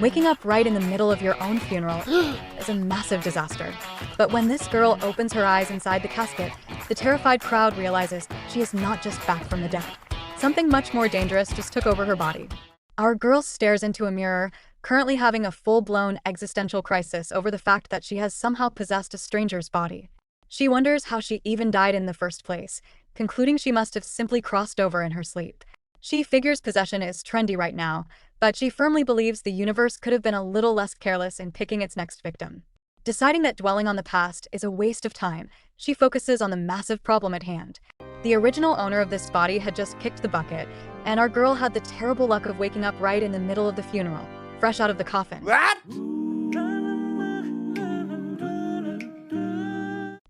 Waking up right in the middle of your own funeral is a massive disaster. But when this girl opens her eyes inside the casket, the terrified crowd realizes she is not just back from the dead. Something much more dangerous just took over her body. Our girl stares into a mirror, currently having a full-blown existential crisis over the fact that she has somehow possessed a stranger's body. She wonders how she even died in the first place, concluding she must have simply crossed over in her sleep. She figures possession is trendy right now, but she firmly believes the universe could have been a little less careless in picking its next victim. Deciding that dwelling on the past is a waste of time, she focuses on the massive problem at hand. The original owner of this body had just kicked the bucket, and our girl had the terrible luck of waking up right in the middle of the funeral, fresh out of the coffin. What?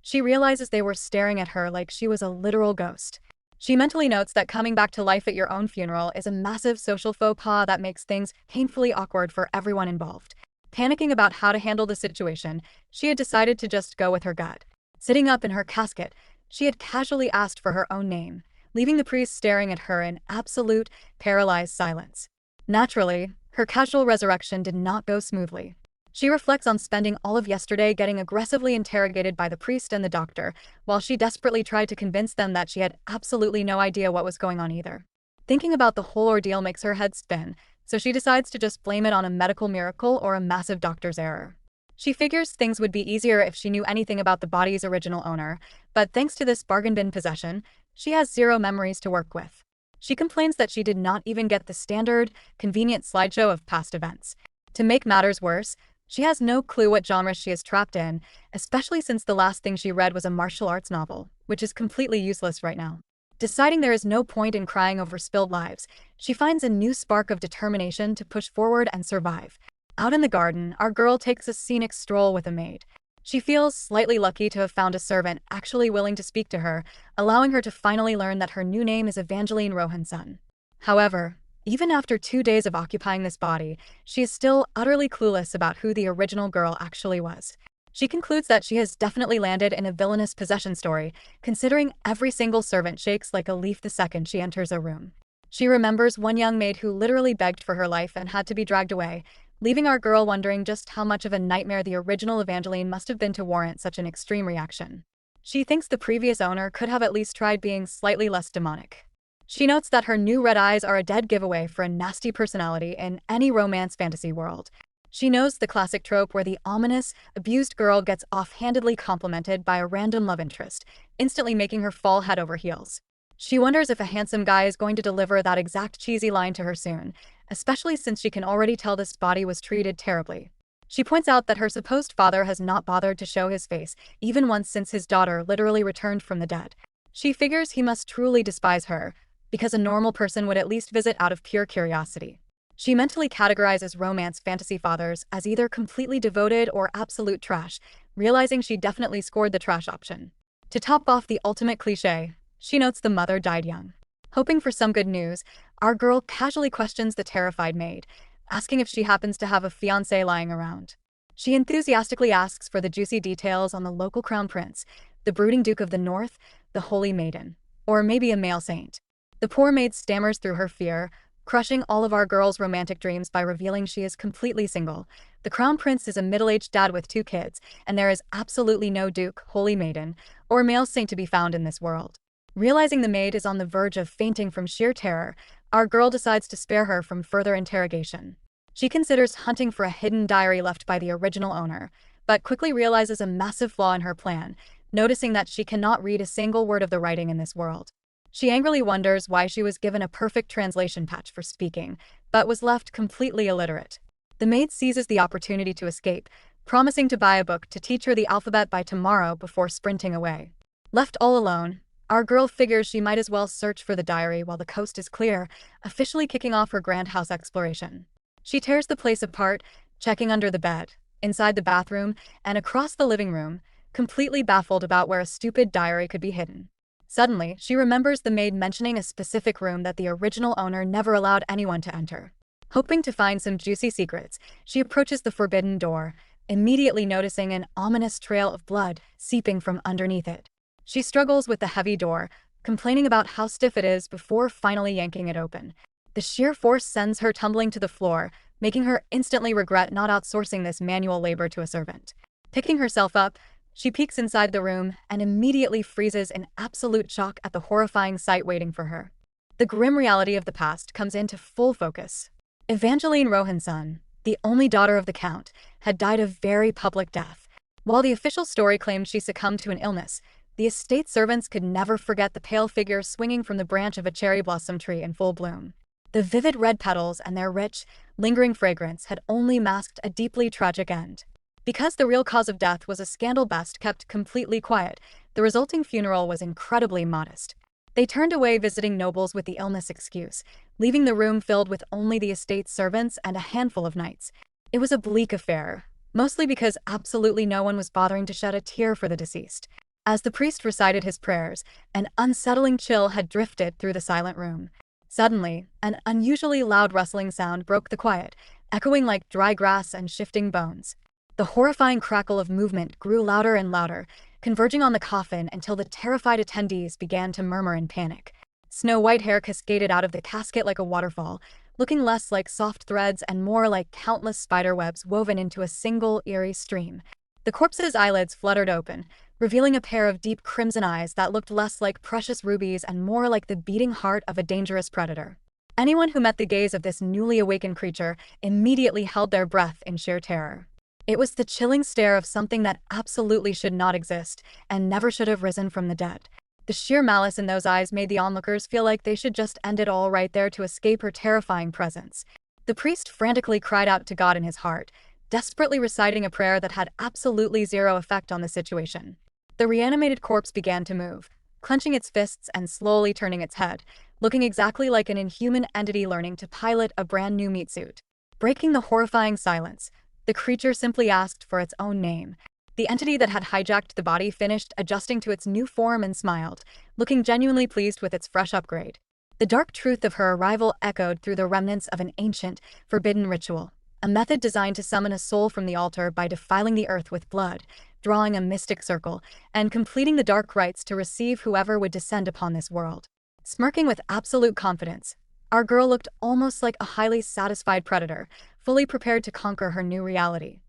She realizes they were staring at her like she was a literal ghost. She mentally notes that coming back to life at your own funeral is a massive social faux pas that makes things painfully awkward for everyone involved. Panicking about how to handle the situation, she had decided to just go with her gut. Sitting up in her casket, she had casually asked for her own name, leaving the priest staring at her in absolute, paralyzed silence. Naturally, her casual resurrection did not go smoothly. She reflects on spending all of yesterday getting aggressively interrogated by the priest and the doctor, while she desperately tried to convince them that she had absolutely no idea what was going on either. Thinking about the whole ordeal makes her head spin, so she decides to just blame it on a medical miracle or a massive doctor's error. She figures things would be easier if she knew anything about the body's original owner, but thanks to this bargain bin possession, she has zero memories to work with. She complains that she did not even get the standard, convenient slideshow of past events. To make matters worse, she has no clue what genre she is trapped in, especially since the last thing she read was a martial arts novel, which is completely useless right now. Deciding there is no point in crying over spilled lives, she finds a new spark of determination to push forward and survive. Out in the garden, our girl takes a scenic stroll with a maid. She feels slightly lucky to have found a servant actually willing to speak to her, allowing her to finally learn that her new name is Evangeline Rohanson. However, even after 2 days of occupying this body, she is still utterly clueless about who the original girl actually was. She concludes that she has definitely landed in a villainous possession story, considering every single servant shakes like a leaf the second she enters a room. She remembers one young maid who literally begged for her life and had to be dragged away, leaving our girl wondering just how much of a nightmare the original Evangeline must have been to warrant such an extreme reaction. She thinks the previous owner could have at least tried being slightly less demonic. She notes that her new red eyes are a dead giveaway for a nasty personality in any romance fantasy world. She knows the classic trope where the ominous, abused girl gets offhandedly complimented by a random love interest, instantly making her fall head over heels. She wonders if a handsome guy is going to deliver that exact cheesy line to her soon, especially since she can already tell this body was treated terribly. She points out that her supposed father has not bothered to show his face, even once since his daughter literally returned from the dead. She figures he must truly despise her, because a normal person would at least visit out of pure curiosity. She mentally categorizes romance fantasy fathers as either completely devoted or absolute trash, realizing she definitely scored the trash option. To top off the ultimate cliché, she notes the mother died young. Hoping for some good news, our girl casually questions the terrified maid, asking if she happens to have a fiancé lying around. She enthusiastically asks for the juicy details on the local crown prince, the brooding Duke of the North, the Holy Maiden, or maybe a male saint. The poor maid stammers through her fear, crushing all of our girl's romantic dreams by revealing she is completely single. The crown prince is a middle-aged dad with 2 kids, and there is absolutely no Duke, Holy Maiden, or male saint to be found in this world. Realizing the maid is on the verge of fainting from sheer terror, our girl decides to spare her from further interrogation. She considers hunting for a hidden diary left by the original owner, but quickly realizes a massive flaw in her plan, noticing that she cannot read a single word of the writing in this world. She angrily wonders why she was given a perfect translation patch for speaking, but was left completely illiterate. The maid seizes the opportunity to escape, promising to buy a book to teach her the alphabet by tomorrow before sprinting away. Left all alone, our girl figures she might as well search for the diary while the coast is clear, officially kicking off her grand house exploration. She tears the place apart, checking under the bed, inside the bathroom, and across the living room, completely baffled about where a stupid diary could be hidden. Suddenly, she remembers the maid mentioning a specific room that the original owner never allowed anyone to enter. Hoping to find some juicy secrets, she approaches the forbidden door, immediately noticing an ominous trail of blood seeping from underneath it. She struggles with the heavy door, complaining about how stiff it is before finally yanking it open. The sheer force sends her tumbling to the floor, making her instantly regret not outsourcing this manual labor to a servant. Picking herself up, she peeks inside the room and immediately freezes in absolute shock at the horrifying sight waiting for her. The grim reality of the past comes into full focus. Evangeline Rohanson, the only daughter of the Count, had died a very public death. While the official story claimed she succumbed to an illness, the estate servants could never forget the pale figure swinging from the branch of a cherry blossom tree in full bloom. The vivid red petals and their rich, lingering fragrance had only masked a deeply tragic end. Because the real cause of death was a scandal best kept completely quiet, the resulting funeral was incredibly modest. They turned away visiting nobles with the illness excuse, leaving the room filled with only the estate's servants and a handful of knights. It was a bleak affair, mostly because absolutely no one was bothering to shed a tear for the deceased. As the priest recited his prayers, an unsettling chill had drifted through the silent room. Suddenly, an unusually loud rustling sound broke the quiet, echoing like dry grass and shifting bones. The horrifying crackle of movement grew louder and louder, converging on the coffin until the terrified attendees began to murmur in panic. Snow-white hair cascaded out of the casket like a waterfall, looking less like soft threads and more like countless spiderwebs woven into a single eerie stream. The corpse's eyelids fluttered open, revealing a pair of deep crimson eyes that looked less like precious rubies and more like the beating heart of a dangerous predator. Anyone who met the gaze of this newly awakened creature immediately held their breath in sheer terror. It was the chilling stare of something that absolutely should not exist and never should have risen from the dead. The sheer malice in those eyes made the onlookers feel like they should just end it all right there to escape her terrifying presence. The priest frantically cried out to God in his heart, desperately reciting a prayer that had absolutely zero effect on the situation. The reanimated corpse began to move, clenching its fists and slowly turning its head, looking exactly like an inhuman entity learning to pilot a brand new meat suit. Breaking the horrifying silence, the creature simply asked for its own name. The entity that had hijacked the body finished adjusting to its new form and smiled, looking genuinely pleased with its fresh upgrade. The dark truth of her arrival echoed through the remnants of an ancient, forbidden ritual, a method designed to summon a soul from the altar by defiling the earth with blood, drawing a mystic circle, and completing the dark rites to receive whoever would descend upon this world. Smirking with absolute confidence, our girl looked almost like a highly satisfied predator, fully prepared to conquer her new reality.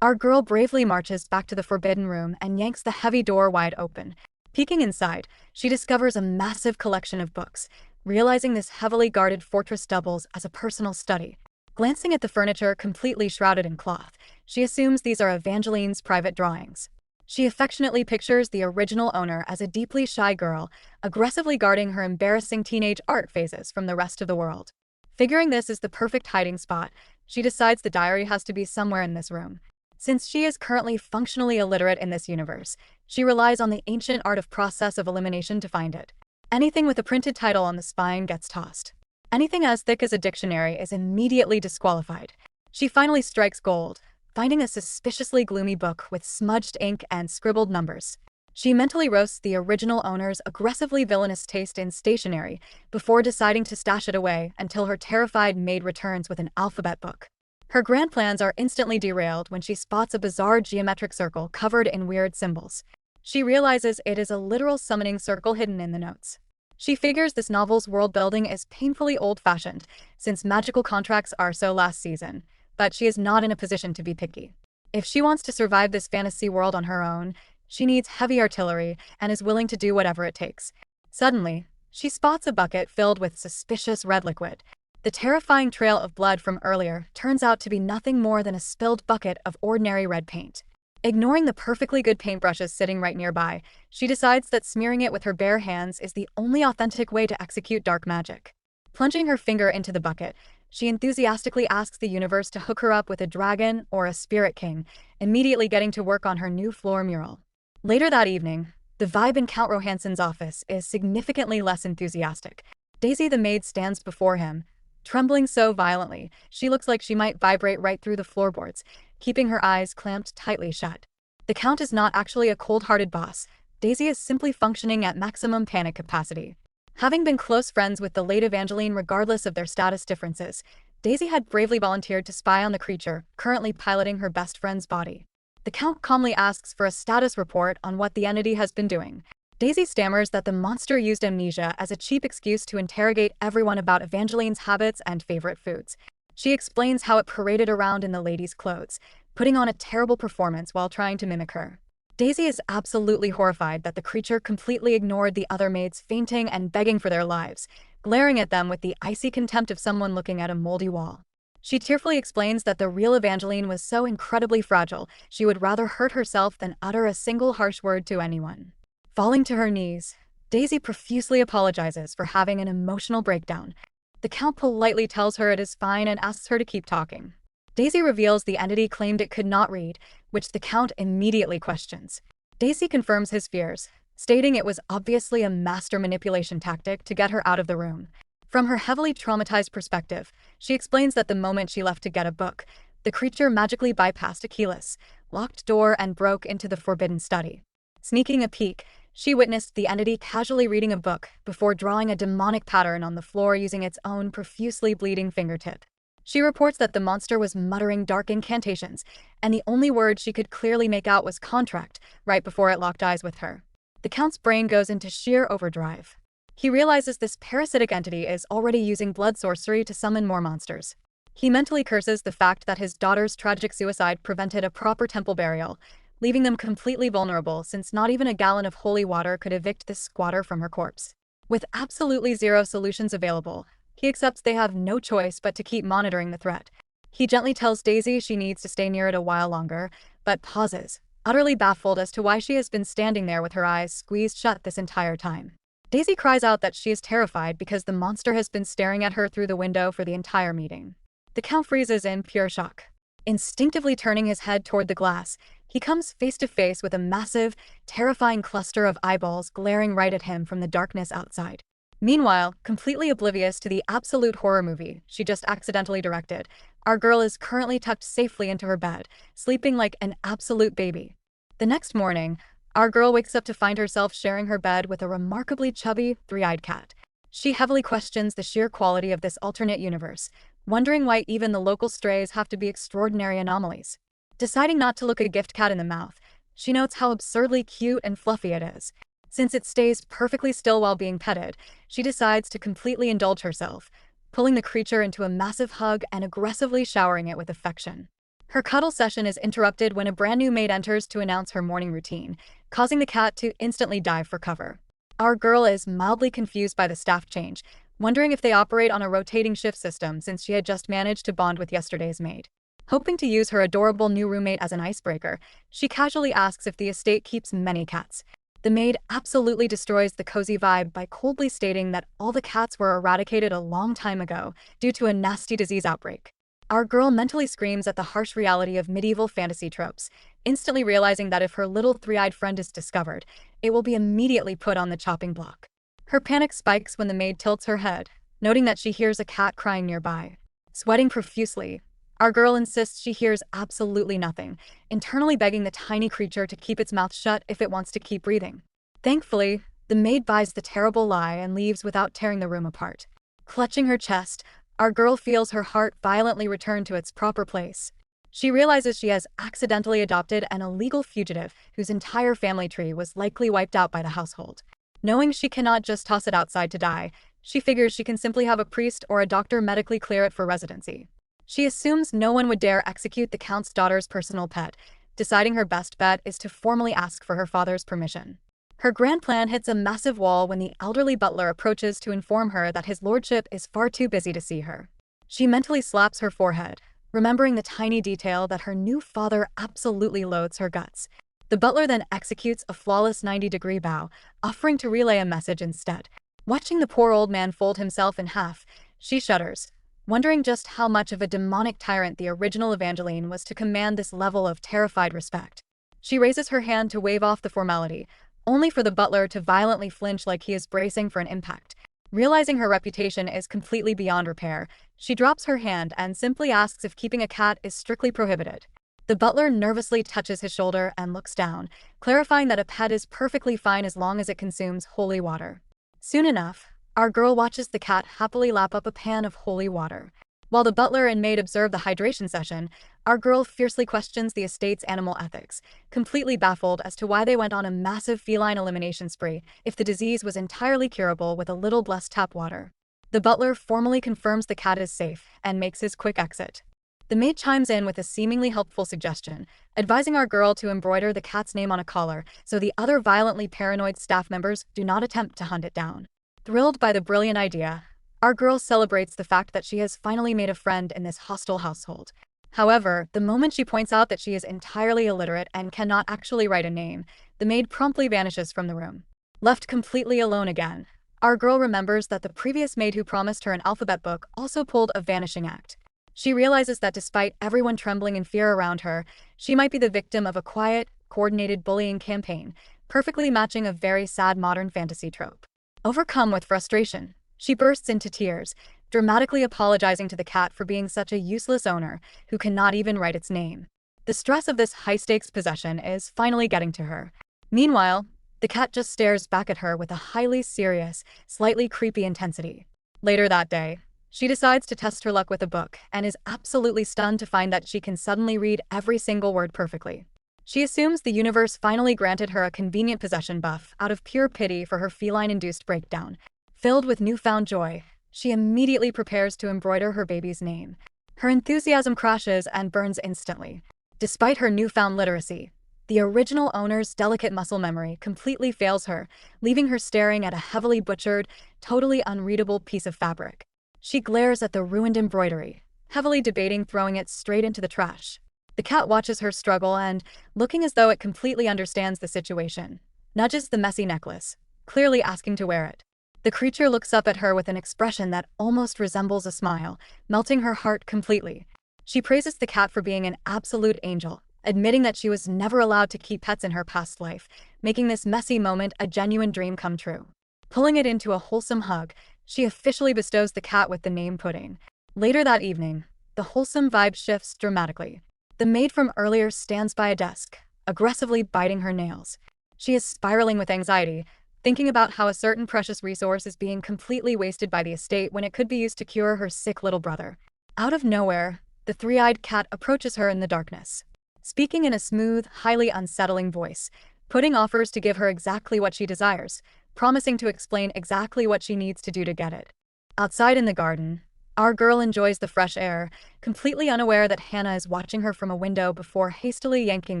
Our girl bravely marches back to the forbidden room and yanks the heavy door wide open. Peeking inside, she discovers a massive collection of books, realizing this heavily guarded fortress doubles as a personal study. Glancing at the furniture completely shrouded in cloth, she assumes these are Evangeline's private drawings. She affectionately pictures the original owner as a deeply shy girl, aggressively guarding her embarrassing teenage art phases from the rest of the world. Figuring this is the perfect hiding spot, she decides the diary has to be somewhere in this room. Since she is currently functionally illiterate in this universe, she relies on the ancient art of process of elimination to find it. Anything with a printed title on the spine gets tossed. Anything as thick as a dictionary is immediately disqualified. She finally strikes gold, finding a suspiciously gloomy book with smudged ink and scribbled numbers. She mentally roasts the original owner's aggressively villainous taste in stationery before deciding to stash it away until her terrified maid returns with an alphabet book. Her grand plans are instantly derailed when she spots a bizarre geometric circle covered in weird symbols. She realizes it is a literal summoning circle hidden in the notes. She figures this novel's world building is painfully old-fashioned, since magical contracts are so last season, but she is not in a position to be picky. If she wants to survive this fantasy world on her own, she needs heavy artillery and is willing to do whatever it takes. Suddenly, she spots a bucket filled with suspicious red liquid. The terrifying trail of blood from earlier turns out to be nothing more than a spilled bucket of ordinary red paint. Ignoring the perfectly good paintbrushes sitting right nearby, she decides that smearing it with her bare hands is the only authentic way to execute dark magic. Plunging her finger into the bucket, she enthusiastically asks the universe to hook her up with a dragon or a spirit king, immediately getting to work on her new floor mural. Later that evening, the vibe in Count Rohanson's office is significantly less enthusiastic. Daisy the maid stands before him, trembling so violently, she looks like she might vibrate right through the floorboards, keeping her eyes clamped tightly shut. The Count is not actually a cold-hearted boss. Daisy is simply functioning at maximum panic capacity. Having been close friends with the late Evangeline regardless of their status differences, Daisy had bravely volunteered to spy on the creature, currently piloting her best friend's body. The Count calmly asks for a status report on what the entity has been doing. Daisy stammers that the monster used amnesia as a cheap excuse to interrogate everyone about Evangeline's habits and favorite foods. She explains how it paraded around in the lady's clothes, putting on a terrible performance while trying to mimic her. Daisy is absolutely horrified that the creature completely ignored the other maids fainting and begging for their lives, glaring at them with the icy contempt of someone looking at a moldy wall. She tearfully explains that the real Evangeline was so incredibly fragile, she would rather hurt herself than utter a single harsh word to anyone. Falling to her knees, Daisy profusely apologizes for having an emotional breakdown. The Count politely tells her it is fine and asks her to keep talking. Daisy reveals the entity claimed it could not read, which the Count immediately questions. Daisy confirms his fears, stating it was obviously a master manipulation tactic to get her out of the room. From her heavily traumatized perspective, she explains that the moment she left to get a book, the creature magically bypassed a keyless, locked door and broke into the forbidden study. Sneaking a peek, she witnessed the entity casually reading a book before drawing a demonic pattern on the floor using its own profusely bleeding fingertip. She reports that the monster was muttering dark incantations, and the only word she could clearly make out was contract right before it locked eyes with her. The Count's brain goes into sheer overdrive. He realizes this parasitic entity is already using blood sorcery to summon more monsters. He mentally curses the fact that his daughter's tragic suicide prevented a proper temple burial, leaving them completely vulnerable since not even a gallon of holy water could evict this squatter from her corpse. With absolutely zero solutions available, he accepts they have no choice but to keep monitoring the threat. He gently tells Daisy she needs to stay near it a while longer, but pauses, utterly baffled as to why she has been standing there with her eyes squeezed shut this entire time. Daisy cries out that she is terrified because the monster has been staring at her through the window for the entire meeting. The Count freezes in pure shock. Instinctively turning his head toward the glass, he comes face to face with a massive, terrifying cluster of eyeballs glaring right at him from the darkness outside. Meanwhile, completely oblivious to the absolute horror movie she just accidentally directed, our girl is currently tucked safely into her bed, sleeping like an absolute baby. The next morning, our girl wakes up to find herself sharing her bed with a remarkably chubby, three-eyed cat. She heavily questions the sheer quality of this alternate universe, wondering why even the local strays have to be extraordinary anomalies. Deciding not to look a gift cat in the mouth, she notes how absurdly cute and fluffy it is. Since it stays perfectly still while being petted, she decides to completely indulge herself, pulling the creature into a massive hug and aggressively showering it with affection. Her cuddle session is interrupted when a brand new maid enters to announce her morning routine, causing the cat to instantly dive for cover. Our girl is mildly confused by the staff change, wondering if they operate on a rotating shift system since she had just managed to bond with yesterday's maid. Hoping to use her adorable new roommate as an icebreaker, she casually asks if the estate keeps many cats. The maid absolutely destroys the cozy vibe by coldly stating that all the cats were eradicated a long time ago due to a nasty disease outbreak. Our girl mentally screams at the harsh reality of medieval fantasy tropes, instantly realizing that if her little three-eyed friend is discovered, it will be immediately put on the chopping block. Her panic spikes when the maid tilts her head, noting that she hears a cat crying nearby. Sweating profusely, our girl insists she hears absolutely nothing, internally begging the tiny creature to keep its mouth shut if it wants to keep breathing. Thankfully, the maid buys the terrible lie and leaves without tearing the room apart. Clutching her chest, our girl feels her heart violently return to its proper place. She realizes she has accidentally adopted an illegal fugitive whose entire family tree was likely wiped out by the household. Knowing she cannot just toss it outside to die, she figures she can simply have a priest or a doctor medically clear it for residency. She assumes no one would dare execute the Count's daughter's personal pet, deciding her best bet is to formally ask for her father's permission. Her grand plan hits a massive wall when the elderly butler approaches to inform her that his lordship is far too busy to see her. She mentally slaps her forehead, remembering the tiny detail that her new father absolutely loathes her guts. The butler then executes a flawless 90-degree bow, offering to relay a message instead. Watching the poor old man fold himself in half, she shudders, wondering just how much of a demonic tyrant the original Evangeline was to command this level of terrified respect. She raises her hand to wave off the formality, only for the butler to violently flinch like he is bracing for an impact. Realizing her reputation is completely beyond repair, she drops her hand and simply asks if keeping a cat is strictly prohibited. The butler nervously touches his shoulder and looks down, clarifying that a pet is perfectly fine as long as it consumes holy water. Soon enough, our girl watches the cat happily lap up a pan of holy water. While the butler and maid observe the hydration session, our girl fiercely questions the estate's animal ethics, completely baffled as to why they went on a massive feline elimination spree if the disease was entirely curable with a little blessed tap water. The butler formally confirms the cat is safe and makes his quick exit. The maid chimes in with a seemingly helpful suggestion, advising our girl to embroider the cat's name on a collar so the other violently paranoid staff members do not attempt to hunt it down. Thrilled by the brilliant idea, our girl celebrates the fact that she has finally made a friend in this hostile household. However, the moment she points out that she is entirely illiterate and cannot actually write a name, the maid promptly vanishes from the room. Left completely alone again, our girl remembers that the previous maid who promised her an alphabet book also pulled a vanishing act. She realizes that despite everyone trembling in fear around her, she might be the victim of a quiet, coordinated bullying campaign, perfectly matching a very sad modern fantasy trope. Overcome with frustration, she bursts into tears, dramatically apologizing to the cat for being such a useless owner who cannot even write its name. The stress of this high-stakes possession is finally getting to her. Meanwhile, the cat just stares back at her with a highly serious, slightly creepy intensity. Later that day, she decides to test her luck with a book and is absolutely stunned to find that she can suddenly read every single word perfectly. She assumes the universe finally granted her a convenient possession buff out of pure pity for her feline-induced breakdown. Filled with newfound joy, she immediately prepares to embroider her baby's name. Her enthusiasm crashes and burns instantly. Despite her newfound literacy, the original owner's delicate muscle memory completely fails her, leaving her staring at a heavily butchered, totally unreadable piece of fabric. She glares at the ruined embroidery, heavily debating throwing it straight into the trash. The cat watches her struggle and, looking as though it completely understands the situation, nudges the messy necklace, clearly asking to wear it. The creature looks up at her with an expression that almost resembles a smile, melting her heart completely. She praises the cat for being an absolute angel, admitting that she was never allowed to keep pets in her past life, making this messy moment a genuine dream come true. Pulling it into a wholesome hug, she officially bestows the cat with the name Pudding. Later that evening, the wholesome vibe shifts dramatically. The maid from earlier stands by a desk, aggressively biting her nails. She is spiraling with anxiety, thinking about how a certain precious resource is being completely wasted by the estate when it could be used to cure her sick little brother. Out of nowhere, the three-eyed cat approaches her in the darkness. Speaking in a smooth, highly unsettling voice, Pudding offers to give her exactly what she desires, promising to explain exactly what she needs to do to get it. Outside in the garden, our girl enjoys the fresh air, completely unaware that Hannah is watching her from a window before hastily yanking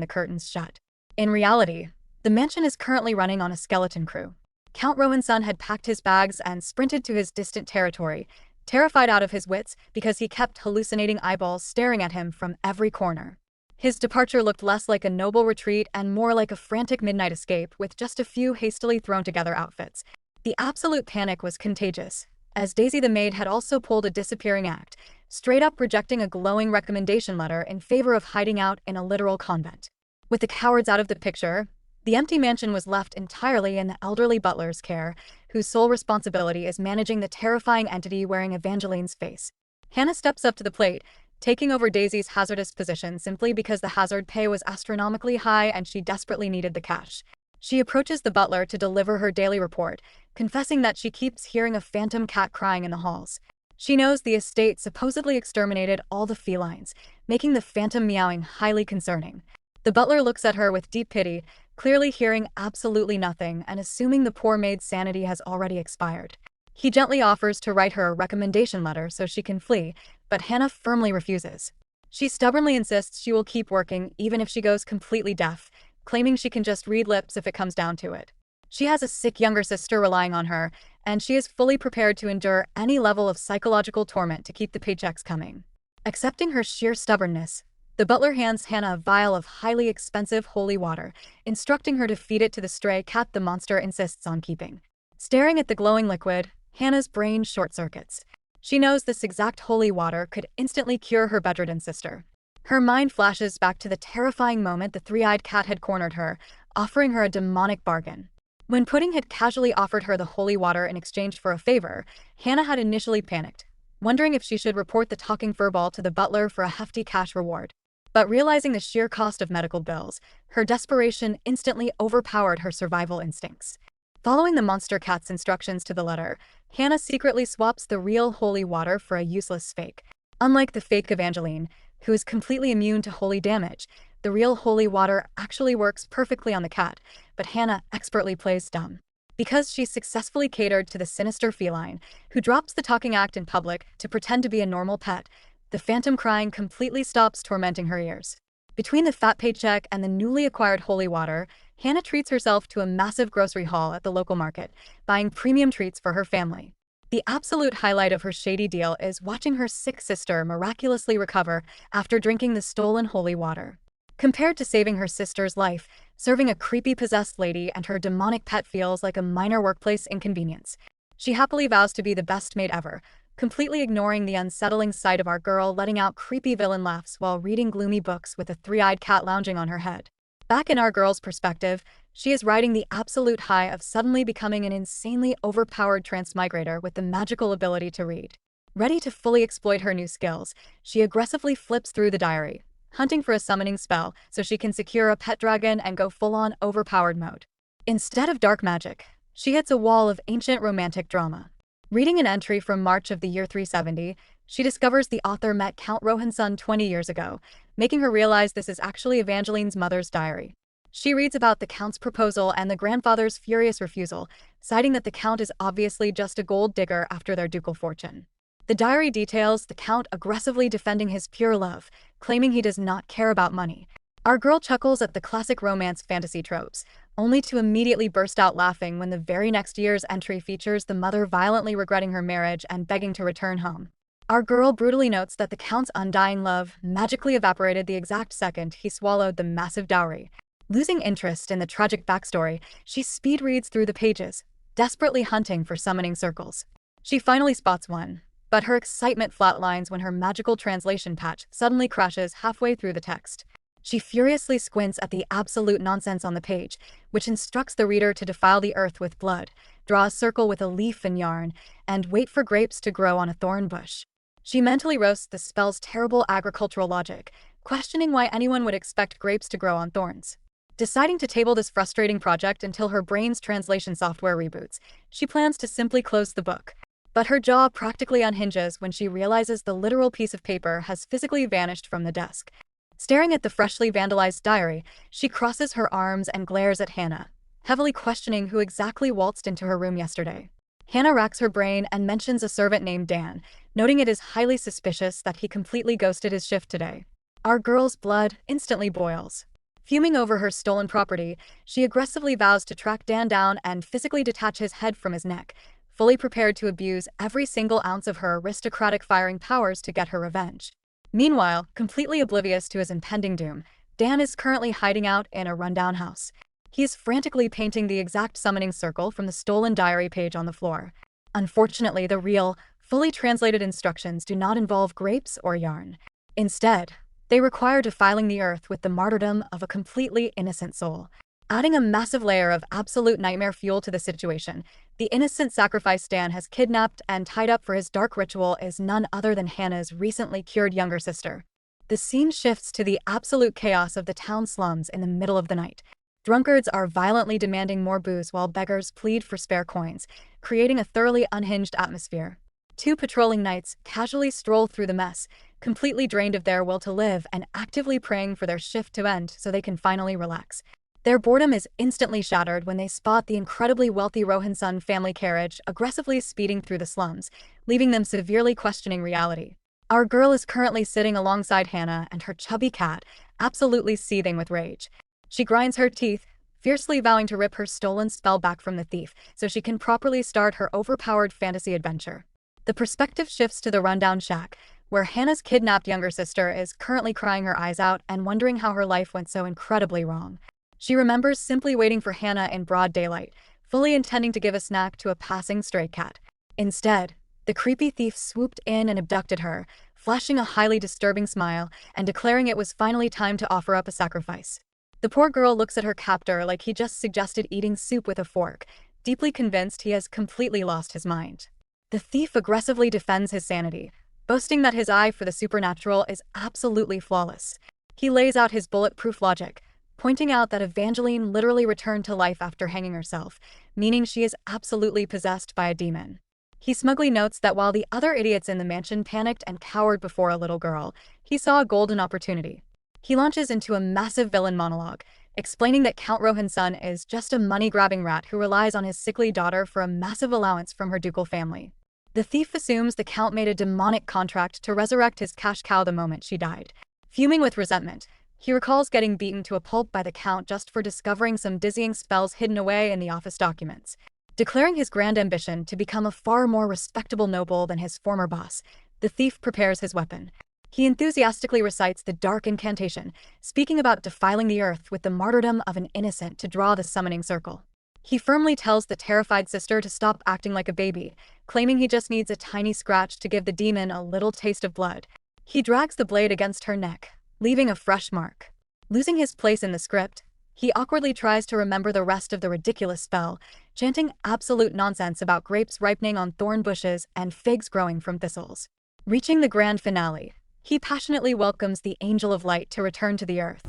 the curtains shut. In reality, the mansion is currently running on a skeleton crew. Count Rowanson had packed his bags and sprinted to his distant territory, terrified out of his wits because he kept hallucinating eyeballs staring at him from every corner. His departure looked less like a noble retreat and more like a frantic midnight escape with just a few hastily thrown together outfits. The absolute panic was contagious, as Daisy the maid had also pulled a disappearing act, straight up rejecting a glowing recommendation letter in favor of hiding out in a literal convent. With the cowards out of the picture, the empty mansion was left entirely in the elderly butler's care, whose sole responsibility is managing the terrifying entity wearing Evangeline's face. Hannah steps up to the plate, taking over Daisy's hazardous position simply because the hazard pay was astronomically high and she desperately needed the cash. She approaches the butler to deliver her daily report, confessing that she keeps hearing a phantom cat crying in the halls. She knows the estate supposedly exterminated all the felines, making the phantom meowing highly concerning. The butler looks at her with deep pity, clearly hearing absolutely nothing and assuming the poor maid's sanity has already expired. He gently offers to write her a recommendation letter so she can flee, but Hannah firmly refuses. She stubbornly insists she will keep working even if she goes completely deaf, claiming she can just read lips if it comes down to it. She has a sick younger sister relying on her, and she is fully prepared to endure any level of psychological torment to keep the paychecks coming. Accepting her sheer stubbornness, the butler hands Hannah a vial of highly expensive holy water, instructing her to feed it to the stray cat the monster insists on keeping. Staring at the glowing liquid, Hannah's brain short-circuits. She knows this exact holy water could instantly cure her bedridden sister. Her mind flashes back to the terrifying moment the three-eyed cat had cornered her, offering her a demonic bargain. When Pudding had casually offered her the holy water in exchange for a favor, Hannah had initially panicked, wondering if she should report the talking furball to the butler for a hefty cash reward. But realizing the sheer cost of medical bills, her desperation instantly overpowered her survival instincts. Following the monster cat's instructions to the letter, Hannah secretly swaps the real holy water for a useless fake. Unlike the fake Evangeline, who is completely immune to holy damage, the real holy water actually works perfectly on the cat, but Hannah expertly plays dumb. because she successfully catered to the sinister feline, who drops the talking act in public to pretend to be a normal pet. The phantom crying completely stops tormenting her ears. Between the fat paycheck and the newly acquired holy water, Hannah treats herself to a massive grocery haul at the local market, buying premium treats for her family. The absolute highlight of her shady deal is watching her sick sister miraculously recover after drinking the stolen holy water. Compared to saving her sister's life, serving a creepy possessed lady and her demonic pet feels like a minor workplace inconvenience. She happily vows to be the best maid ever, completely ignoring the unsettling sight of our girl letting out creepy villain laughs while reading gloomy books with a three-eyed cat lounging on her head. Back in our girl's perspective, she is riding the absolute high of suddenly becoming an insanely overpowered transmigrator with the magical ability to read. Ready to fully exploit her new skills, she aggressively flips through the diary, hunting for a summoning spell so she can secure a pet dragon and go full-on overpowered mode. Instead of dark magic, she hits a wall of ancient romantic drama. Reading an entry from March of the year 370, she discovers the author met Count Rohan's son 20 years ago, making her realize this is actually Evangeline's mother's diary. She reads about the Count's proposal and the grandfather's furious refusal, citing that the Count is obviously just a gold digger after their ducal fortune. The diary details the Count aggressively defending his pure love, claiming he does not care about money. Our girl chuckles at the classic romance fantasy tropes, only to immediately burst out laughing when the very next year's entry features the mother violently regretting her marriage and begging to return home. Our girl brutally notes that the Count's undying love magically evaporated the exact second he swallowed the massive dowry. Losing interest in the tragic backstory, she speed reads through the pages, desperately hunting for summoning circles. She finally spots one, but her excitement flatlines when her magical translation patch suddenly crashes halfway through the text. She furiously squints at the absolute nonsense on the page, which instructs the reader to defile the earth with blood, draw a circle with a leaf and yarn, and wait for grapes to grow on a thorn bush. She mentally roasts the spell's terrible agricultural logic, questioning why anyone would expect grapes to grow on thorns. Deciding to table this frustrating project until her brain's translation software reboots, she plans to simply close the book. But her jaw practically unhinges when she realizes the literal piece of paper has physically vanished from the desk. Staring at the freshly vandalized diary, she crosses her arms and glares at Hannah, heavily questioning who exactly waltzed into her room yesterday. Hannah racks her brain and mentions a servant named Dan, noting it is highly suspicious that he completely ghosted his shift today. Our girl's blood instantly boils. Fuming over her stolen property, she aggressively vows to track Dan down and physically detach his head from his neck, fully prepared to abuse every single ounce of her aristocratic firing powers to get her revenge. Meanwhile, completely oblivious to his impending doom, Dan is currently hiding out in a rundown house. He is frantically painting the exact summoning circle from the stolen diary page on the floor. Unfortunately, the real, fully translated instructions do not involve grapes or yarn. Instead, they require defiling the earth with the martyrdom of a completely innocent soul. Adding a massive layer of absolute nightmare fuel to the situation, the innocent sacrifice Dan has kidnapped and tied up for his dark ritual is none other than Hannah's recently cured younger sister. The scene shifts to the absolute chaos of the town slums in the middle of the night. Drunkards are violently demanding more booze while beggars plead for spare coins, creating a thoroughly unhinged atmosphere. Two patrolling knights casually stroll through the mess, completely drained of their will to live and actively praying for their shift to end so they can finally relax. Their boredom is instantly shattered when they spot the incredibly wealthy Rohan-san family carriage aggressively speeding through the slums, leaving them severely questioning reality. Our girl is currently sitting alongside Hannah and her chubby cat, absolutely seething with rage. She grinds her teeth, fiercely vowing to rip her stolen spell back from the thief so she can properly start her overpowered fantasy adventure. The perspective shifts to the rundown shack, where Hannah's kidnapped younger sister is currently crying her eyes out and wondering how her life went so incredibly wrong. She remembers simply waiting for Hannah in broad daylight, fully intending to give a snack to a passing stray cat. Instead, the creepy thief swooped in and abducted her, flashing a highly disturbing smile and declaring it was finally time to offer up a sacrifice. The poor girl looks at her captor like he just suggested eating soup with a fork, deeply convinced he has completely lost his mind. The thief aggressively defends his sanity, boasting that his eye for the supernatural is absolutely flawless. He lays out his bulletproof logic, pointing out that Evangeline literally returned to life after hanging herself, meaning she is absolutely possessed by a demon. He smugly notes that while the other idiots in the mansion panicked and cowered before a little girl, he saw a golden opportunity. He launches into a massive villain monologue, explaining that Count Rohan's son is just a money-grabbing rat who relies on his sickly daughter for a massive allowance from her ducal family. The thief assumes the Count made a demonic contract to resurrect his cash cow the moment she died. Fuming with resentment, he recalls getting beaten to a pulp by the Count just for discovering some dizzying spells hidden away in the office documents. Declaring his grand ambition to become a far more respectable noble than his former boss, the thief prepares his weapon. He enthusiastically recites the dark incantation, speaking about defiling the earth with the martyrdom of an innocent to draw the summoning circle. He firmly tells the terrified sister to stop acting like a baby, claiming he just needs a tiny scratch to give the demon a little taste of blood. He drags the blade against her neck, leaving a fresh mark. Losing his place in the script, he awkwardly tries to remember the rest of the ridiculous spell, chanting absolute nonsense about grapes ripening on thorn bushes and figs growing from thistles. Reaching the grand finale, he passionately welcomes the Angel of Light to return to the earth.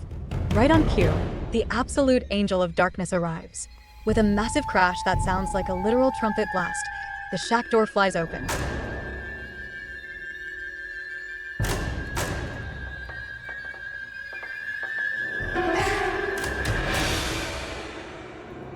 Right on cue, the absolute Angel of Darkness arrives. With a massive crash that sounds like a literal trumpet blast, the shack door flies open.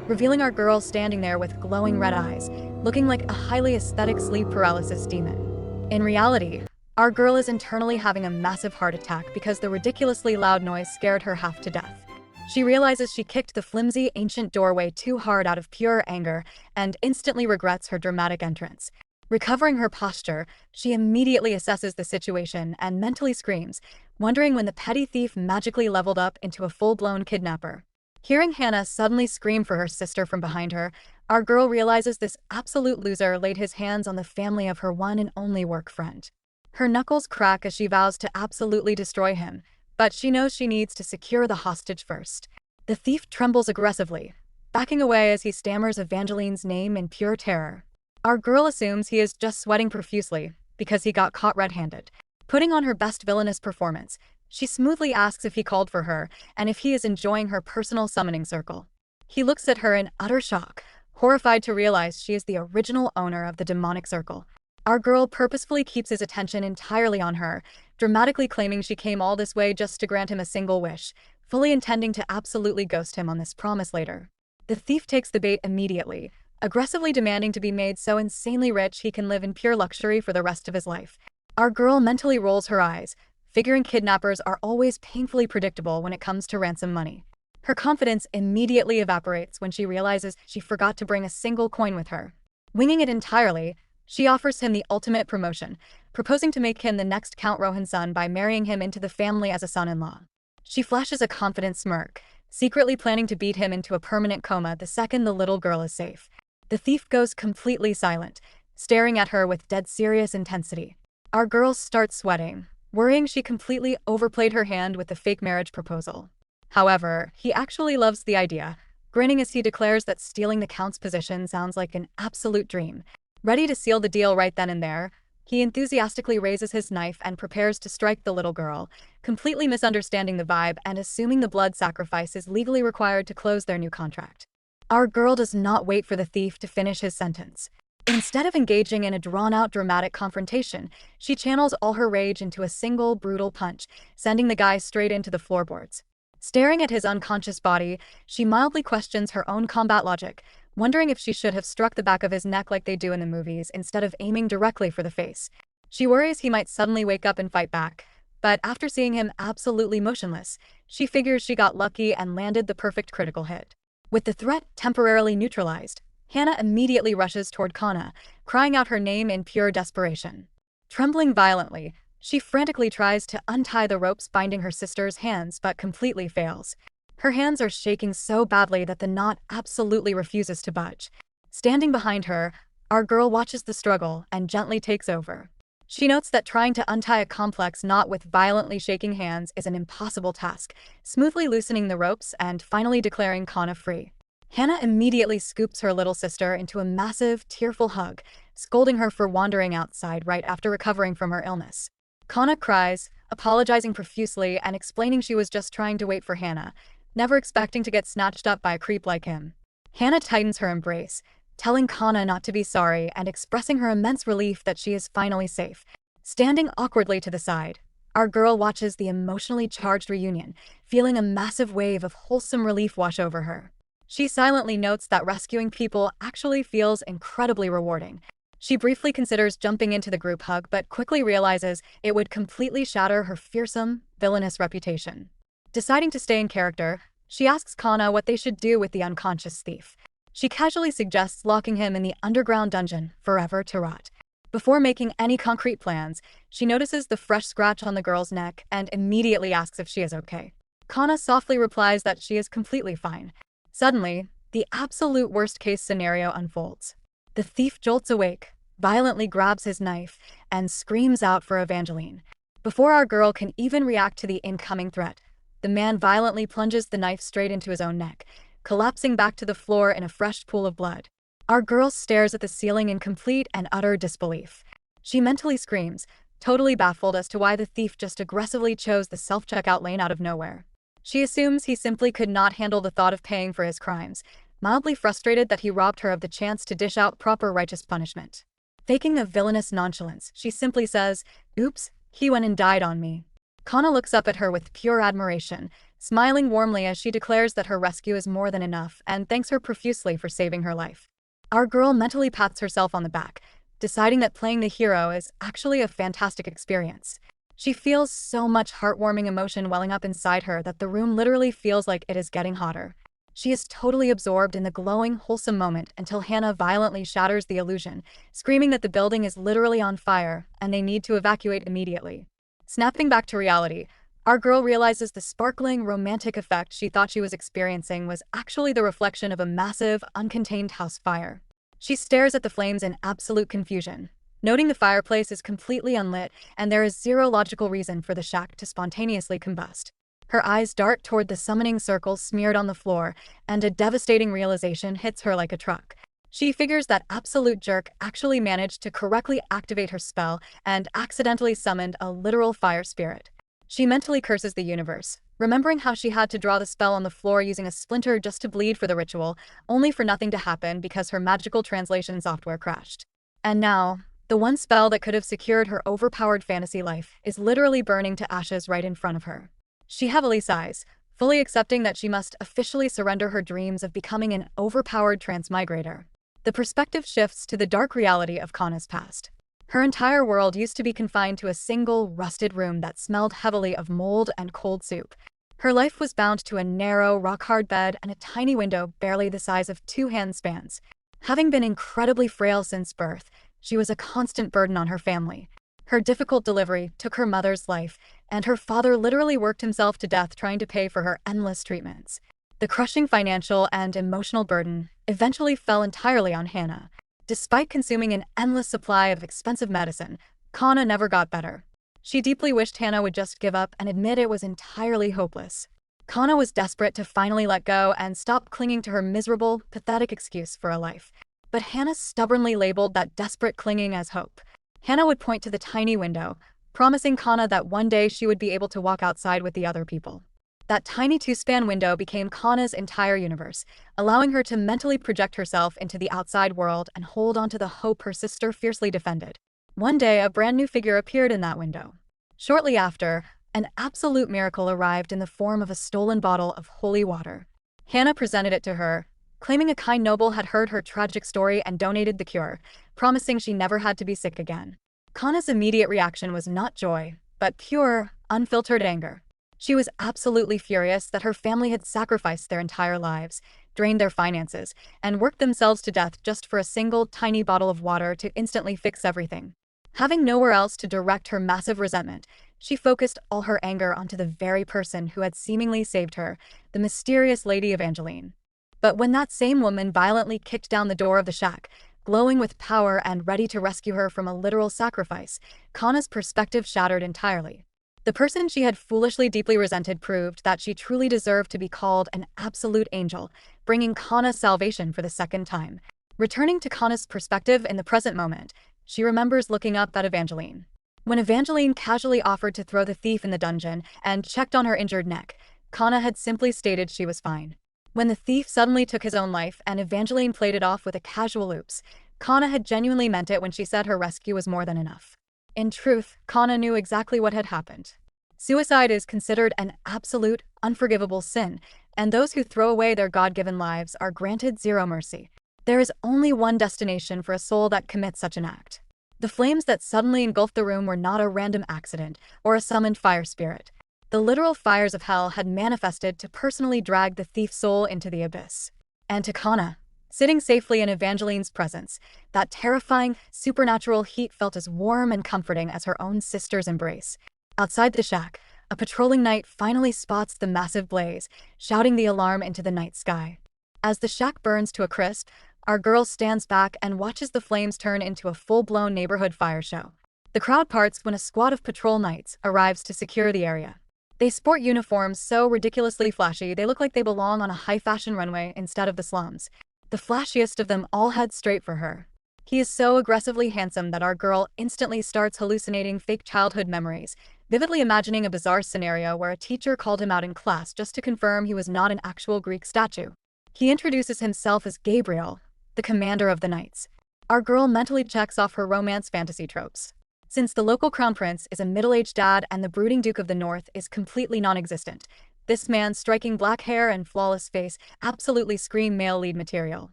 Revealing our girl standing there with glowing red eyes, looking like a highly aesthetic sleep paralysis demon. In reality, our girl is internally having a massive heart attack because the ridiculously loud noise scared her half to death. She realizes she kicked the flimsy, ancient doorway too hard out of pure anger and instantly regrets her dramatic entrance. Recovering her posture, she immediately assesses the situation and mentally screams, wondering when the petty thief magically leveled up into a full-blown kidnapper. Hearing Hannah suddenly scream for her sister from behind her, our girl realizes this absolute loser laid his hands on the family of her one and only work friend. Her knuckles crack as she vows to absolutely destroy him, but she knows she needs to secure the hostage first. The thief trembles aggressively, backing away as he stammers Evangeline's name in pure terror. Our girl assumes he is just sweating profusely because he got caught red-handed. Putting on her best villainous performance, she smoothly asks if he called for her and if he is enjoying her personal summoning circle. He looks at her in utter shock, horrified to realize she is the original owner of the demonic circle. Our girl purposefully keeps his attention entirely on her, dramatically claiming she came all this way just to grant him a single wish, fully intending to absolutely ghost him on this promise later. The thief takes the bait immediately, aggressively demanding to be made so insanely rich he can live in pure luxury for the rest of his life. Our girl mentally rolls her eyes, figuring kidnappers are always painfully predictable when it comes to ransom money. Her confidence immediately evaporates when she realizes she forgot to bring a single coin with her. Winging it entirely, she offers him the ultimate promotion, proposing to make him the next Count Rohan's son by marrying him into the family as a son-in-law. She flashes a confident smirk, secretly planning to beat him into a permanent coma the second the little girl is safe. The thief goes completely silent, staring at her with dead serious intensity. Our girl starts sweating, worrying she completely overplayed her hand with the fake marriage proposal. However, he actually loves the idea, grinning as he declares that stealing the Count's position sounds like an absolute dream. Ready to seal the deal right then and there, he enthusiastically raises his knife and prepares to strike the little girl, completely misunderstanding the vibe and assuming the blood sacrifice is legally required to close their new contract. Our girl does not wait for the thief to finish his sentence. Instead of engaging in a drawn-out dramatic confrontation, she channels all her rage into a single brutal punch, sending the guy straight into the floorboards. Staring at his unconscious body, she mildly questions her own combat logic, wondering if she should have struck the back of his neck like they do in the movies instead of aiming directly for the face. She worries he might suddenly wake up and fight back, but after seeing him absolutely motionless, she figures she got lucky and landed the perfect critical hit. With the threat temporarily neutralized, Hannah immediately rushes toward Kana, crying out her name in pure desperation. Trembling violently, she frantically tries to untie the ropes binding her sister's hands but completely fails. Her hands are shaking so badly that the knot absolutely refuses to budge. Standing behind her, our girl watches the struggle and gently takes over. She notes that trying to untie a complex knot with violently shaking hands is an impossible task, smoothly loosening the ropes and finally declaring Kana free. Hannah immediately scoops her little sister into a massive, tearful hug, scolding her for wandering outside right after recovering from her illness. Kana cries, apologizing profusely and explaining she was just trying to wait for Hannah, never expecting to get snatched up by a creep like him. Hannah tightens her embrace, telling Kana not to be sorry and expressing her immense relief that she is finally safe. Standing awkwardly to the side, Our girl watches the emotionally charged reunion, feeling a massive wave of wholesome relief wash over her. She silently notes that rescuing people actually feels incredibly rewarding. She briefly considers jumping into the group hug but quickly realizes it would completely shatter her fearsome, villainous reputation. Deciding to stay in character, she asks Kana what they should do with the unconscious thief. She casually suggests locking him in the underground dungeon, forever to rot. Before making any concrete plans, she notices the fresh scratch on the girl's neck and immediately asks if she is okay. Kana softly replies that she is completely fine. Suddenly, the absolute worst-case scenario unfolds. The thief jolts awake, violently grabs his knife, and screams out for Evangeline. Before our girl can even react to the incoming threat, the man violently plunges the knife straight into his own neck, collapsing back to the floor in a fresh pool of blood. Our girl stares at the ceiling in complete and utter disbelief. She mentally screams, totally baffled as to why the thief just aggressively chose the self-checkout lane out of nowhere. She assumes he simply could not handle the thought of paying for his crimes, mildly frustrated that he robbed her of the chance to dish out proper righteous punishment. Faking a villainous nonchalance, she simply says, "Oops, he went and died on me." Kana looks up at her with pure admiration, smiling warmly as she declares that her rescue is more than enough and thanks her profusely for saving her life. Our girl mentally pats herself on the back, deciding that playing the hero is actually a fantastic experience. She feels so much heartwarming emotion welling up inside her that the room literally feels like it is getting hotter. She is totally absorbed in the glowing, wholesome moment until Hannah violently shatters the illusion, screaming that the building is literally on fire and they need to evacuate immediately. Snapping back to reality, our girl realizes the sparkling, romantic effect she thought she was experiencing was actually the reflection of a massive, uncontained house fire. She stares at the flames in absolute confusion, noting the fireplace is completely unlit and there is zero logical reason for the shack to spontaneously combust. Her eyes dart toward the summoning circle smeared on the floor, and a devastating realization hits her like a truck. She figures that absolute jerk actually managed to correctly activate her spell and accidentally summoned a literal fire spirit. She mentally curses the universe, remembering how she had to draw the spell on the floor using a splinter just to bleed for the ritual, only for nothing to happen because her magical translation software crashed. And now, the one spell that could have secured her overpowered fantasy life is literally burning to ashes right in front of her. She heavily sighs, fully accepting that she must officially surrender her dreams of becoming an overpowered transmigrator. The perspective shifts to the dark reality of Kana's past. Her entire world used to be confined to a single, rusted room that smelled heavily of mold and cold soup. Her life was bound to a narrow, rock-hard bed and a tiny window barely the size of two handspans. Having been incredibly frail since birth, she was a constant burden on her family. Her difficult delivery took her mother's life, and her father literally worked himself to death trying to pay for her endless treatments. The crushing financial and emotional burden eventually fell entirely on Hannah. Despite consuming an endless supply of expensive medicine, Kana never got better. She deeply wished Hannah would just give up and admit it was entirely hopeless. Kana was desperate to finally let go and stop clinging to her miserable, pathetic excuse for a life. But Hannah stubbornly labeled that desperate clinging as hope. Hannah would point to the tiny window, promising Kana that one day she would be able to walk outside with the other people. That tiny two-span window became Kana's entire universe, allowing her to mentally project herself into the outside world and hold onto the hope her sister fiercely defended. One day, a brand new figure appeared in that window. Shortly after, an absolute miracle arrived in the form of a stolen bottle of holy water. Hannah presented it to her, claiming a kind noble had heard her tragic story and donated the cure, promising she never had to be sick again. Kana's immediate reaction was not joy, but pure, unfiltered anger. She was absolutely furious that her family had sacrificed their entire lives, drained their finances, and worked themselves to death just for a single tiny bottle of water to instantly fix everything. Having nowhere else to direct her massive resentment, she focused all her anger onto the very person who had seemingly saved her, the mysterious Lady Evangeline. But when that same woman violently kicked down the door of the shack, glowing with power and ready to rescue her from a literal sacrifice, Kana's perspective shattered entirely. The person she had foolishly deeply resented proved that she truly deserved to be called an absolute angel, bringing Kana salvation for the second time. Returning to Kana's perspective in the present moment, she remembers looking up at Evangeline. When Evangeline casually offered to throw the thief in the dungeon and checked on her injured neck, Kana had simply stated she was fine. When the thief suddenly took his own life and Evangeline played it off with a casual oops, Kana had genuinely meant it when she said her rescue was more than enough. In truth, Kana knew exactly what had happened. Suicide is considered an absolute, unforgivable sin, and those who throw away their God-given lives are granted zero mercy. There is only one destination for a soul that commits such an act. The flames that suddenly engulfed the room were not a random accident or a summoned fire spirit. The literal fires of hell had manifested to personally drag the thief's soul into the abyss. And to Kana, sitting safely in Evangeline's presence, that terrifying, supernatural heat felt as warm and comforting as her own sister's embrace. Outside the shack, a patrolling knight finally spots the massive blaze, shouting the alarm into the night sky. As the shack burns to a crisp, our girl stands back and watches the flames turn into a full-blown neighborhood fire show. The crowd parts when a squad of patrol knights arrives to secure the area. They sport uniforms so ridiculously flashy they look like they belong on a high-fashion runway instead of the slums. The flashiest of them all head straight for her. He is so aggressively handsome that our girl instantly starts hallucinating fake childhood memories, vividly imagining a bizarre scenario where a teacher called him out in class just to confirm he was not an actual Greek statue. He introduces himself as Gabriel, the commander of the knights. Our girl mentally checks off her romance fantasy tropes. Since the local crown prince is a middle-aged dad and the brooding Duke of the North is completely non-existent, this man's striking black hair and flawless face absolutely scream male lead material.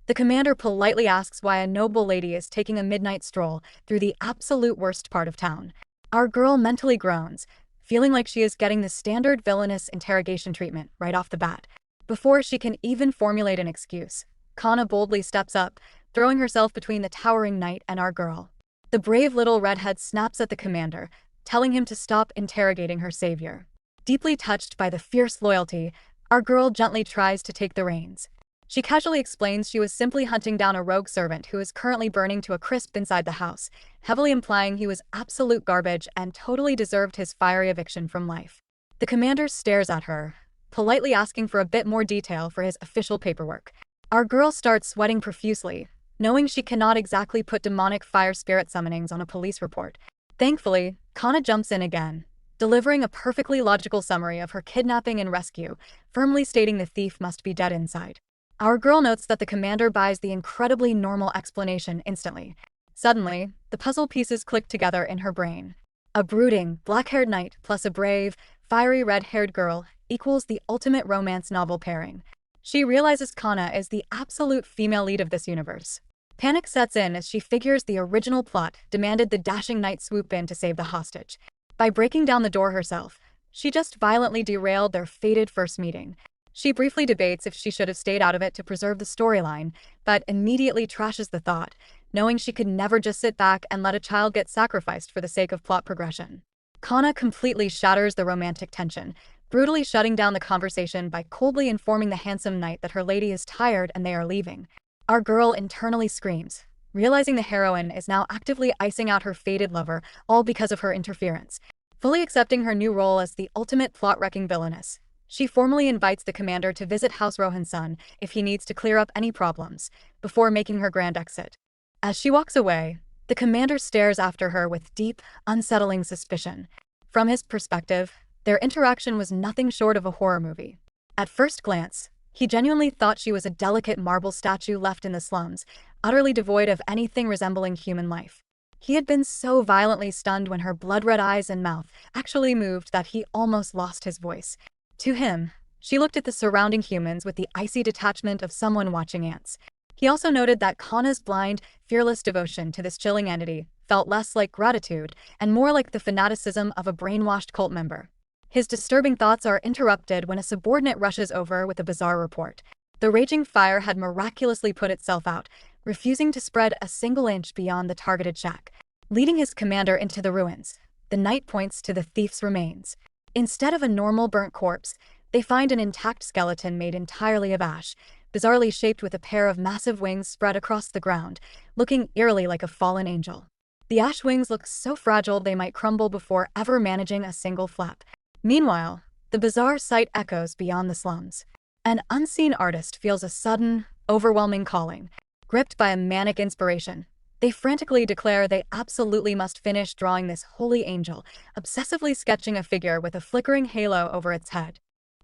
The commander politely asks why a noble lady is taking a midnight stroll through the absolute worst part of town. Our girl mentally groans, feeling like she is getting the standard villainous interrogation treatment right off the bat. Before she can even formulate an excuse, Kana boldly steps up, throwing herself between the towering knight and our girl. The brave little redhead snaps at the commander, telling him to stop interrogating her savior. Deeply touched by the fierce loyalty, our girl gently tries to take the reins. She casually explains she was simply hunting down a rogue servant who is currently burning to a crisp inside the house, heavily implying he was absolute garbage and totally deserved his fiery eviction from life. The commander stares at her, politely asking for a bit more detail for his official paperwork. Our girl starts sweating profusely, knowing she cannot exactly put demonic fire spirit summonings on a police report. Thankfully, Kana jumps in again, delivering a perfectly logical summary of her kidnapping and rescue, firmly stating the thief must be dead inside. Our girl notes that the commander buys the incredibly normal explanation instantly. Suddenly, the puzzle pieces click together in her brain. A brooding, black-haired knight plus a brave, fiery red-haired girl equals the ultimate romance novel pairing. She realizes Kana is the absolute female lead of this universe. Panic sets in as she figures the original plot demanded the dashing knight swoop in to save the hostage. By breaking down the door herself, she just violently derailed their fated first meeting. She briefly debates if she should have stayed out of it to preserve the storyline, but immediately trashes the thought, knowing she could never just sit back and let a child get sacrificed for the sake of plot progression. Kana completely shatters the romantic tension, brutally shutting down the conversation by coldly informing the handsome knight that her lady is tired and they are leaving. Our girl internally screams, realizing the heroine is now actively icing out her fated lover, all because of her interference. Fully accepting her new role as the ultimate plot-wrecking villainess, she formally invites the commander to visit House Rohan's-san if he needs to clear up any problems, before making her grand exit. As she walks away, the commander stares after her with deep, unsettling suspicion. From his perspective, their interaction was nothing short of a horror movie. At first glance, he genuinely thought she was a delicate marble statue left in the slums, utterly devoid of anything resembling human life. He had been so violently stunned when her blood-red eyes and mouth actually moved that he almost lost his voice. To him, she looked at the surrounding humans with the icy detachment of someone watching ants. He also noted that Kana's blind, fearless devotion to this chilling entity felt less like gratitude and more like the fanaticism of a brainwashed cult member. His disturbing thoughts are interrupted when a subordinate rushes over with a bizarre report. The raging fire had miraculously put itself out, refusing to spread a single inch beyond the targeted shack. Leading his commander into the ruins, the knight points to the thief's remains. Instead of a normal burnt corpse, they find an intact skeleton made entirely of ash, bizarrely shaped with a pair of massive wings spread across the ground, looking eerily like a fallen angel. The ash wings look so fragile they might crumble before ever managing a single flap. Meanwhile, the bizarre sight echoes beyond the slums. An unseen artist feels a sudden, overwhelming calling. Gripped by a manic inspiration, they frantically declare they absolutely must finish drawing this holy angel, obsessively sketching a figure with a flickering halo over its head.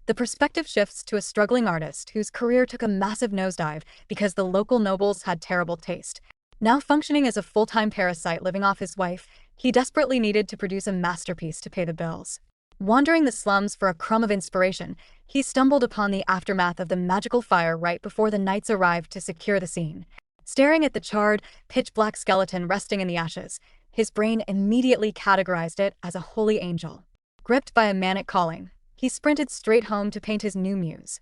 The perspective shifts to a struggling artist whose career took a massive nosedive because the local nobles had terrible taste. Now functioning as a full-time parasite living off his wife, he desperately needed to produce a masterpiece to pay the bills. Wandering the slums for a crumb of inspiration, he stumbled upon the aftermath of the magical fire right before the knights arrived to secure the scene. Staring at the charred, pitch-black skeleton resting in the ashes, his brain immediately categorized it as a holy angel. Gripped by a manic calling, he sprinted straight home to paint his new muse.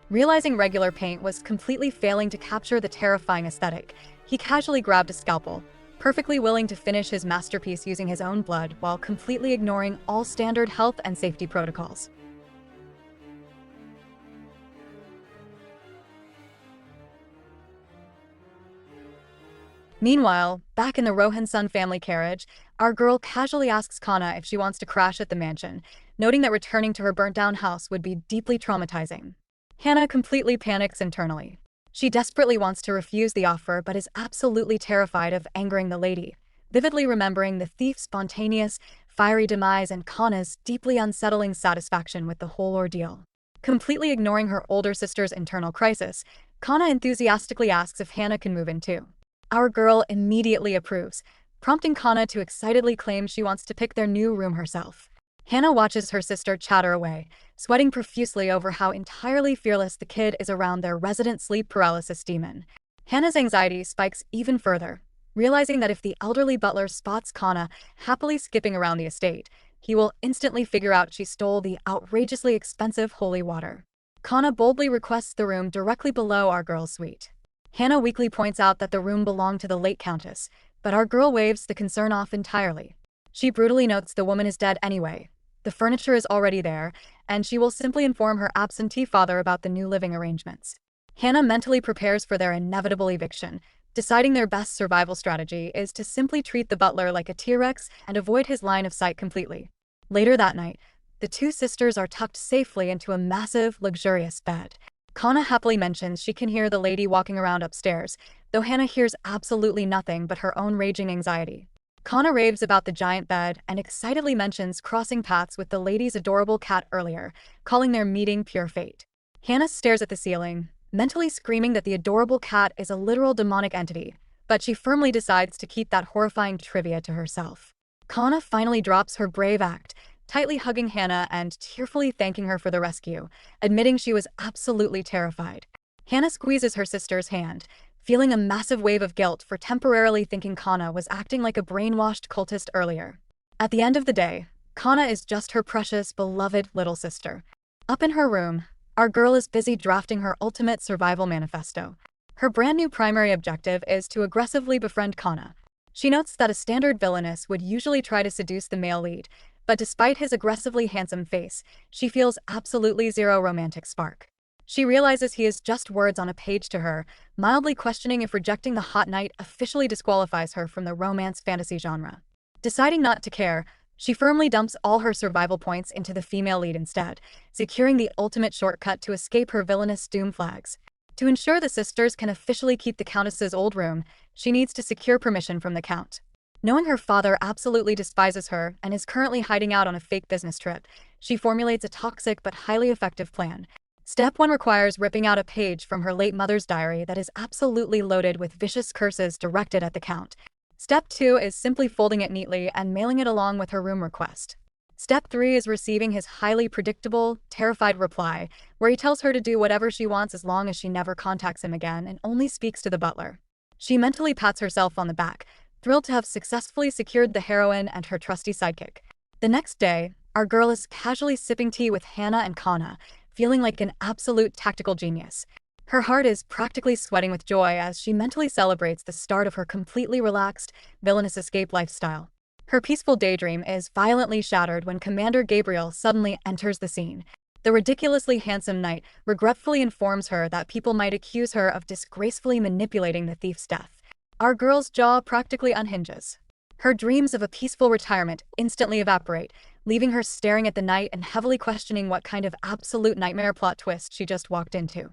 Realizing regular paint was completely failing to capture the terrifying aesthetic, he casually grabbed a scalpel, perfectly willing to finish his masterpiece using his own blood while completely ignoring all standard health and safety protocols. Meanwhile, back in the Rohan-sun family carriage, our girl casually asks Kana if she wants to crash at the mansion, noting that returning to her burnt-down house would be deeply traumatizing. Hana completely panics internally. She desperately wants to refuse the offer but is absolutely terrified of angering the lady, vividly remembering the thief's spontaneous, fiery demise and Kana's deeply unsettling satisfaction with the whole ordeal. Completely ignoring her older sister's internal crisis, Kana enthusiastically asks if Hana can move in too. Our girl immediately approves, prompting Kana to excitedly claim she wants to pick their new room herself. Hana watches her sister chatter away, sweating profusely over how entirely fearless the kid is around their resident sleep paralysis demon. Hana's anxiety spikes even further, realizing that if the elderly butler spots Kana happily skipping around the estate, he will instantly figure out she stole the outrageously expensive holy water. Kana boldly requests the room directly below our girl's suite. Hana weakly points out that the room belonged to the late countess, but our girl waves the concern off entirely. She brutally notes the woman is dead anyway. The furniture is already there, and she will simply inform her absentee father about the new living arrangements. Hana mentally prepares for their inevitable eviction, deciding their best survival strategy is to simply treat the butler like a T-Rex and avoid his line of sight completely. Later that night, the two sisters are tucked safely into a massive, luxurious bed. Kana happily mentions she can hear the lady walking around upstairs, though Hana hears absolutely nothing but her own raging anxiety. Kana raves about the giant bed and excitedly mentions crossing paths with the lady's adorable cat earlier, calling their meeting pure fate. Hana stares at the ceiling, mentally screaming that the adorable cat is a literal demonic entity, but she firmly decides to keep that horrifying trivia to herself. Kana finally drops her brave act, tightly hugging Hana and tearfully thanking her for the rescue, admitting she was absolutely terrified. Hana squeezes her sister's hand, feeling a massive wave of guilt for temporarily thinking Kana was acting like a brainwashed cultist earlier. At the end of the day, Kana is just her precious, beloved little sister. Up in her room, our girl is busy drafting her ultimate survival manifesto. Her brand new primary objective is to aggressively befriend Kana. She notes that a standard villainess would usually try to seduce the male lead, but despite his aggressively handsome face, she feels absolutely zero romantic spark. She realizes he is just words on a page to her, mildly questioning if rejecting the hot knight officially disqualifies her from the romance fantasy genre. Deciding not to care, she firmly dumps all her survival points into the female lead instead, securing the ultimate shortcut to escape her villainous doom flags. To ensure the sisters can officially keep the Countess's old room, she needs to secure permission from the Count. Knowing her father absolutely despises her and is currently hiding out on a fake business trip, she formulates a toxic but highly effective plan. Step 1 requires ripping out a page from her late mother's diary that is absolutely loaded with vicious curses directed at the Count. Step 2 is simply folding it neatly and mailing it along with her room request. Step 3 is receiving his highly predictable, terrified reply, where he tells her to do whatever she wants as long as she never contacts him again and only speaks to the butler. She mentally pats herself on the back, thrilled to have successfully secured the heroine and her trusty sidekick. The next day, our girl is casually sipping tea with Hana and Kana, feeling like an absolute tactical genius. Her heart is practically sweating with joy as she mentally celebrates the start of her completely relaxed, villainous escape lifestyle. Her peaceful daydream is violently shattered when Commander Gabriel suddenly enters the scene. The ridiculously handsome knight regretfully informs her that people might accuse her of disgracefully manipulating the thief's death. Our girl's jaw practically unhinges. Her dreams of a peaceful retirement instantly evaporate, leaving her staring at the knight and heavily questioning what kind of absolute nightmare plot twist she just walked into.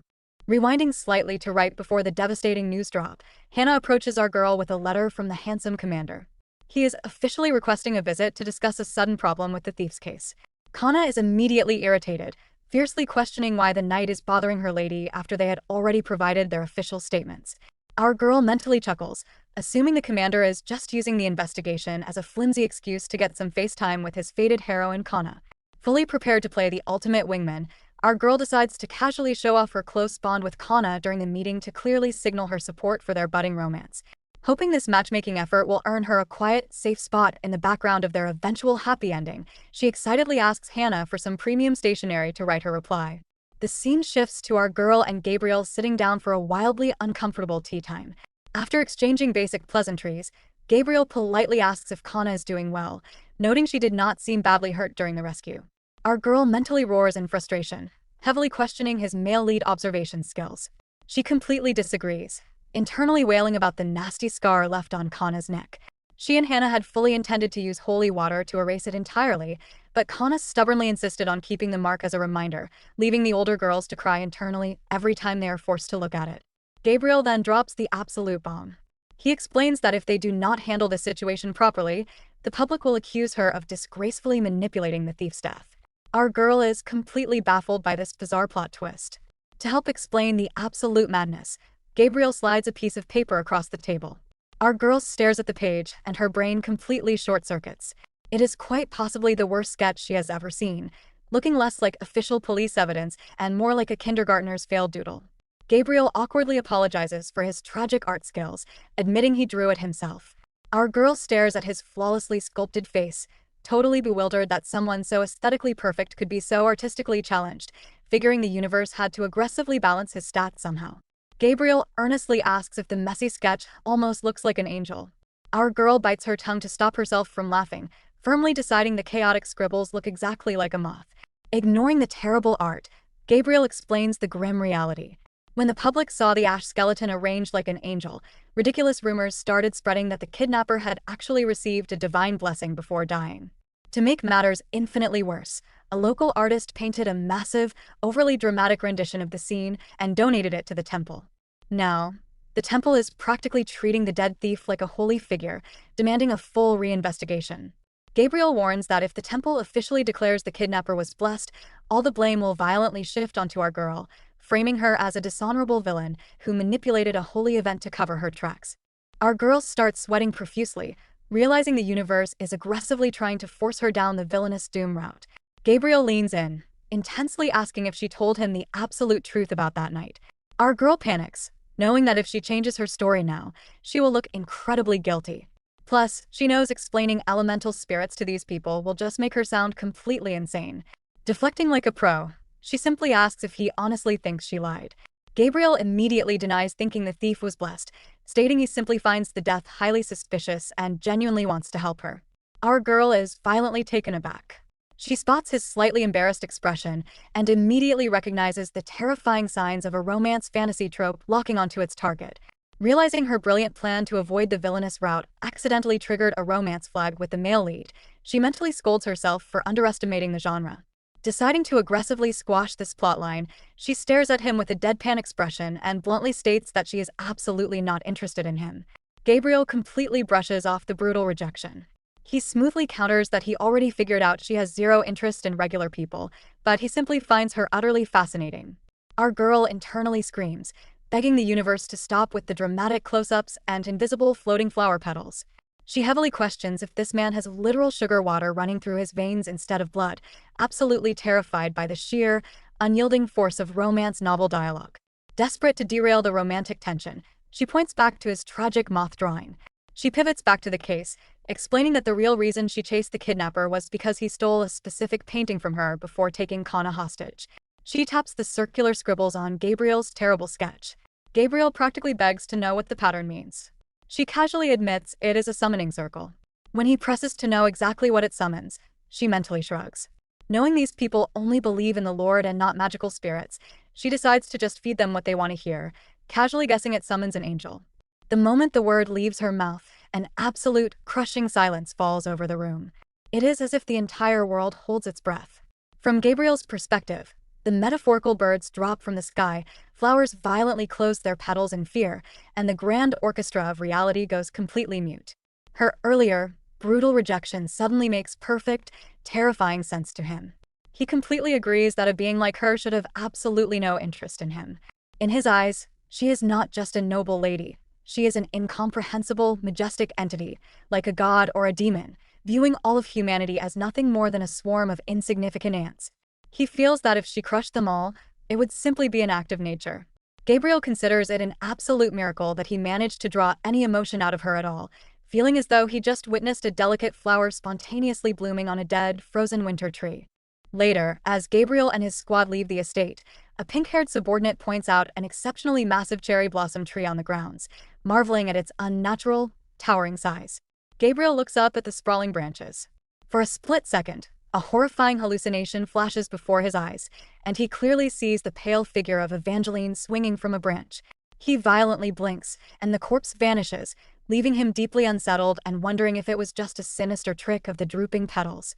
Rewinding slightly to right before the devastating news drop, Hana approaches our girl with a letter from the handsome commander. He is officially requesting a visit to discuss a sudden problem with the thief's case. Kana is immediately irritated, fiercely questioning why the knight is bothering her lady after they had already provided their official statements. Our girl mentally chuckles, assuming the commander is just using the investigation as a flimsy excuse to get some FaceTime with his fated heroine Kana. Fully prepared to play the ultimate wingman, our girl decides to casually show off her close bond with Kana during the meeting to clearly signal her support for their budding romance. Hoping this matchmaking effort will earn her a quiet, safe spot in the background of their eventual happy ending, she excitedly asks Hannah for some premium stationery to write her reply. The scene shifts to our girl and Gabriel sitting down for a wildly uncomfortable tea time. After exchanging basic pleasantries, Gabriel politely asks if Kana is doing well, noting she did not seem badly hurt during the rescue. Our girl mentally roars in frustration, heavily questioning his male lead observation skills. She completely disagrees, internally wailing about the nasty scar left on Kana's neck. She and Hannah had fully intended to use holy water to erase it entirely, but Kana stubbornly insisted on keeping the mark as a reminder, leaving the older girls to cry internally every time they are forced to look at it. Gabriel then drops the absolute bomb. He explains that if they do not handle the situation properly, the public will accuse her of disgracefully manipulating the thief's death. Our girl is completely baffled by this bizarre plot twist. To help explain the absolute madness, Gabriel slides a piece of paper across the table. Our girl stares at the page, and her brain completely short-circuits. It is quite possibly the worst sketch she has ever seen, looking less like official police evidence and more like a kindergartner's failed doodle. Gabriel awkwardly apologizes for his tragic art skills, admitting he drew it himself. Our girl stares at his flawlessly sculpted face, totally bewildered that someone so aesthetically perfect could be so artistically challenged, figuring the universe had to aggressively balance his stats somehow. Gabriel earnestly asks if the messy sketch almost looks like an angel. Our girl bites her tongue to stop herself from laughing, firmly deciding the chaotic scribbles look exactly like a moth. Ignoring the terrible art, Gabriel explains the grim reality. When the public saw the ash skeleton arranged like an angel, ridiculous rumors started spreading that the kidnapper had actually received a divine blessing before dying. To make matters infinitely worse, a local artist painted a massive, overly dramatic rendition of the scene and donated it to the temple. Now, the temple is practically treating the dead thief like a holy figure, demanding a full reinvestigation. Gabriel warns that if the temple officially declares the kidnapper was blessed, all the blame will violently shift onto our girl, framing her as a dishonorable villain who manipulated a holy event to cover her tracks. Our girl starts sweating profusely, realizing the universe is aggressively trying to force her down the villainous doom route. Gabriel leans in, intensely asking if she told him the absolute truth about that night. Our girl panics, knowing that if she changes her story now, she will look incredibly guilty. Plus, she knows explaining elemental spirits to these people will just make her sound completely insane. Deflecting like a pro, she simply asks if he honestly thinks she lied. Gabriel immediately denies thinking the thief was blessed, stating he simply finds the death highly suspicious and genuinely wants to help her. Our girl is violently taken aback. She spots his slightly embarrassed expression and immediately recognizes the terrifying signs of a romance fantasy trope locking onto its target. Realizing her brilliant plan to avoid the villainous route accidentally triggered a romance flag with the male lead, she mentally scolds herself for underestimating the genre. Deciding to aggressively squash this plotline, she stares at him with a deadpan expression and bluntly states that she is absolutely not interested in him. Gabriel completely brushes off the brutal rejection. He smoothly counters that he already figured out she has zero interest in regular people, but he simply finds her utterly fascinating. Our girl internally screams, begging the universe to stop with the dramatic close-ups and invisible floating flower petals. She heavily questions if this man has literal sugar water running through his veins instead of blood, absolutely terrified by the sheer, unyielding force of romance novel dialogue. Desperate to derail the romantic tension, she points back to his tragic moth drawing. She pivots back to the case, explaining that the real reason she chased the kidnapper was because he stole a specific painting from her before taking Kana hostage. She taps the circular scribbles on Gabriel's terrible sketch. Gabriel practically begs to know what the pattern means. She casually admits it is a summoning circle. When he presses to know exactly what it summons, she mentally shrugs. Knowing these people only believe in the Lord and not magical spirits, she decides to just feed them what they want to hear, casually guessing it summons an angel. The moment the word leaves her mouth, an absolute, crushing silence falls over the room. It is as if the entire world holds its breath. From Gabriel's perspective, the metaphorical birds drop from the sky, flowers violently close their petals in fear, and the grand orchestra of reality goes completely mute. Her earlier, brutal rejection suddenly makes perfect, terrifying sense to him. He completely agrees that a being like her should have absolutely no interest in him. In his eyes, she is not just a noble lady, She is an incomprehensible, majestic entity, like a god or a demon, viewing all of humanity as nothing more than a swarm of insignificant ants. He feels that if she crushed them all, it would simply be an act of nature. Gabriel considers it an absolute miracle that he managed to draw any emotion out of her at all, feeling as though he just witnessed a delicate flower spontaneously blooming on a dead, frozen winter tree. Later, as Gabriel and his squad leave the estate, a pink-haired subordinate points out an exceptionally massive cherry blossom tree on the grounds, marveling at its unnatural, towering size. Gabriel looks up at the sprawling branches. For a split second, a horrifying hallucination flashes before his eyes, and he clearly sees the pale figure of Evangeline swinging from a branch. He violently blinks, and the corpse vanishes, leaving him deeply unsettled and wondering if it was just a sinister trick of the drooping petals.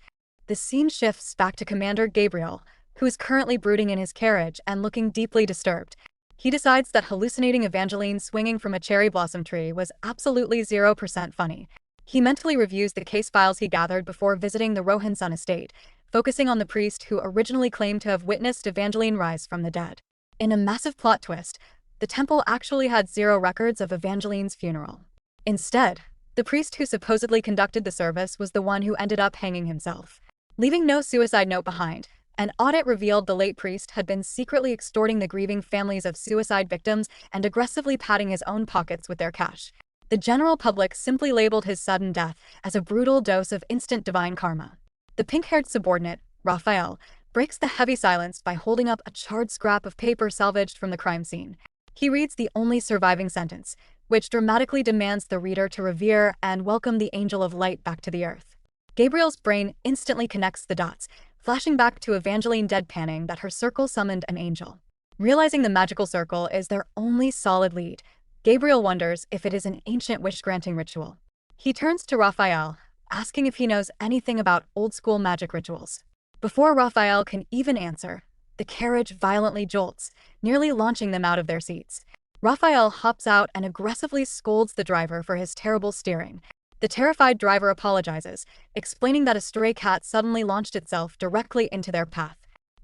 The scene shifts back to Commander Gabriel, who is currently brooding in his carriage and looking deeply disturbed. He decides that hallucinating Evangeline swinging from a cherry blossom tree was absolutely 0% funny. He mentally reviews the case files he gathered before visiting the Rohinson estate, focusing on the priest who originally claimed to have witnessed Evangeline rise from the dead. In a massive plot twist, the temple actually had zero records of Evangeline's funeral. Instead, the priest who supposedly conducted the service was the one who ended up hanging himself. Leaving no suicide note behind, an audit revealed the late priest had been secretly extorting the grieving families of suicide victims and aggressively padding his own pockets with their cash. The general public simply labeled his sudden death as a brutal dose of instant divine karma. The pink-haired subordinate, Raphael, breaks the heavy silence by holding up a charred scrap of paper salvaged from the crime scene. He reads the only surviving sentence, which dramatically demands the reader to revere and welcome the angel of light back to the earth. Gabriel's brain instantly connects the dots, flashing back to Evangeline deadpanning that her circle summoned an angel. Realizing the magical circle is their only solid lead, Gabriel wonders if it is an ancient wish-granting ritual. He turns to Raphael, asking if he knows anything about old-school magic rituals. Before Raphael can even answer, the carriage violently jolts, nearly launching them out of their seats. Raphael hops out and aggressively scolds the driver for his terrible steering. The terrified driver apologizes, explaining that a stray cat suddenly launched itself directly into their path.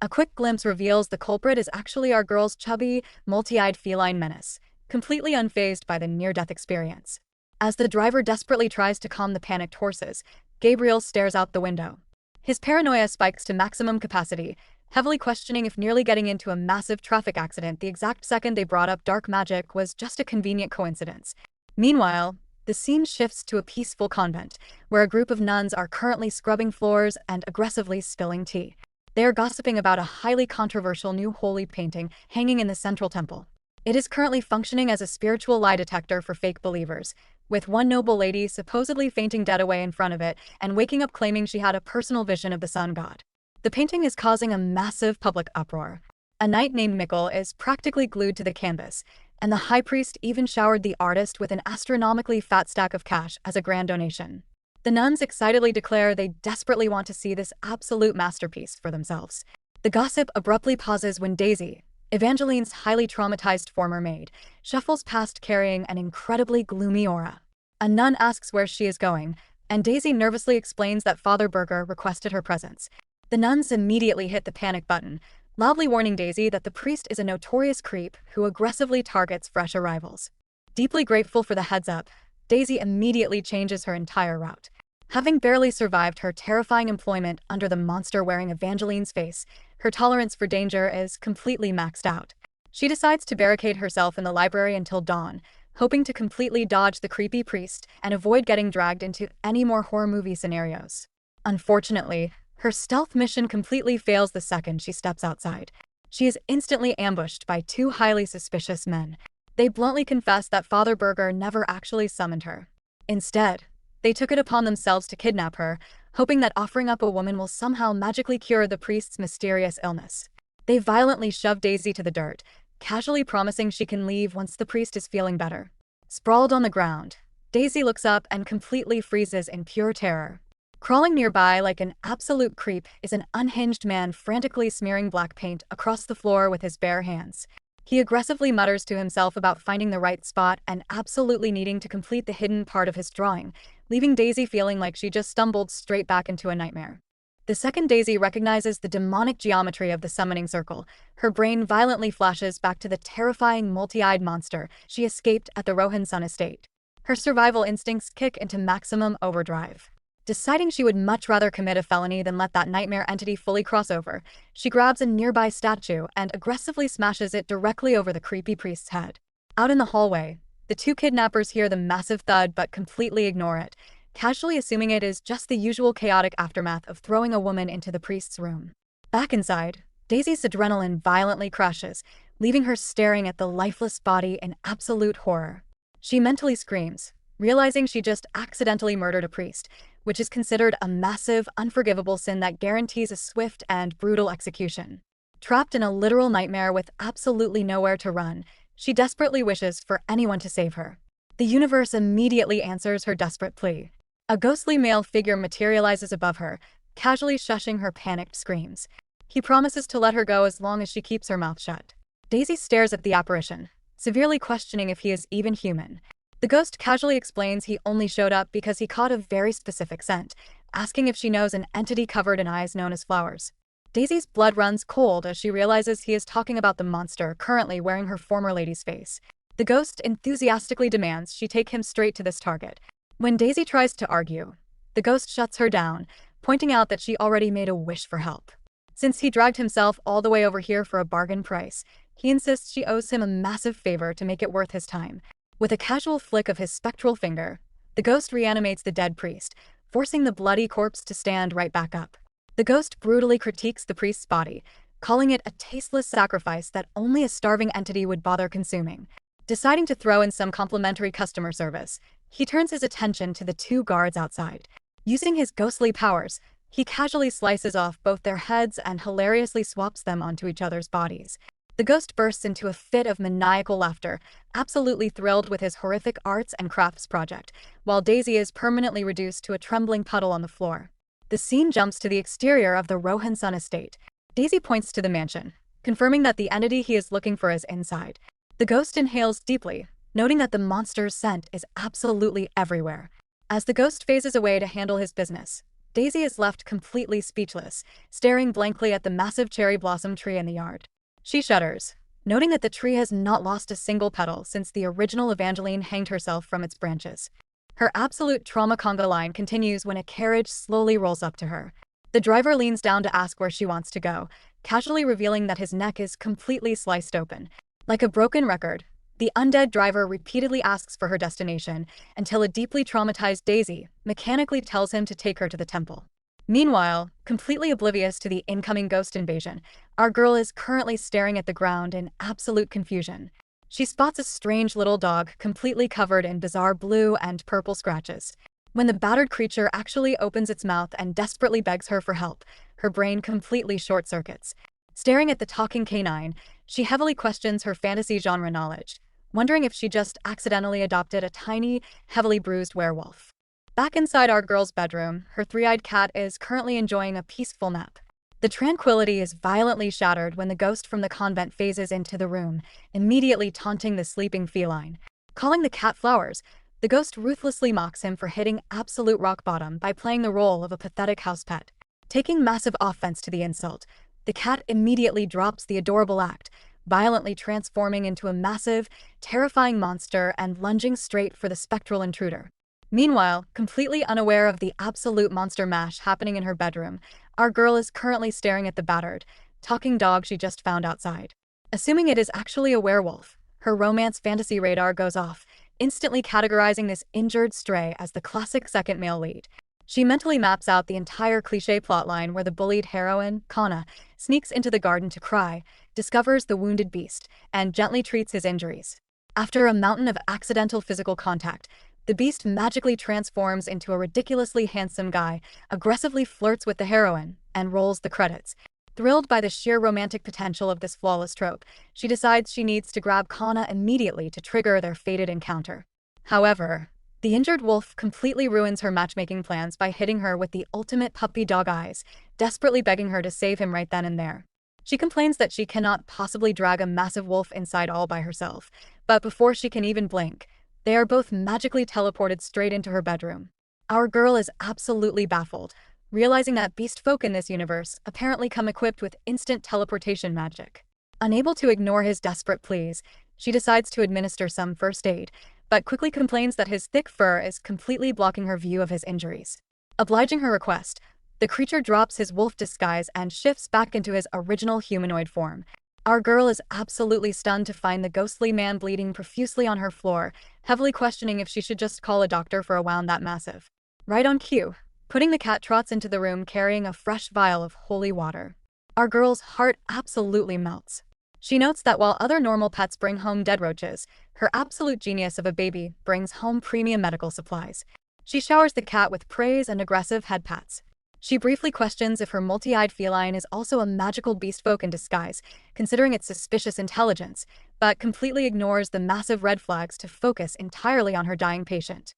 A quick glimpse reveals the culprit is actually our girl's chubby, multi-eyed feline menace, completely unfazed by the near-death experience. As the driver desperately tries to calm the panicked horses, Gabriel stares out the window. His paranoia spikes to maximum capacity, heavily questioning if nearly getting into a massive traffic accident the exact second they brought up dark magic was just a convenient coincidence. Meanwhile, the scene shifts to a peaceful convent, where a group of nuns are currently scrubbing floors and aggressively spilling tea. They are gossiping about a highly controversial new holy painting hanging in the central temple. It is currently functioning as a spiritual lie detector for fake believers, with one noble lady supposedly fainting dead away in front of it and waking up claiming she had a personal vision of the sun god. The painting is causing a massive public uproar. A knight named Mikkel is practically glued to the canvas, and the high priest even showered the artist with an astronomically fat stack of cash as a grand donation. The nuns excitedly declare they desperately want to see this absolute masterpiece for themselves. The gossip abruptly pauses when Daisy, Evangeline's highly traumatized former maid, shuffles past carrying an incredibly gloomy aura. A nun asks where she is going, and Daisy nervously explains that Father Berger requested her presence. The nuns immediately hit the panic button, loudly warning Daisy that the priest is a notorious creep who aggressively targets fresh arrivals. Deeply grateful for the heads-up, Daisy immediately changes her entire route. Having barely survived her terrifying employment under the monster wearing Evangeline's face, her tolerance for danger is completely maxed out. She decides to barricade herself in the library until dawn, hoping to completely dodge the creepy priest and avoid getting dragged into any more horror movie scenarios. Unfortunately, her stealth mission completely fails the second she steps outside. She is instantly ambushed by two highly suspicious men. They bluntly confess that Father Berger never actually summoned her. Instead, they took it upon themselves to kidnap her, hoping that offering up a woman will somehow magically cure the priest's mysterious illness. They violently shove Daisy to the dirt, casually promising she can leave once the priest is feeling better. Sprawled on the ground, Daisy looks up and completely freezes in pure terror. Crawling nearby like an absolute creep is an unhinged man frantically smearing black paint across the floor with his bare hands. He aggressively mutters to himself about finding the right spot and absolutely needing to complete the hidden part of his drawing, leaving Daisy feeling like she just stumbled straight back into a nightmare. The second Daisy recognizes the demonic geometry of the summoning circle, her brain violently flashes back to the terrifying multi-eyed monster she escaped at the Rohan-sun estate. Her survival instincts kick into maximum overdrive. Deciding she would much rather commit a felony than let that nightmare entity fully cross over, she grabs a nearby statue and aggressively smashes it directly over the creepy priest's head. Out in the hallway, the two kidnappers hear the massive thud but completely ignore it, casually assuming it is just the usual chaotic aftermath of throwing a woman into the priest's room. Back inside, Daisy's adrenaline violently crashes, leaving her staring at the lifeless body in absolute horror. She mentally screams, realizing she just accidentally murdered a priest, which is considered a massive, unforgivable sin that guarantees a swift and brutal execution. Trapped in a literal nightmare with absolutely nowhere to run, she desperately wishes for anyone to save her. The universe immediately answers her desperate plea. A ghostly male figure materializes above her, casually shushing her panicked screams. He promises to let her go as long as she keeps her mouth shut. Daisy stares at the apparition, severely questioning if he is even human. The ghost casually explains he only showed up because he caught a very specific scent, asking if she knows an entity covered in eyes known as flowers. Daisy's blood runs cold as she realizes he is talking about the monster currently wearing her former lady's face. The ghost enthusiastically demands she take him straight to this target. When Daisy tries to argue, the ghost shuts her down, pointing out that she already made a wish for help. Since he dragged himself all the way over here for a bargain price, he insists she owes him a massive favor to make it worth his time. With a casual flick of his spectral finger, the ghost reanimates the dead priest, forcing the bloody corpse to stand right back up. The ghost brutally critiques the priest's body, calling it a tasteless sacrifice that only a starving entity would bother consuming. Deciding to throw in some complimentary customer service, he turns his attention to the two guards outside. Using his ghostly powers, he casually slices off both their heads and hilariously swaps them onto each other's bodies. The ghost bursts into a fit of maniacal laughter, absolutely thrilled with his horrific arts and crafts project, while Daisy is permanently reduced to a trembling puddle on the floor. The scene jumps to the exterior of the Rohan-sun estate. Daisy points to the mansion, confirming that the entity he is looking for is inside. The ghost inhales deeply, noting that the monster's scent is absolutely everywhere. As the ghost phases away to handle his business, Daisy is left completely speechless, staring blankly at the massive cherry blossom tree in the yard. She shudders, noting that the tree has not lost a single petal since the original Evangeline hanged herself from its branches. Her absolute trauma conga line continues when a carriage slowly rolls up to her. The driver leans down to ask where she wants to go, casually revealing that his neck is completely sliced open. Like a broken record, the undead driver repeatedly asks for her destination until a deeply traumatized Daisy mechanically tells him to take her to the temple. Meanwhile, completely oblivious to the incoming ghost invasion, our girl is currently staring at the ground in absolute confusion. She spots a strange little dog completely covered in bizarre blue and purple scratches. When the battered creature actually opens its mouth and desperately begs her for help, her brain completely short-circuits. Staring at the talking canine, she heavily questions her fantasy genre knowledge, wondering if she just accidentally adopted a tiny, heavily bruised werewolf. Back inside our girl's bedroom, her three-eyed cat is currently enjoying a peaceful nap. The tranquility is violently shattered when the ghost from the convent phases into the room, immediately taunting the sleeping feline. Calling the cat flowers, the ghost ruthlessly mocks him for hitting absolute rock bottom by playing the role of a pathetic house pet. Taking massive offense to the insult, the cat immediately drops the adorable act, violently transforming into a massive, terrifying monster and lunging straight for the spectral intruder. Meanwhile, completely unaware of the absolute monster mash happening in her bedroom, our girl is currently staring at the battered, talking dog she just found outside. Assuming it is actually a werewolf, her romance fantasy radar goes off, instantly categorizing this injured stray as the classic second male lead. She mentally maps out the entire cliché plotline where the bullied heroine, Kana, sneaks into the garden to cry, discovers the wounded beast, and gently treats his injuries. After a mountain of accidental physical contact, the beast magically transforms into a ridiculously handsome guy, aggressively flirts with the heroine, and rolls the credits. Thrilled by the sheer romantic potential of this flawless trope, she decides she needs to grab Kana immediately to trigger their fated encounter. However, the injured wolf completely ruins her matchmaking plans by hitting her with the ultimate puppy dog eyes, desperately begging her to save him right then and there. She complains that she cannot possibly drag a massive wolf inside all by herself, but before she can even blink, they are both magically teleported straight into her bedroom. Our girl is absolutely baffled, realizing that beast folk in this universe apparently come equipped with instant teleportation magic. Unable to ignore his desperate pleas, she decides to administer some first aid, but quickly complains that his thick fur is completely blocking her view of his injuries. Obliging her request, the creature drops his wolf disguise and shifts back into his original humanoid form. Our girl is absolutely stunned to find the ghostly man bleeding profusely on her floor, heavily questioning if she should just call a doctor for a wound that massive. Right on cue, putting the cat trots into the room carrying a fresh vial of holy water. Our girl's heart absolutely melts. She notes that while other normal pets bring home dead roaches, her absolute genius of a baby brings home premium medical supplies. She showers the cat with praise and aggressive head pats. She briefly questions if her multi-eyed feline is also a magical beast folk in disguise, considering its suspicious intelligence, but completely ignores the massive red flags to focus entirely on her dying patient.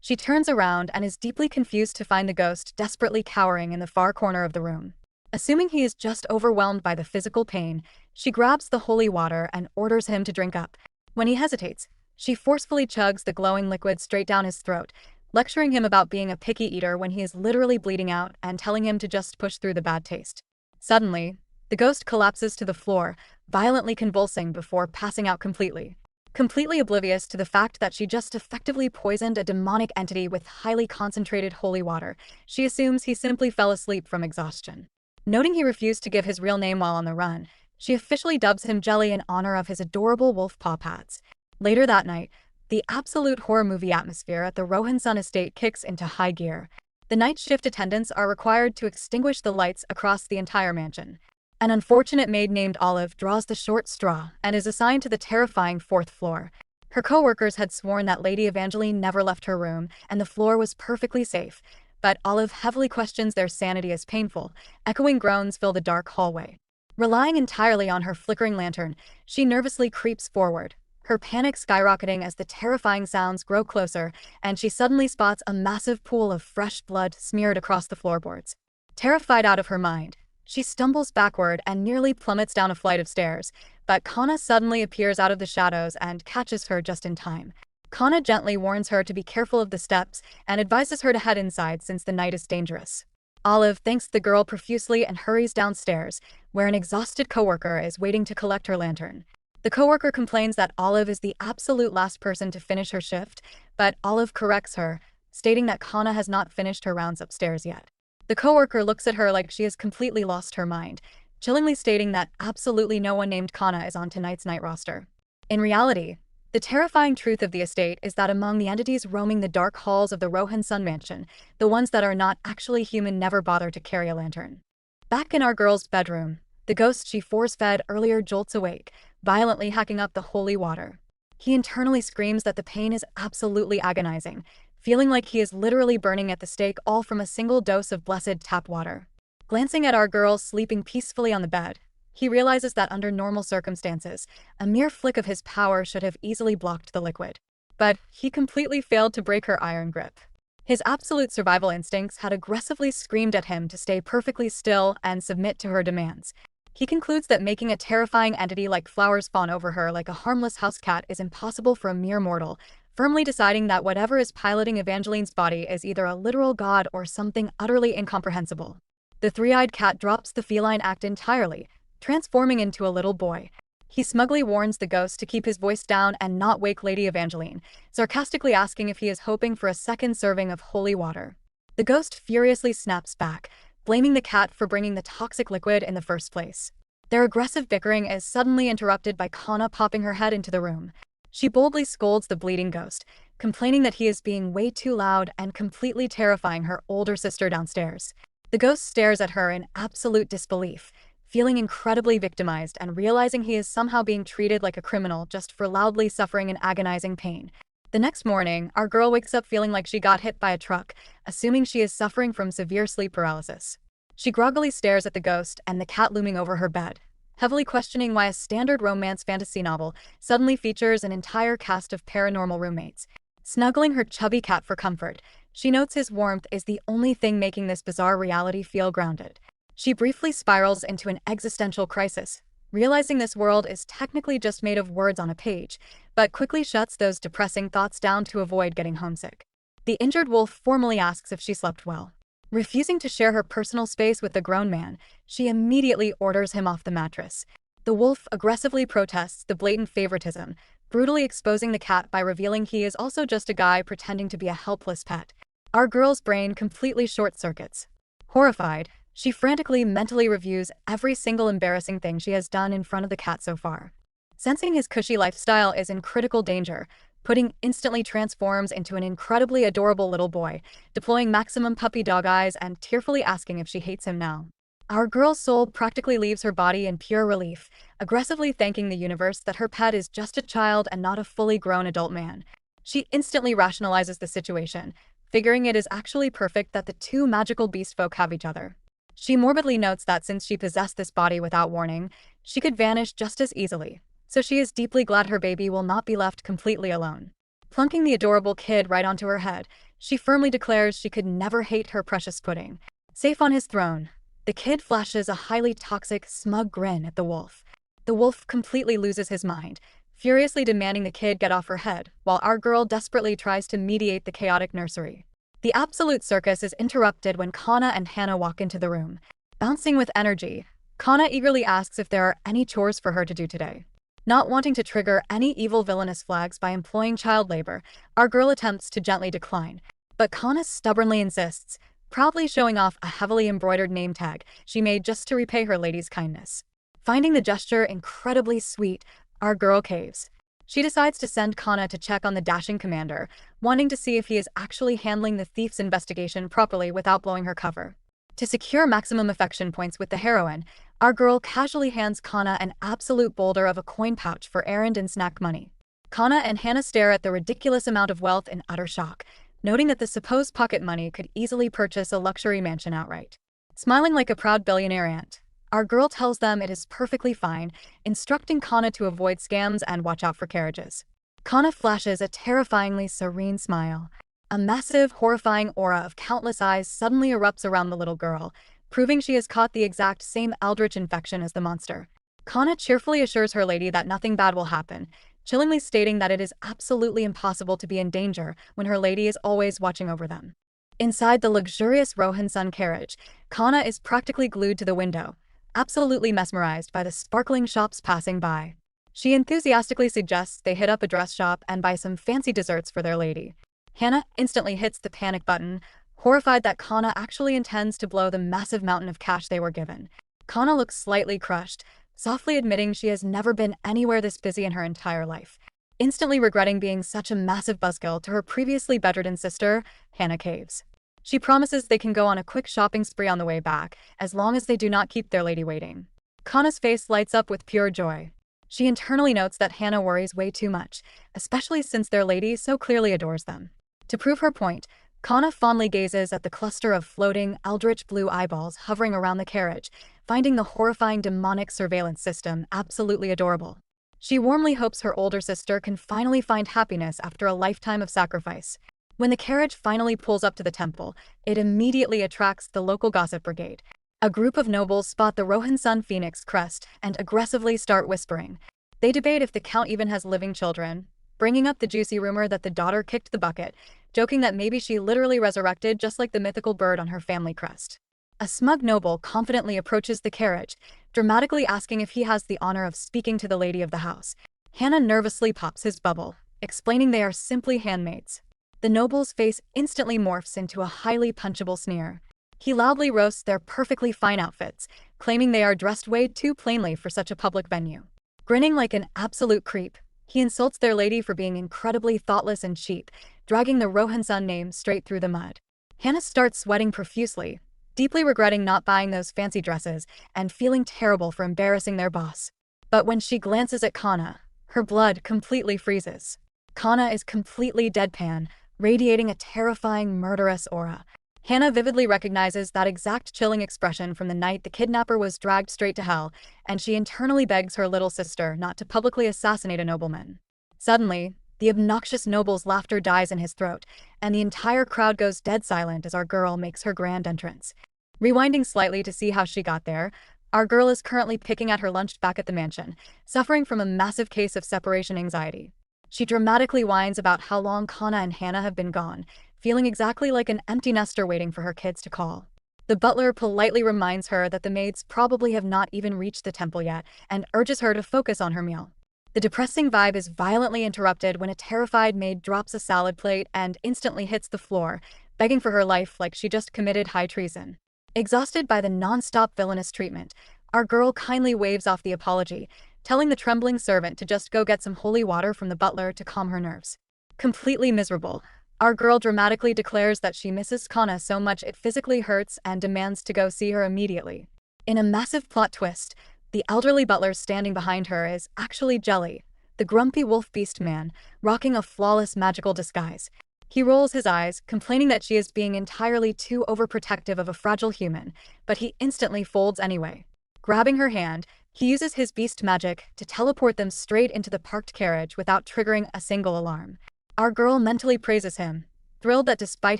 She turns around and is deeply confused to find the ghost desperately cowering in the far corner of the room. Assuming he is just overwhelmed by the physical pain, she grabs the holy water and orders him to drink up. When he hesitates, she forcefully chugs the glowing liquid straight down his throat, lecturing him about being a picky eater when he is literally bleeding out and telling him to just push through the bad taste. Suddenly, the ghost collapses to the floor, violently convulsing before passing out completely. Completely oblivious to the fact that she just effectively poisoned a demonic entity with highly concentrated holy water, she assumes he simply fell asleep from exhaustion. Noting he refused to give his real name while on the run, she officially dubs him Jelly in honor of his adorable wolf paw pads. Later that night, the absolute horror movie atmosphere at the Rohan-sun estate kicks into high gear. The night shift attendants are required to extinguish the lights across the entire mansion. An unfortunate maid named Olive draws the short straw and is assigned to the terrifying 4th floor. Her co-workers had sworn that Lady Evangeline never left her room and the floor was perfectly safe, but Olive heavily questions their sanity as painful. Echoing groans fill the dark hallway. Relying entirely on her flickering lantern, she nervously creeps forward, her panic skyrocketing as the terrifying sounds grow closer, and she suddenly spots a massive pool of fresh blood smeared across the floorboards. Terrified out of her mind, she stumbles backward and nearly plummets down a flight of stairs, but Kana suddenly appears out of the shadows and catches her just in time. Kana gently warns her to be careful of the steps and advises her to head inside since the night is dangerous. Olive thanks the girl profusely and hurries downstairs, where an exhausted coworker is waiting to collect her lantern. The coworker complains that Olive is the absolute last person to finish her shift, but Olive corrects her, stating that Kana has not finished her rounds upstairs yet. The coworker looks at her like she has completely lost her mind, chillingly stating that absolutely no one named Kana is on tonight's night roster. In reality, the terrifying truth of the estate is that among the entities roaming the dark halls of the Rohan-sun mansion, the ones that are not actually human never bother to carry a lantern. Back in our girl's bedroom, the ghost she force-fed earlier jolts awake, violently hacking up the holy water. He internally screams that the pain is absolutely agonizing, feeling like he is literally burning at the stake all from a single dose of blessed tap water. Glancing at our girl sleeping peacefully on the bed, he realizes that under normal circumstances, a mere flick of his power should have easily blocked the liquid. But he completely failed to break her iron grip. His absolute survival instincts had aggressively screamed at him to stay perfectly still and submit to her demands. He concludes that making a terrifying entity like flowers fawn over her like a harmless house cat is impossible for a mere mortal, firmly deciding that whatever is piloting Evangeline's body is either a literal god or something utterly incomprehensible. The three-eyed cat drops the feline act entirely, transforming into a little boy. He smugly warns the ghost to keep his voice down and not wake Lady Evangeline, sarcastically asking if he is hoping for a second serving of holy water. The ghost furiously snaps back, blaming the cat for bringing the toxic liquid in the first place. Their aggressive bickering is suddenly interrupted by Kana popping her head into the room. She boldly scolds the bleeding ghost, complaining that he is being way too loud and completely terrifying her older sister downstairs. The ghost stares at her in absolute disbelief, feeling incredibly victimized and realizing he is somehow being treated like a criminal just for loudly suffering in agonizing pain. The next morning, our girl wakes up feeling like she got hit by a truck, assuming she is suffering from severe sleep paralysis. She groggily stares at the ghost and the cat looming over her bed, heavily questioning why a standard romance fantasy novel suddenly features an entire cast of paranormal roommates. Snuggling her chubby cat for comfort, she notes his warmth is the only thing making this bizarre reality feel grounded. She briefly spirals into an existential crisis, realizing this world is technically just made of words on a page, but quickly shuts those depressing thoughts down to avoid getting homesick. The injured wolf formally asks if she slept well. Refusing to share her personal space with the grown man, she immediately orders him off the mattress. The wolf aggressively protests the blatant favoritism, brutally exposing the cat by revealing he is also just a guy pretending to be a helpless pet. Our girl's brain completely short-circuits. Horrified, she frantically mentally reviews every single embarrassing thing she has done in front of the cat so far. Sensing his cushy lifestyle is in critical danger, Pudding instantly transforms into an incredibly adorable little boy, deploying maximum puppy dog eyes and tearfully asking if she hates him now. Our girl's soul practically leaves her body in pure relief, aggressively thanking the universe that her pet is just a child and not a fully grown adult man. She instantly rationalizes the situation, figuring it is actually perfect that the two magical beast folk have each other. She morbidly notes that since she possessed this body without warning, she could vanish just as easily, so she is deeply glad her baby will not be left completely alone. Plunking the adorable kid right onto her head, she firmly declares she could never hate her precious Pudding. Safe on his throne, the kid flashes a highly toxic, smug grin at the wolf. The wolf completely loses his mind, furiously demanding the kid get off her head, while our girl desperately tries to mediate the chaotic nursery. The absolute circus is interrupted when Kana and Hana walk into the room. Bouncing with energy, Kana eagerly asks if there are any chores for her to do today. Not wanting to trigger any evil villainous flags by employing child labor, our girl attempts to gently decline, but Kana stubbornly insists, proudly showing off a heavily embroidered name tag she made just to repay her lady's kindness. Finding the gesture incredibly sweet, our girl caves. She decides to send Kana to check on the dashing commander, wanting to see if he is actually handling the thief's investigation properly without blowing her cover. To secure maximum affection points with the heroine, our girl casually hands Kana an absolute boulder of a coin pouch for errand and snack money. Kana and Hana stare at the ridiculous amount of wealth in utter shock, noting that the supposed pocket money could easily purchase a luxury mansion outright. Smiling like a proud billionaire aunt, our girl tells them it is perfectly fine, instructing Kana to avoid scams and watch out for carriages. Kana flashes a terrifyingly serene smile. A massive, horrifying aura of countless eyes suddenly erupts around the little girl, proving she has caught the exact same eldritch infection as the monster. Kana cheerfully assures her lady that nothing bad will happen, chillingly stating that it is absolutely impossible to be in danger when her lady is always watching over them. Inside the luxurious Rohan-sun carriage, Kana is practically glued to the window, absolutely mesmerized by the sparkling shops passing by. She enthusiastically suggests they hit up a dress shop and buy some fancy desserts for their lady. Hana instantly hits the panic button, horrified that Kana actually intends to blow the massive mountain of cash they were given. Kana looks slightly crushed, softly admitting she has never been anywhere this busy in her entire life. Instantly regretting being such a massive buzzkill to her previously bedridden sister, Hana caves. She promises they can go on a quick shopping spree on the way back, as long as they do not keep their lady waiting. Kana's face lights up with pure joy. She internally notes that Hana worries way too much, especially since their lady so clearly adores them. To prove her point, Kana fondly gazes at the cluster of floating, eldritch blue eyeballs hovering around the carriage, finding the horrifying demonic surveillance system absolutely adorable. She warmly hopes her older sister can finally find happiness after a lifetime of sacrifice. When the carriage finally pulls up to the temple, it immediately attracts the local gossip brigade. A group of nobles spot the Rohan-sun phoenix crest and aggressively start whispering. They debate if the count even has living children, bringing up the juicy rumor that the daughter kicked the bucket, joking that maybe she literally resurrected just like the mythical bird on her family crest. A smug noble confidently approaches the carriage, dramatically asking if he has the honor of speaking to the lady of the house. Hana nervously pops his bubble, explaining they are simply handmaids. The noble's face instantly morphs into a highly punchable sneer. He loudly roasts their perfectly fine outfits, claiming they are dressed way too plainly for such a public venue. Grinning like an absolute creep, he insults their lady for being incredibly thoughtless and cheap, dragging the Rohan-sun name straight through the mud. Hana starts sweating profusely, deeply regretting not buying those fancy dresses and feeling terrible for embarrassing their boss. But when she glances at Kana, her blood completely freezes. Kana is completely deadpan, radiating a terrifying, murderous aura. Hana vividly recognizes that exact chilling expression from the night the kidnapper was dragged straight to hell, and she internally begs her little sister not to publicly assassinate a nobleman. Suddenly, the obnoxious noble's laughter dies in his throat, and the entire crowd goes dead silent as our girl makes her grand entrance. Rewinding slightly to see how she got there, our girl is currently picking at her lunch back at the mansion, suffering from a massive case of separation anxiety. She dramatically whines about how long Kana and Hana have been gone, feeling exactly like an empty nester waiting for her kids to call. The butler politely reminds her that the maids probably have not even reached the temple yet and urges her to focus on her meal. The depressing vibe is violently interrupted when a terrified maid drops a salad plate and instantly hits the floor, begging for her life like she just committed high treason. Exhausted by the non-stop villainous treatment, our girl kindly waves off the apology, telling the trembling servant to just go get some holy water from the butler to calm her nerves. Completely miserable, our girl dramatically declares that she misses Kana so much it physically hurts and demands to go see her immediately. In a massive plot twist, the elderly butler standing behind her is actually Jelly, the grumpy wolf beast man, rocking a flawless magical disguise. He rolls his eyes, complaining that she is being entirely too overprotective of a fragile human, but he instantly folds anyway. Grabbing her hand, he uses his beast magic to teleport them straight into the parked carriage without triggering a single alarm. Our girl mentally praises him, thrilled that despite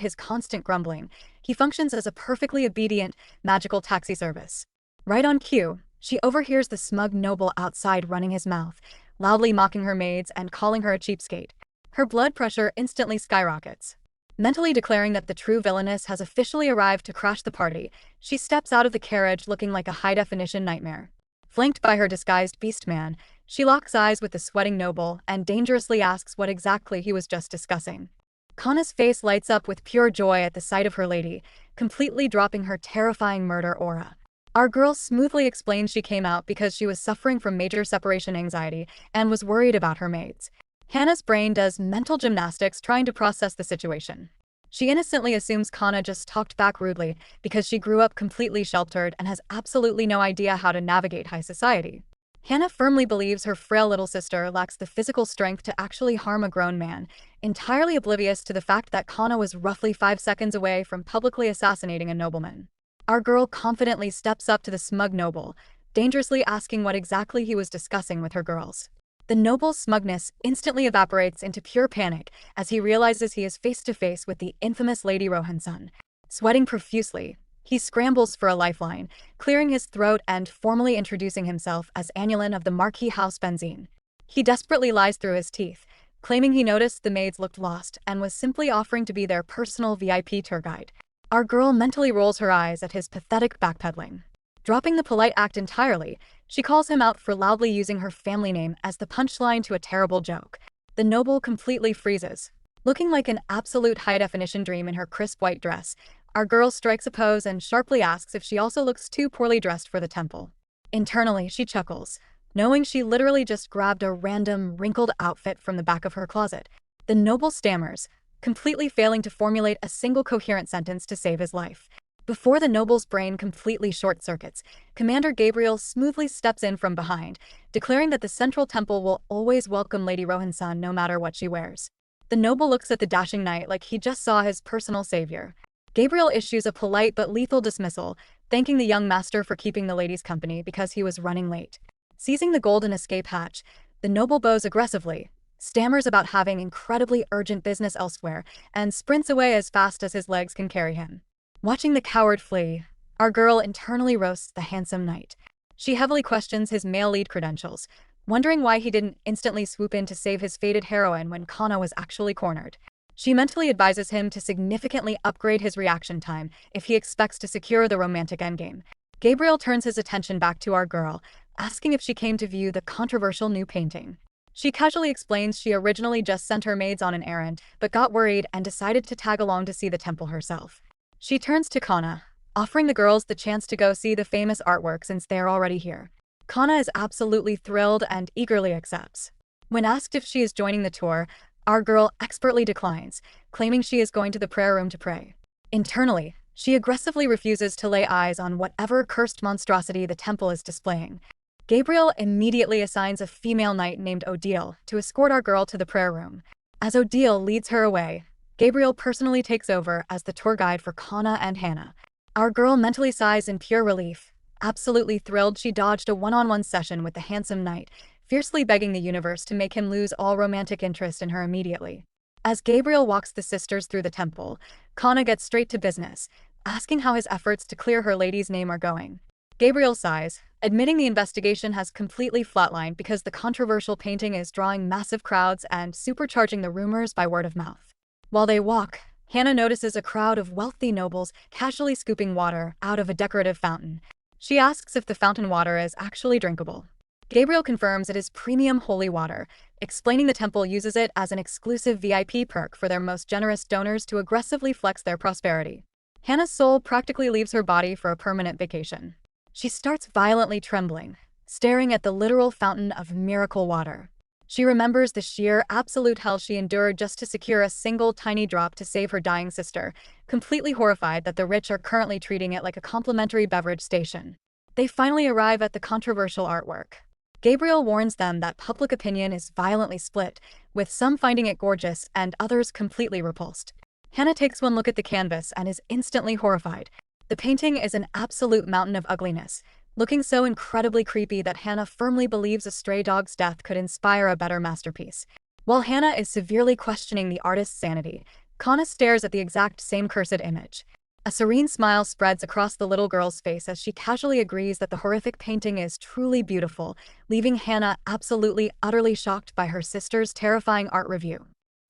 his constant grumbling, he functions as a perfectly obedient, magical taxi service. Right on cue, she overhears the smug noble outside running his mouth, loudly mocking her maids and calling her a cheapskate. Her blood pressure instantly skyrockets. Mentally declaring that the true villainess has officially arrived to crash the party, she steps out of the carriage looking like a high-definition nightmare. Flanked by her disguised beastman, she locks eyes with the sweating noble and dangerously asks what exactly he was just discussing. Kana's face lights up with pure joy at the sight of her lady, completely dropping her terrifying murder aura. Our girl smoothly explains she came out because she was suffering from major separation anxiety and was worried about her maids. Hannah's brain does mental gymnastics trying to process the situation. She innocently assumes Kana just talked back rudely because she grew up completely sheltered and has absolutely no idea how to navigate high society. Hannah firmly believes her frail little sister lacks the physical strength to actually harm a grown man, entirely oblivious to the fact that Kana was roughly 5 seconds away from publicly assassinating a nobleman. Our girl confidently steps up to the smug noble, dangerously asking what exactly he was discussing with her girls. The noble's smugness instantly evaporates into pure panic as he realizes he is face to face with the infamous Lady Rohan-san. Sweating profusely, he scrambles for a lifeline, clearing his throat and formally introducing himself as Annulin of the Marquis House Benzine. He desperately lies through his teeth, claiming he noticed the maids looked lost and was simply offering to be their personal VIP tour guide. Our girl mentally rolls her eyes at his pathetic backpedaling. Dropping the polite act entirely, she calls him out for loudly using her family name as the punchline to a terrible joke. The noble completely freezes. Looking like an absolute high-definition dream in her crisp white dress, our girl strikes a pose and sharply asks if she also looks too poorly dressed for the temple. Internally, she chuckles, knowing she literally just grabbed a random, wrinkled outfit from the back of her closet. The noble stammers, completely failing to formulate a single coherent sentence to save his life. Before the noble's brain completely short-circuits, Commander Gabriel smoothly steps in from behind, declaring that the central temple will always welcome Lady Rohan-san no matter what she wears. The noble looks at the dashing knight like he just saw his personal savior. Gabriel issues a polite but lethal dismissal, thanking the young master for keeping the ladies company because he was running late. Seizing the golden escape hatch, the noble bows aggressively, stammers about having incredibly urgent business elsewhere, and sprints away as fast as his legs can carry him. Watching the coward flee, our girl internally roasts the handsome knight. She heavily questions his male lead credentials, wondering why he didn't instantly swoop in to save his fated heroine when Kana was actually cornered. She mentally advises him to significantly upgrade his reaction time if he expects to secure the romantic endgame. Gabriel turns his attention back to our girl, asking if she came to view the controversial new painting. She casually explains she originally just sent her maids on an errand, but got worried and decided to tag along to see the temple herself. She turns to Kana, offering the girls the chance to go see the famous artwork since they're already here. Kana is absolutely thrilled and eagerly accepts. When asked if she is joining the tour, our girl expertly declines, claiming she is going to the prayer room to pray. Internally, she aggressively refuses to lay eyes on whatever cursed monstrosity the temple is displaying. Gabriel immediately assigns a female knight named Odile to escort our girl to the prayer room. As Odile leads her away, Gabriel personally takes over as the tour guide for Kana and Hannah. Our girl mentally sighs in pure relief, absolutely thrilled she dodged a one-on-one session with the handsome knight, fiercely begging the universe to make him lose all romantic interest in her immediately. As Gabriel walks the sisters through the temple, Kana gets straight to business, asking how his efforts to clear her lady's name are going. Gabriel sighs, admitting the investigation has completely flatlined because the controversial painting is drawing massive crowds and supercharging the rumors by word of mouth. While they walk, Hannah notices a crowd of wealthy nobles casually scooping water out of a decorative fountain. She asks if the fountain water is actually drinkable. Gabriel confirms it is premium holy water, explaining the temple uses it as an exclusive VIP perk for their most generous donors to aggressively flex their prosperity. Hannah's soul practically leaves her body for a permanent vacation. She starts violently trembling, staring at the literal fountain of miracle water. She remembers the sheer, absolute hell she endured just to secure a single tiny drop to save her dying sister, completely horrified that the rich are currently treating it like a complimentary beverage station. They finally arrive at the controversial artwork. Gabriel warns them that public opinion is violently split, with some finding it gorgeous and others completely repulsed. Hannah takes one look at the canvas and is instantly horrified. The painting is an absolute mountain of ugliness, looking so incredibly creepy that Hannah firmly believes a stray dog's death could inspire a better masterpiece. While Hannah is severely questioning the artist's sanity, Kana stares at the exact same cursed image. A serene smile spreads across the little girl's face as she casually agrees that the horrific painting is truly beautiful, leaving Hannah absolutely, utterly shocked by her sister's terrifying art review.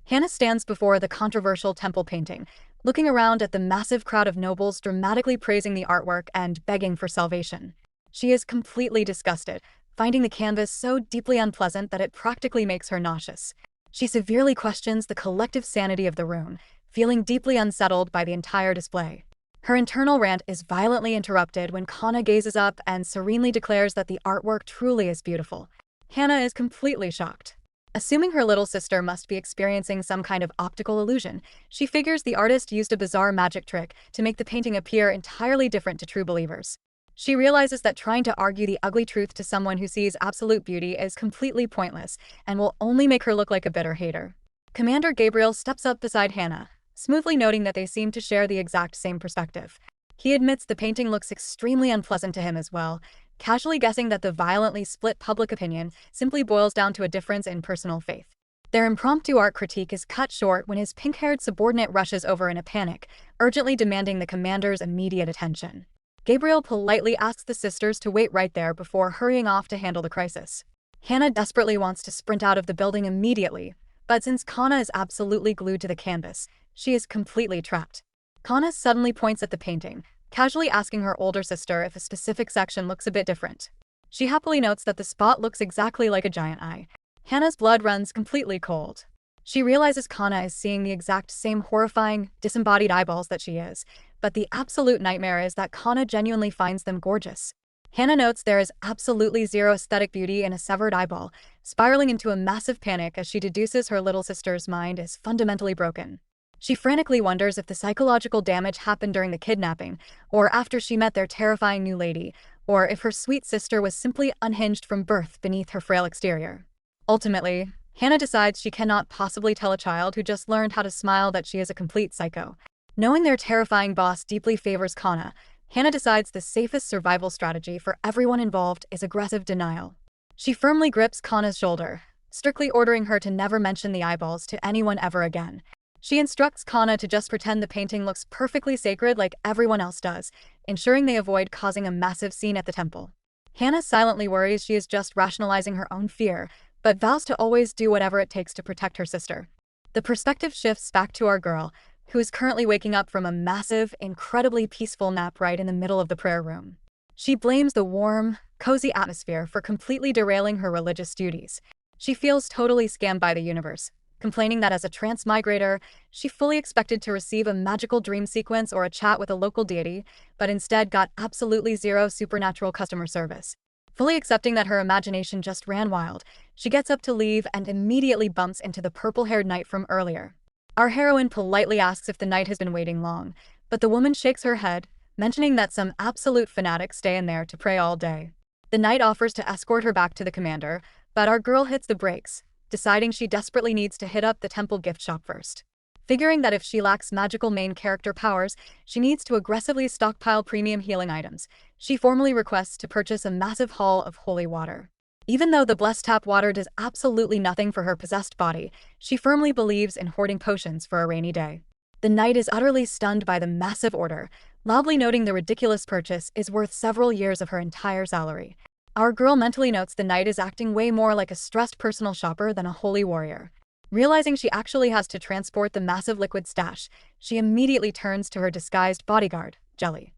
Hannah stands before the controversial temple painting, looking around at the massive crowd of nobles dramatically praising the artwork and begging for salvation. She is completely disgusted, finding the canvas so deeply unpleasant that it practically makes her nauseous. She severely questions the collective sanity of the room, feeling deeply unsettled by the entire display. Her internal rant is violently interrupted when Kana gazes up and serenely declares that the artwork truly is beautiful. Hannah is completely shocked. Assuming her little sister must be experiencing some kind of optical illusion, she figures the artist used a bizarre magic trick to make the painting appear entirely different to true believers. She realizes that trying to argue the ugly truth to someone who sees absolute beauty is completely pointless and will only make her look like a bitter hater. Commander Gabriel steps up beside Hannah, smoothly noting that they seem to share the exact same perspective. He admits the painting looks extremely unpleasant to him as well, casually guessing that the violently split public opinion simply boils down to a difference in personal faith. Their impromptu art critique is cut short when his pink-haired subordinate rushes over in a panic, urgently demanding the commander's immediate attention. Gabriel politely asks the sisters to wait right there before hurrying off to handle the crisis. Hannah desperately wants to sprint out of the building immediately, but since Kana is absolutely glued to the canvas, she is completely trapped. Kana suddenly points at the painting, casually asking her older sister if a specific section looks a bit different. She happily notes that the spot looks exactly like a giant eye. Hannah's blood runs completely cold. She realizes Kana is seeing the exact same horrifying, disembodied eyeballs that she is, but the absolute nightmare is that Kana genuinely finds them gorgeous. Hannah notes there is absolutely zero aesthetic beauty in a severed eyeball, spiraling into a massive panic as she deduces her little sister's mind is fundamentally broken. She frantically wonders if the psychological damage happened during the kidnapping, or after she met their terrifying new lady, or if her sweet sister was simply unhinged from birth beneath her frail exterior. Ultimately, Hannah decides she cannot possibly tell a child who just learned how to smile that she is a complete psycho. Knowing their terrifying boss deeply favors Kana, Hannah decides the safest survival strategy for everyone involved is aggressive denial. She firmly grips Kana's shoulder, strictly ordering her to never mention the eyeballs to anyone ever again. She instructs Kana to just pretend the painting looks perfectly sacred like everyone else does, ensuring they avoid causing a massive scene at the temple. Hannah silently worries she is just rationalizing her own fear, but vows to always do whatever it takes to protect her sister. The perspective shifts back to our girl, who is currently waking up from a massive, incredibly peaceful nap right in the middle of the prayer room. She blames the warm, cozy atmosphere for completely derailing her religious duties. She feels totally scammed by the universe, complaining that as a transmigrator, she fully expected to receive a magical dream sequence or a chat with a local deity, but instead got absolutely zero supernatural customer service. Fully accepting that her imagination just ran wild, she gets up to leave and immediately bumps into the purple-haired knight from earlier. Our heroine politely asks if the knight has been waiting long, but the woman shakes her head, mentioning that some absolute fanatics stay in there to pray all day. The knight offers to escort her back to the commander, but our girl hits the brakes, deciding she desperately needs to hit up the temple gift shop first. Figuring that if she lacks magical main character powers, she needs to aggressively stockpile premium healing items, she formally requests to purchase a massive haul of holy water. Even though the blessed tap water does absolutely nothing for her possessed body, she firmly believes in hoarding potions for a rainy day. The knight is utterly stunned by the massive order, loudly noting the ridiculous purchase is worth several years of her entire salary. Our girl mentally notes the knight is acting way more like a stressed personal shopper than a holy warrior. Realizing she actually has to transport the massive liquid stash, she immediately turns to her disguised bodyguard, Jelly.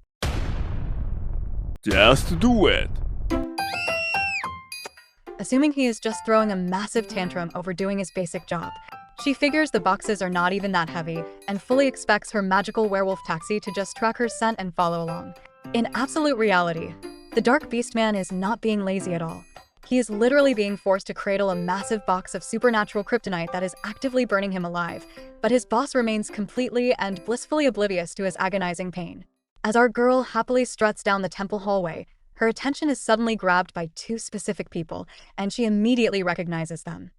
Just do it. Assuming he is just throwing a massive tantrum over doing his basic job, she figures the boxes are not even that heavy and fully expects her magical werewolf taxi to just track her scent and follow along. In absolute reality, the Dark Beast Man is not being lazy at all. He is literally being forced to cradle a massive box of supernatural kryptonite that is actively burning him alive, but his boss remains completely and blissfully oblivious to his agonizing pain. As our girl happily struts down the temple hallway, her attention is suddenly grabbed by two specific people, and she immediately recognizes them.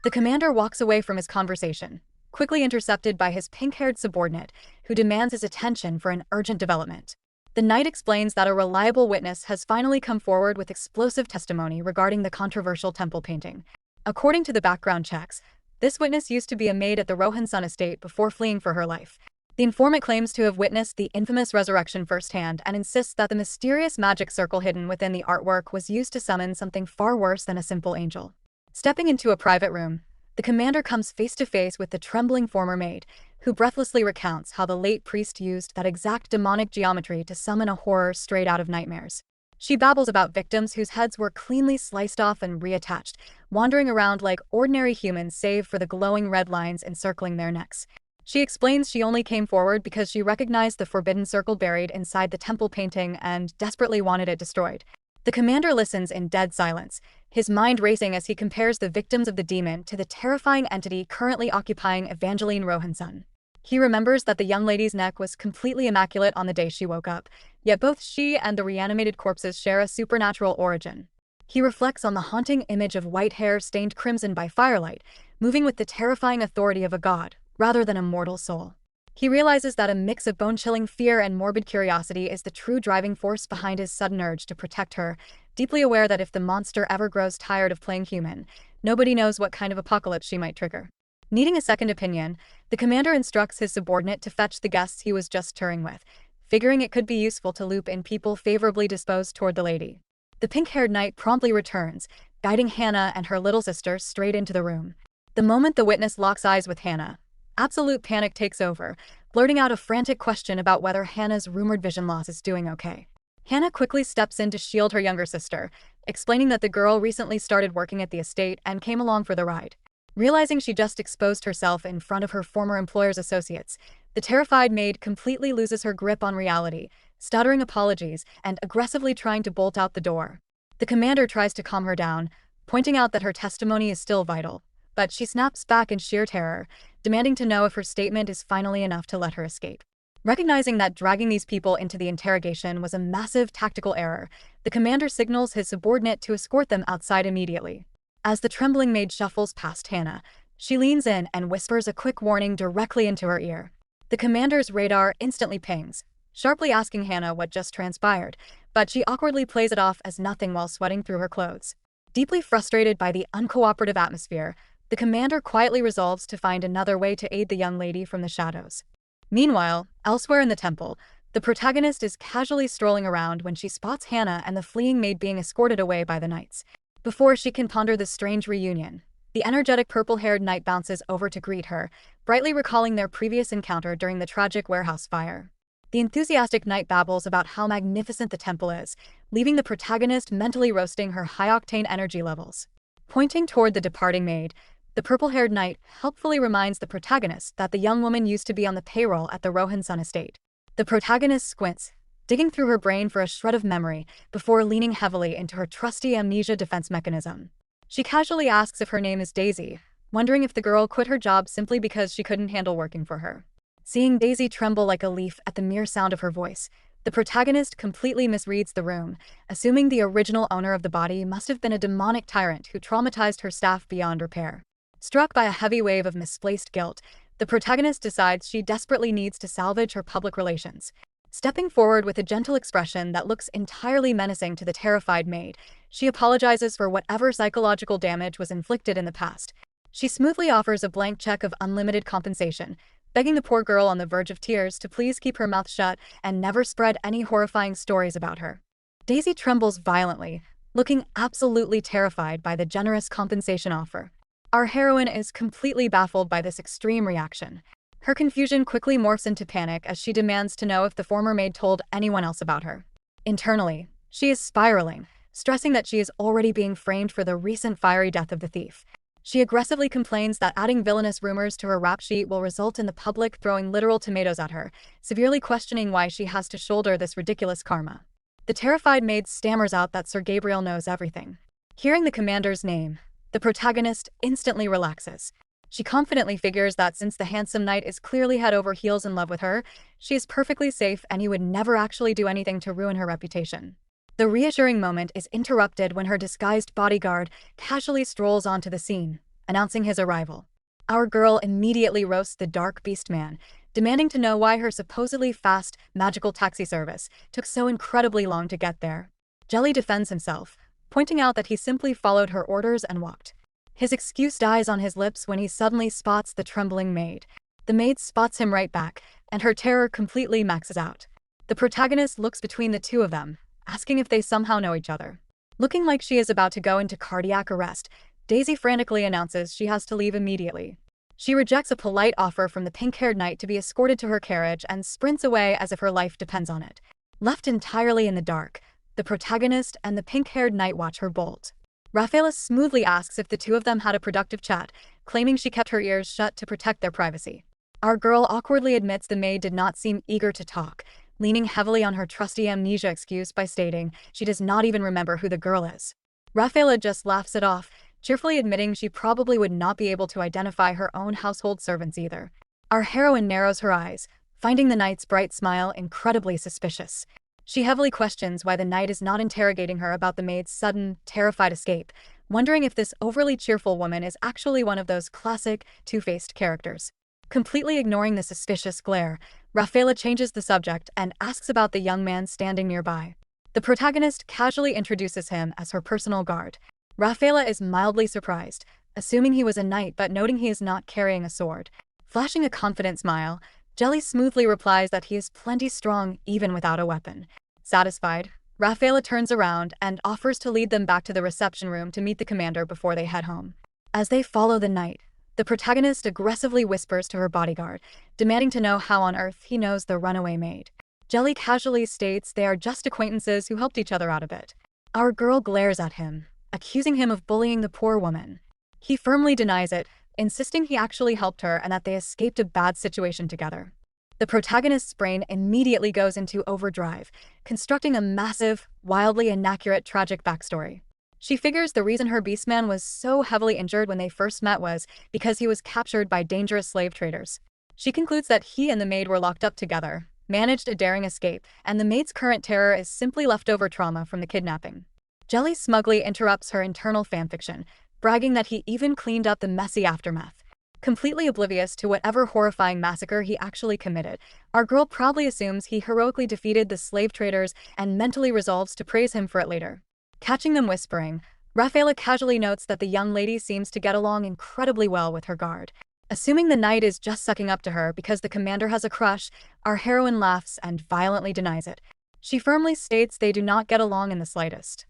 The commander walks away from his conversation, quickly intercepted by his pink-haired subordinate, who demands his attention for an urgent development. The knight explains that a reliable witness has finally come forward with explosive testimony regarding the controversial temple painting. According to the background checks, this witness used to be a maid at the Rohan-sun estate before fleeing for her life. The informant claims to have witnessed the infamous resurrection firsthand and insists that the mysterious magic circle hidden within the artwork was used to summon something far worse than a simple angel. Stepping into a private room, the commander comes face to face with the trembling former maid, who breathlessly recounts how the late priest used that exact demonic geometry to summon a horror straight out of nightmares. She babbles about victims whose heads were cleanly sliced off and reattached, wandering around like ordinary humans save for the glowing red lines encircling their necks. She explains she only came forward because she recognized the forbidden circle buried inside the temple painting and desperately wanted it destroyed. The commander listens in dead silence, his mind racing as he compares the victims of the demon to the terrifying entity currently occupying Evangeline Rohan-sun. He remembers that the young lady's neck was completely immaculate on the day she woke up, yet both she and the reanimated corpses share a supernatural origin. He reflects on the haunting image of white hair stained crimson by firelight, moving with the terrifying authority of a god, rather than a mortal soul. He realizes that a mix of bone-chilling fear and morbid curiosity is the true driving force behind his sudden urge to protect her, deeply aware that if the monster ever grows tired of playing human, nobody knows what kind of apocalypse she might trigger. Needing a second opinion, the commander instructs his subordinate to fetch the guests he was just touring with, figuring it could be useful to loop in people favorably disposed toward the lady. The pink-haired knight promptly returns, guiding Hannah and her little sister straight into the room. The moment the witness locks eyes with Hannah, absolute panic takes over, blurting out a frantic question about whether Hannah's rumored vision loss is doing okay. Hannah quickly steps in to shield her younger sister, explaining that the girl recently started working at the estate and came along for the ride. Realizing she just exposed herself in front of her former employer's associates, the terrified maid completely loses her grip on reality, stuttering apologies and aggressively trying to bolt out the door. The commander tries to calm her down, pointing out that her testimony is still vital, but she snaps back in sheer terror, demanding to know if her statement is finally enough to let her escape. Recognizing that dragging these people into the interrogation was a massive tactical error, the commander signals his subordinate to escort them outside immediately. As the trembling maid shuffles past Hannah, she leans in and whispers a quick warning directly into her ear. The commander's radar instantly pings, sharply asking Hannah what just transpired, but she awkwardly plays it off as nothing while sweating through her clothes. Deeply frustrated by the uncooperative atmosphere, the commander quietly resolves to find another way to aid the young lady from the shadows. Meanwhile, elsewhere in the temple, the protagonist is casually strolling around when she spots Hannah and the fleeing maid being escorted away by the knights. Before she can ponder this strange reunion, the energetic purple-haired knight bounces over to greet her, brightly recalling their previous encounter during the tragic warehouse fire. The enthusiastic knight babbles about how magnificent the temple is, leaving the protagonist mentally roasting her high-octane energy levels. Pointing toward the departing maid, the purple-haired knight helpfully reminds the protagonist that the young woman used to be on the payroll at the Rohan-sun estate. The protagonist squints, digging through her brain for a shred of memory before leaning heavily into her trusty amnesia defense mechanism. She casually asks if her name is Daisy, wondering if the girl quit her job simply because she couldn't handle working for her. Seeing Daisy tremble like a leaf at the mere sound of her voice, the protagonist completely misreads the room, assuming the original owner of the body must have been a demonic tyrant who traumatized her staff beyond repair. Struck by a heavy wave of misplaced guilt, the protagonist decides she desperately needs to salvage her public relations. Stepping forward with a gentle expression that looks entirely menacing to the terrified maid, she apologizes for whatever psychological damage was inflicted in the past. She smoothly offers a blank check of unlimited compensation, begging the poor girl on the verge of tears to please keep her mouth shut and never spread any horrifying stories about her. Daisy trembles violently, looking absolutely terrified by the generous compensation offer. Our heroine is completely baffled by this extreme reaction. Her confusion quickly morphs into panic as she demands to know if the former maid told anyone else about her. Internally, she is spiraling, stressing that she is already being framed for the recent fiery death of the thief. She aggressively complains that adding villainous rumors to her rap sheet will result in the public throwing literal tomatoes at her, severely questioning why she has to shoulder this ridiculous karma. The terrified maid stammers out that Sir Gabriel knows everything. Hearing the commander's name, the protagonist instantly relaxes. She confidently figures that since the handsome knight is clearly head over heels in love with her, she is perfectly safe and he would never actually do anything to ruin her reputation. The reassuring moment is interrupted when her disguised bodyguard casually strolls onto the scene, announcing his arrival. Our girl immediately roasts the dark beast man, demanding to know why her supposedly fast, magical taxi service took so incredibly long to get there. Jelly defends himself, pointing out that he simply followed her orders and walked. His excuse dies on his lips when he suddenly spots the trembling maid. The maid spots him right back, and her terror completely maxes out. The protagonist looks between the two of them, asking if they somehow know each other. Looking like she is about to go into cardiac arrest, Daisy frantically announces she has to leave immediately. She rejects a polite offer from the pink-haired knight to be escorted to her carriage and sprints away as if her life depends on it. Left entirely in the dark, the protagonist and the pink-haired knight watch her bolt. Rafaela smoothly asks if the two of them had a productive chat, claiming she kept her ears shut to protect their privacy. Our girl awkwardly admits the maid did not seem eager to talk, leaning heavily on her trusty amnesia excuse by stating she does not even remember who the girl is. Rafaela just laughs it off, cheerfully admitting she probably would not be able to identify her own household servants either. Our heroine narrows her eyes, finding the knight's bright smile incredibly suspicious. She heavily questions why the knight is not interrogating her about the maid's sudden, terrified escape, wondering if this overly cheerful woman is actually one of those classic, two-faced characters. Completely ignoring the suspicious glare, Rafaela changes the subject and asks about the young man standing nearby. The protagonist casually introduces him as her personal guard. Rafaela is mildly surprised, assuming he was a knight but noting he is not carrying a sword. Flashing a confident smile, Jelly smoothly replies that he is plenty strong even without a weapon. Satisfied, Rafaela turns around and offers to lead them back to the reception room to meet the commander before they head home. As they follow the knight, the protagonist aggressively whispers to her bodyguard, demanding to know how on earth he knows the runaway maid. Jelly casually states they are just acquaintances who helped each other out a bit. Our girl glares at him, accusing him of bullying the poor woman. He firmly denies it, insisting he actually helped her and that they escaped a bad situation together. The protagonist's brain immediately goes into overdrive, constructing a massive, wildly inaccurate tragic backstory. She figures the reason her beastman was so heavily injured when they first met was because he was captured by dangerous slave traders. She concludes that he and the maid were locked up together, managed a daring escape, and the maid's current terror is simply leftover trauma from the kidnapping. Jelly smugly interrupts her internal fanfiction, bragging that he even cleaned up the messy aftermath. Completely oblivious to whatever horrifying massacre he actually committed, our girl proudly assumes he heroically defeated the slave traders and mentally resolves to praise him for it later. Catching them whispering, Rafaela casually notes that the young lady seems to get along incredibly well with her guard. Assuming the knight is just sucking up to her because the commander has a crush, our heroine laughs and violently denies it. She firmly states they do not get along in the slightest.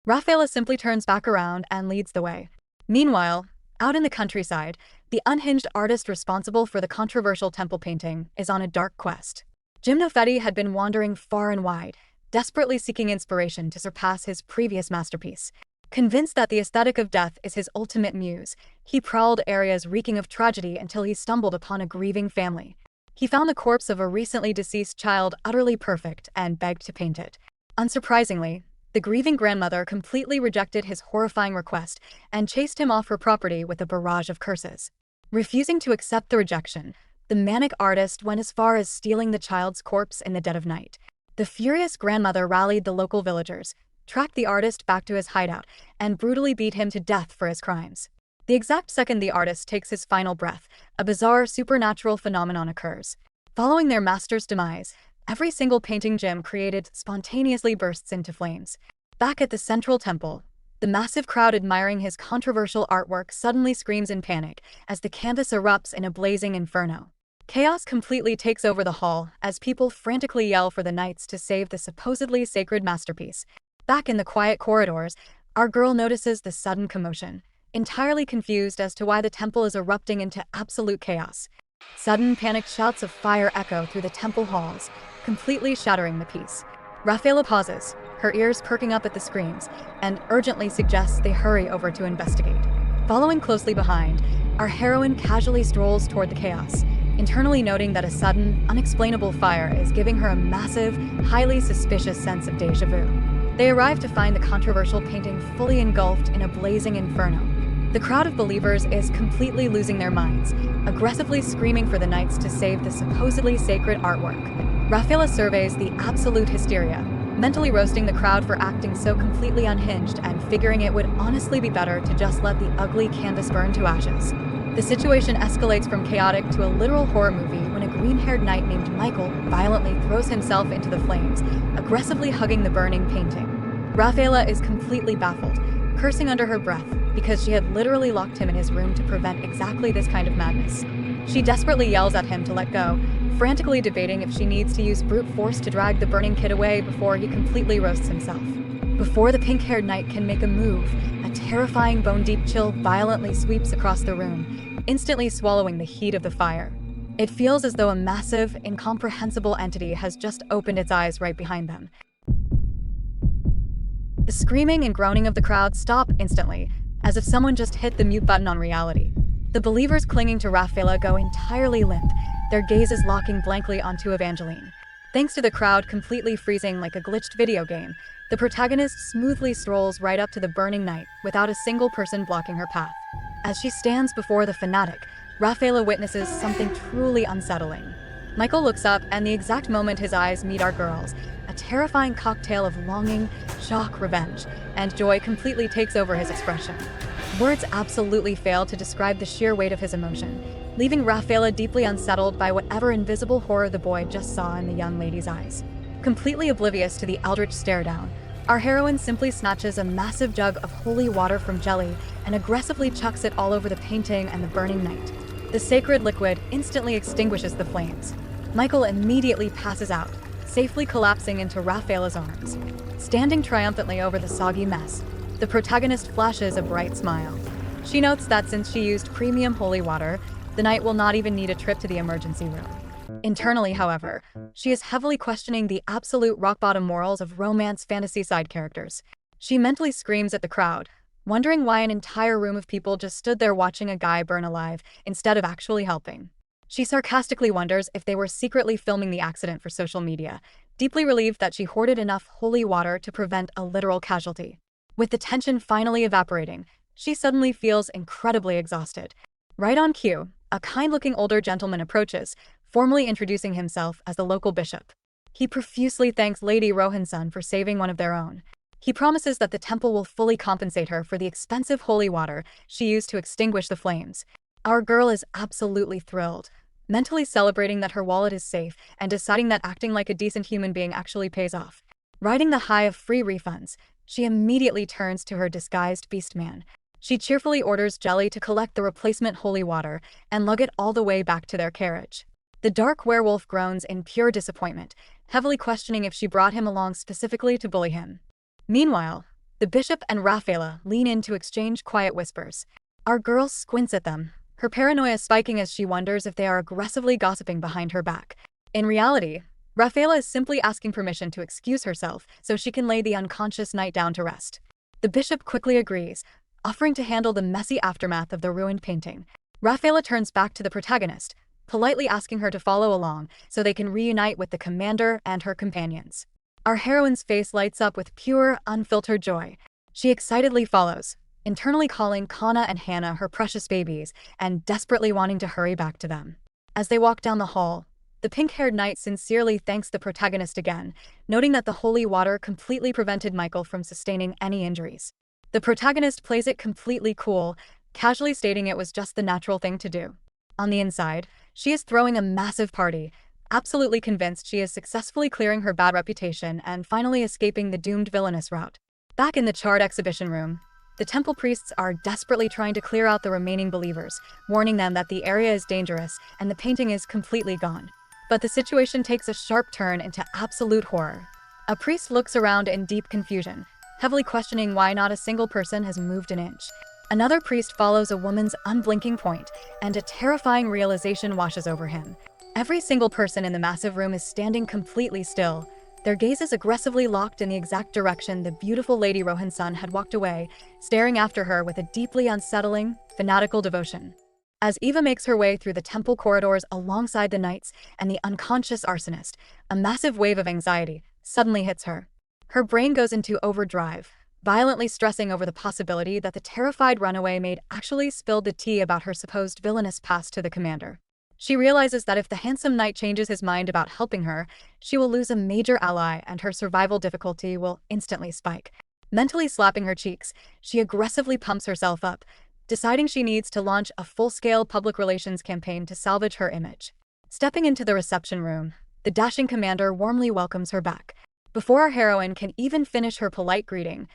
Rafaela simply turns back around and leads the way. Meanwhile, out in the countryside, the unhinged artist responsible for the controversial temple painting is on a dark quest. Gymnofetti had been wandering far and wide, desperately seeking inspiration to surpass his previous masterpiece. Convinced that the aesthetic of death is his ultimate muse, he prowled areas reeking of tragedy until he stumbled upon a grieving family. He found the corpse of a recently deceased child utterly perfect and begged to paint it. Unsurprisingly, the grieving grandmother completely rejected his horrifying request and chased him off her property with a barrage of curses. Refusing to accept the rejection, the manic artist went as far as stealing the child's corpse in the dead of night. The furious grandmother rallied the local villagers, tracked the artist back to his hideout, and brutally beat him to death for his crimes. The exact second the artist takes his final breath, a bizarre supernatural phenomenon occurs. Following their master's demise, every single painting Jim created spontaneously bursts into flames. Back at the central temple, the massive crowd admiring his controversial artwork suddenly screams in panic as the canvas erupts in a blazing inferno. Chaos completely takes over the hall as people frantically yell for the knights to save the supposedly sacred masterpiece. Back in the quiet corridors, our girl notices the sudden commotion. entirely confused as to why the temple is erupting into absolute chaos. Sudden panicked shouts of fire echo through the temple halls, completely shattering the peace. Rafaela pauses, her ears perking up at the screams, and urgently suggests they hurry over to investigate. Following closely behind, our heroine casually strolls toward the chaos, internally noting that a sudden, unexplainable fire is giving her a massive, highly suspicious sense of déjà vu. They arrive to find the controversial painting fully engulfed in a blazing inferno. The crowd of believers is completely losing their minds, aggressively screaming for the knights to save the supposedly sacred artwork. Rafaela surveys the absolute hysteria, mentally roasting the crowd for acting so completely unhinged and figuring it would honestly be better to just let the ugly canvas burn to ashes. The situation escalates from chaotic to a literal horror movie when a green-haired knight named Michael violently throws himself into the flames, aggressively hugging the burning painting. Rafaela is completely baffled, cursing under her breath because she had literally locked him in his room to prevent exactly this kind of madness. She desperately yells at him to let go, frantically debating if she needs to use brute force to drag the burning kid away before he completely roasts himself. Before the pink-haired knight can make a move, a terrifying bone-deep chill violently sweeps across the room, instantly swallowing the heat of the fire. It feels as though a massive, incomprehensible entity has just opened its eyes right behind them. The screaming and groaning of the crowd stop instantly, as if someone just hit the mute button on reality. The believers clinging to Rafaela go entirely limp, their gazes locking blankly onto Evangeline. Thanks to the crowd completely freezing like a glitched video game, the protagonist smoothly strolls right up to the burning knight without a single person blocking her path. As she stands before the fanatic, Rafaela witnesses something truly unsettling. Michael looks up, and the exact moment his eyes meet our girls, a terrifying cocktail of longing, shock, revenge, and joy completely takes over his expression. Words absolutely fail to describe the sheer weight of his emotion, leaving Rafaela deeply unsettled by whatever invisible horror the boy just saw in the young lady's eyes. Completely oblivious to the eldritch stare-down, our heroine simply snatches a massive jug of holy water from Jelly and aggressively chucks it all over the painting and the burning knight. The sacred liquid instantly extinguishes the flames. Michael immediately passes out, safely collapsing into Rafaela's arms. Standing triumphantly over the soggy mess, the protagonist flashes a bright smile. She notes that since she used premium holy water, the knight will not even need a trip to the emergency room. Internally, however, she is heavily questioning the absolute rock-bottom morals of romance fantasy side characters. She mentally screams at the crowd, wondering why an entire room of people just stood there watching a guy burn alive instead of actually helping. She sarcastically wonders if they were secretly filming the accident for social media, deeply relieved that she hoarded enough holy water to prevent a literal casualty. With the tension finally evaporating, she suddenly feels incredibly exhausted. Right on cue, a kind-looking older gentleman approaches, formally introducing himself as the local bishop. He profusely thanks Lady Rohan-san for saving one of their own. He promises that the temple will fully compensate her for the expensive holy water she used to extinguish the flames. Our girl is absolutely thrilled, mentally celebrating that her wallet is safe and deciding that acting like a decent human being actually pays off. Riding the high of free refunds, she immediately turns to her disguised beastman. She cheerfully orders Jelly to collect the replacement holy water and lug it all the way back to their carriage. The dark werewolf groans in pure disappointment, heavily questioning if she brought him along specifically to bully him. Meanwhile, the bishop and Rafaela lean in to exchange quiet whispers. Our girl squints at them, her paranoia spiking as she wonders if they are aggressively gossiping behind her back. In reality, Rafaela is simply asking permission to excuse herself so she can lay the unconscious knight down to rest. The bishop quickly agrees, offering to handle the messy aftermath of the ruined painting. Rafaela turns back to the protagonist, politely asking her to follow along so they can reunite with the commander and her companions. Our heroine's face lights up with pure, unfiltered joy. She excitedly follows, internally calling Kana and Hannah her precious babies and desperately wanting to hurry back to them. As they walk down the hall, the pink-haired knight sincerely thanks the protagonist again, noting that the holy water completely prevented Michael from sustaining any injuries. The protagonist plays it completely cool, casually stating it was just the natural thing to do. On the inside, she is throwing a massive party, absolutely convinced she is successfully clearing her bad reputation and finally escaping the doomed villainous route. Back in the charred exhibition room, the temple priests are desperately trying to clear out the remaining believers, warning them that the area is dangerous and the painting is completely gone. But the situation takes a sharp turn into absolute horror. A priest looks around in deep confusion, heavily questioning why not a single person has moved an inch. Another priest follows a woman's unblinking point, and a terrifying realization washes over him. Every single person in the massive room is standing completely still, their gazes aggressively locked in the exact direction the beautiful Lady Rohan-san had walked away, staring after her with a deeply unsettling, fanatical devotion. As Eva makes her way through the temple corridors alongside the knights and the unconscious arsonist, a massive wave of anxiety suddenly hits her. Her brain goes into overdrive, violently stressing over the possibility that the terrified runaway maid actually spilled the tea about her supposed villainous past to the commander. She realizes that if the handsome knight changes his mind about helping her, she will lose a major ally and her survival difficulty will instantly spike. Mentally slapping her cheeks, she aggressively pumps herself up, deciding she needs to launch a full-scale public relations campaign to salvage her image. Stepping into the reception room, the dashing commander warmly welcomes her back. Before our heroine can even finish her polite greeting,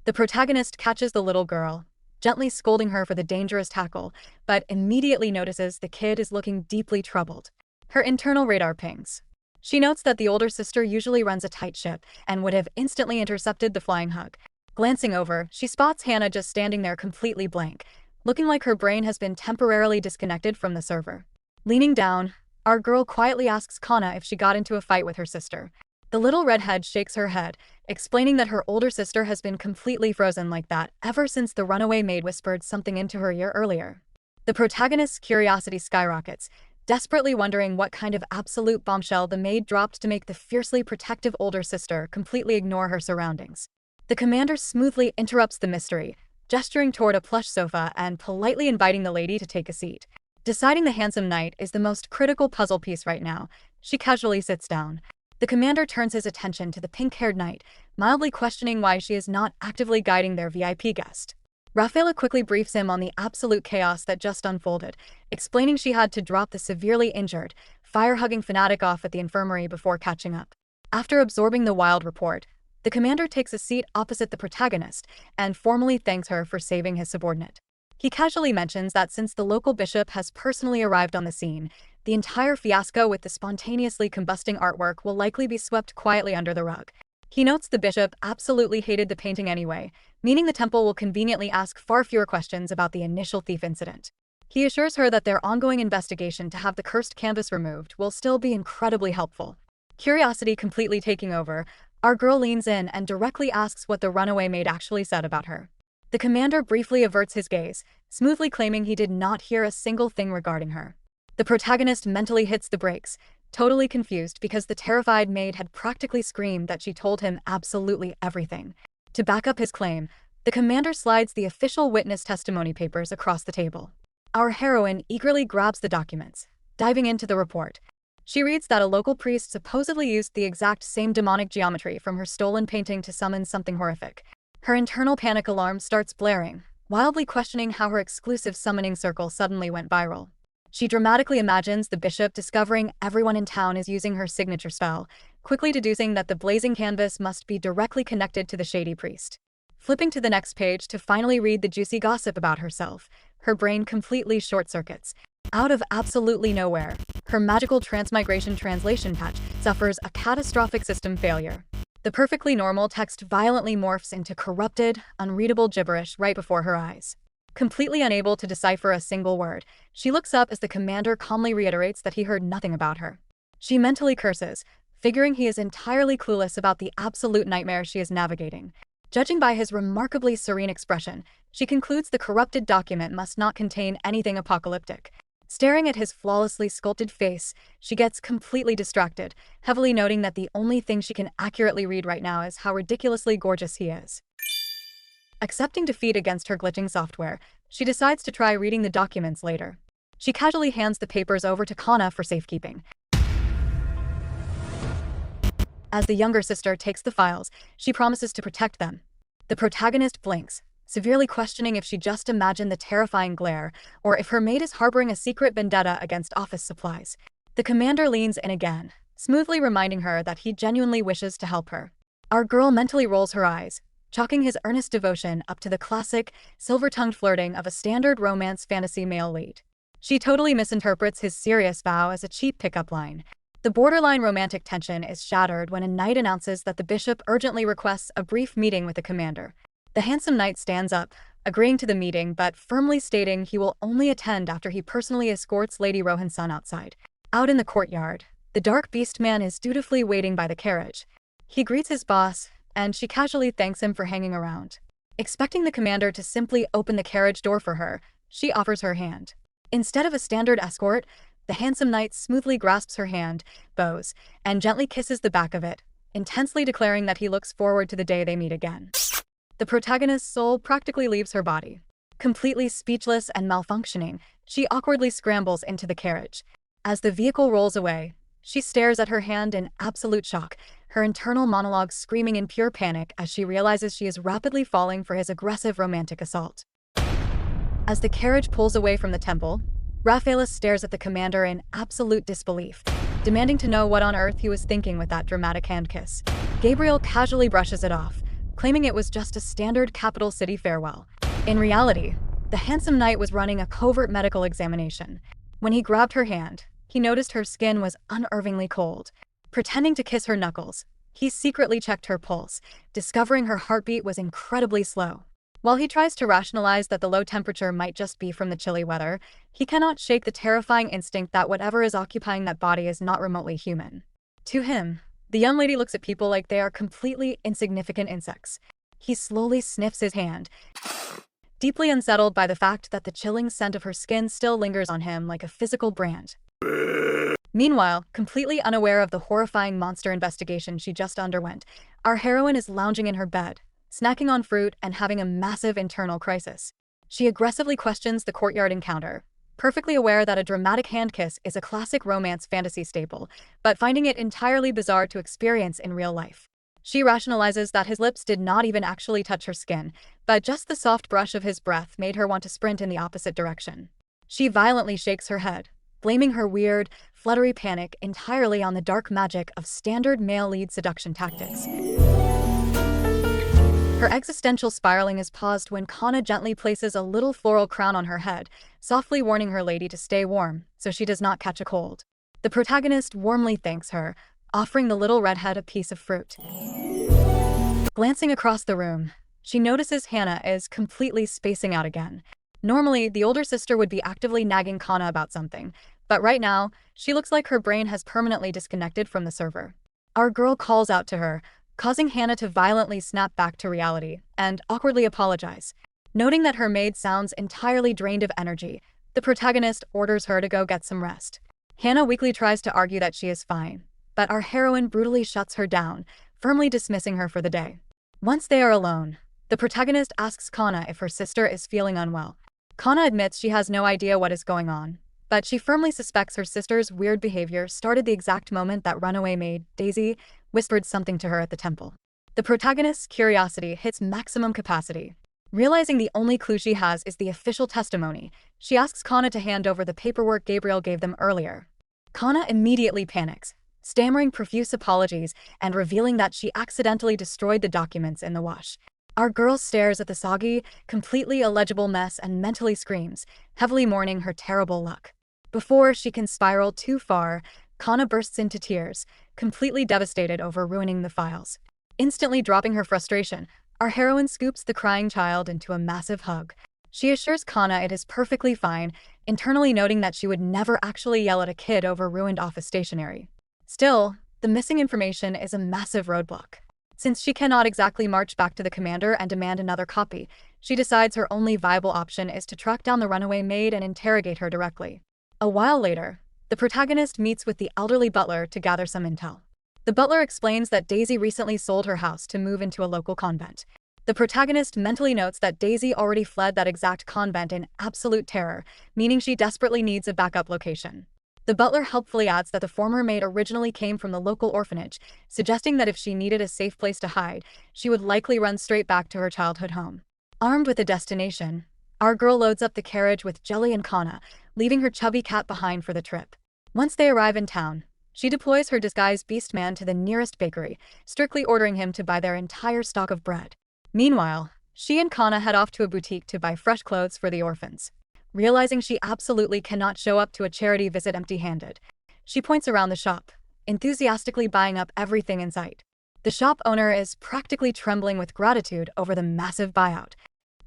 the protagonist catches the little girl, gently scolding her for the dangerous tackle, but immediately notices the kid is looking deeply troubled. Her internal radar pings. She notes that the older sister usually runs a tight ship and would have instantly intercepted the flying hug. Glancing over, she spots Hannah just standing there completely blank, looking like her brain has been temporarily disconnected from the server. Leaning down, our girl quietly asks Kana if she got into a fight with her sister. The little redhead shakes her head, explaining that her older sister has been completely frozen like that ever since the runaway maid whispered something into her ear earlier. The protagonist's curiosity skyrockets, desperately wondering what kind of absolute bombshell the maid dropped to make the fiercely protective older sister completely ignore her surroundings. The commander smoothly interrupts the mystery, gesturing toward a plush sofa and politely inviting the lady to take a seat. Deciding the handsome knight is the most critical puzzle piece right now, she casually sits down. The commander turns his attention to the pink-haired knight, mildly questioning why she is not actively guiding their VIP guest. Rafaela quickly briefs him on the absolute chaos that just unfolded, explaining she had to drop the severely injured, fire-hugging fanatic off at the infirmary before catching up. After absorbing the wild report, the commander takes a seat opposite the protagonist and formally thanks her for saving his subordinate. He casually mentions that since the local bishop has personally arrived on the scene, the entire fiasco with the spontaneously combusting artwork will likely be swept quietly under the rug. He notes the bishop absolutely hated the painting anyway, meaning the temple will conveniently ask far fewer questions about the initial thief incident. He assures her that their ongoing investigation to have the cursed canvas removed will still be incredibly helpful. Curiosity completely taking over, our girl leans in and directly asks what the runaway maid actually said about her. The commander briefly averts his gaze, smoothly claiming he did not hear a single thing regarding her. The protagonist mentally hits the brakes, totally confused because the terrified maid had practically screamed that she told him absolutely everything. To back up his claim, the commander slides the official witness testimony papers across the table. Our heroine eagerly grabs the documents, diving into the report. She reads that a local priest supposedly used the exact same demonic geometry from her stolen painting to summon something horrific. Her internal panic alarm starts blaring, wildly questioning how her exclusive summoning circle suddenly went viral. She dramatically imagines the bishop discovering everyone in town is using her signature spell, quickly deducing that the blazing canvas must be directly connected to the shady priest. Flipping to the next page to finally read the juicy gossip about herself, her brain completely short-circuits. Out of absolutely nowhere, her magical transmigration translation patch suffers a catastrophic system failure. The perfectly normal text violently morphs into corrupted, unreadable gibberish right before her eyes. Completely unable to decipher a single word, she looks up as the commander calmly reiterates that he heard nothing about her. She mentally curses, figuring he is entirely clueless about the absolute nightmare she is navigating. Judging by his remarkably serene expression, she concludes the corrupted document must not contain anything apocalyptic. Staring at his flawlessly sculpted face, she gets completely distracted, heavily noting that the only thing she can accurately read right now is how ridiculously gorgeous he is. Accepting defeat against her glitching software, she decides to try reading the documents later. She casually hands the papers over to Kana for safekeeping. As the younger sister takes the files, she promises to protect them. The protagonist blinks, severely questioning if she just imagined the terrifying glare, or if her maid is harboring a secret vendetta against office supplies. The commander leans in again, smoothly reminding her that he genuinely wishes to help her. Our girl mentally rolls her eyes, chalking his earnest devotion up to the classic, silver-tongued flirting of a standard romance fantasy male lead. She totally misinterprets his serious vow as a cheap pickup line. The borderline romantic tension is shattered when a knight announces that the bishop urgently requests a brief meeting with the commander. The handsome knight stands up, agreeing to the meeting but firmly stating he will only attend after he personally escorts Lady Rohan-san outside. Out in the courtyard, the dark beast man is dutifully waiting by the carriage. He greets his boss, and she casually thanks him for hanging around. Expecting the commander to simply open the carriage door for her, she offers her hand. Instead of a standard escort, the handsome knight smoothly grasps her hand, bows, and gently kisses the back of it, intensely declaring that he looks forward to the day they meet again. The protagonist's soul practically leaves her body. Completely speechless and malfunctioning, she awkwardly scrambles into the carriage. As the vehicle rolls away, she stares at her hand in absolute shock, her internal monologue screaming in pure panic as she realizes she is rapidly falling for his aggressive romantic assault. As the carriage pulls away from the temple, Raphaelus stares at the commander in absolute disbelief, demanding to know what on earth he was thinking with that dramatic hand kiss. Gabriel casually brushes it off, claiming it was just a standard capital city farewell. In reality, the handsome knight was running a covert medical examination. When he grabbed her hand, he noticed her skin was unnervingly cold. Pretending to kiss her knuckles, he secretly checked her pulse, discovering her heartbeat was incredibly slow. While he tries to rationalize that the low temperature might just be from the chilly weather, he cannot shake the terrifying instinct that whatever is occupying that body is not remotely human. To him, the young lady looks at people like they are completely insignificant insects. He slowly sniffs his hand, deeply unsettled by the fact that the chilling scent of her skin still lingers on him like a physical brand. Meanwhile, completely unaware of the horrifying monster investigation she just underwent, our heroine is lounging in her bed, snacking on fruit and having a massive internal crisis. She aggressively questions the courtyard encounter, perfectly aware that a dramatic hand kiss is a classic romance fantasy staple, but finding it entirely bizarre to experience in real life. She rationalizes that his lips did not even actually touch her skin, but just the soft brush of his breath made her want to sprint in the opposite direction. She violently shakes her head, blaming her weird, fluttery panic entirely on the dark magic of standard male lead seduction tactics. Her existential spiraling is paused when Kana gently places a little floral crown on her head, softly warning her lady to stay warm so she does not catch a cold. The protagonist warmly thanks her, offering the little redhead a piece of fruit. Glancing across the room, she notices Hannah is completely spacing out again. Normally, the older sister would be actively nagging Kana about something, but right now, she looks like her brain has permanently disconnected from the server. Our girl calls out to her, causing Hannah to violently snap back to reality and awkwardly apologize. Noting that her maid sounds entirely drained of energy, the protagonist orders her to go get some rest. Hannah weakly tries to argue that she is fine, but our heroine brutally shuts her down, firmly dismissing her for the day. Once they are alone, the protagonist asks Kana if her sister is feeling unwell. Kana admits she has no idea what is going on, but she firmly suspects her sister's weird behavior started the exact moment that runaway maid, Daisy, whispered something to her at the temple. The protagonist's curiosity hits maximum capacity. Realizing the only clue she has is the official testimony, she asks Kana to hand over the paperwork Gabriel gave them earlier. Kana immediately panics, stammering profuse apologies and revealing that she accidentally destroyed the documents in the wash. Our girl stares at the soggy, completely illegible mess and mentally screams, heavily mourning her terrible luck. Before she can spiral too far, Kana bursts into tears, completely devastated over ruining the files. Instantly dropping her frustration, our heroine scoops the crying child into a massive hug. She assures Kana it is perfectly fine, internally noting that she would never actually yell at a kid over ruined office stationery. Still, the missing information is a massive roadblock. Since she cannot exactly march back to the commander and demand another copy, she decides her only viable option is to track down the runaway maid and interrogate her directly. A while later, the protagonist meets with the elderly butler to gather some intel. The butler explains that Daisy recently sold her house to move into a local convent. The protagonist mentally notes that Daisy already fled that exact convent in absolute terror, meaning she desperately needs a backup location. The butler helpfully adds that the former maid originally came from the local orphanage, suggesting that if she needed a safe place to hide, she would likely run straight back to her childhood home. Armed with a destination, our girl loads up the carriage with Jelly and Kana, leaving her chubby cat behind for the trip. Once they arrive in town, she deploys her disguised beastman to the nearest bakery, strictly ordering him to buy their entire stock of bread. Meanwhile, she and Kana head off to a boutique to buy fresh clothes for the orphans. Realizing she absolutely cannot show up to a charity visit empty-handed, she points around the shop, enthusiastically buying up everything in sight. The shop owner is practically trembling with gratitude over the massive buyout.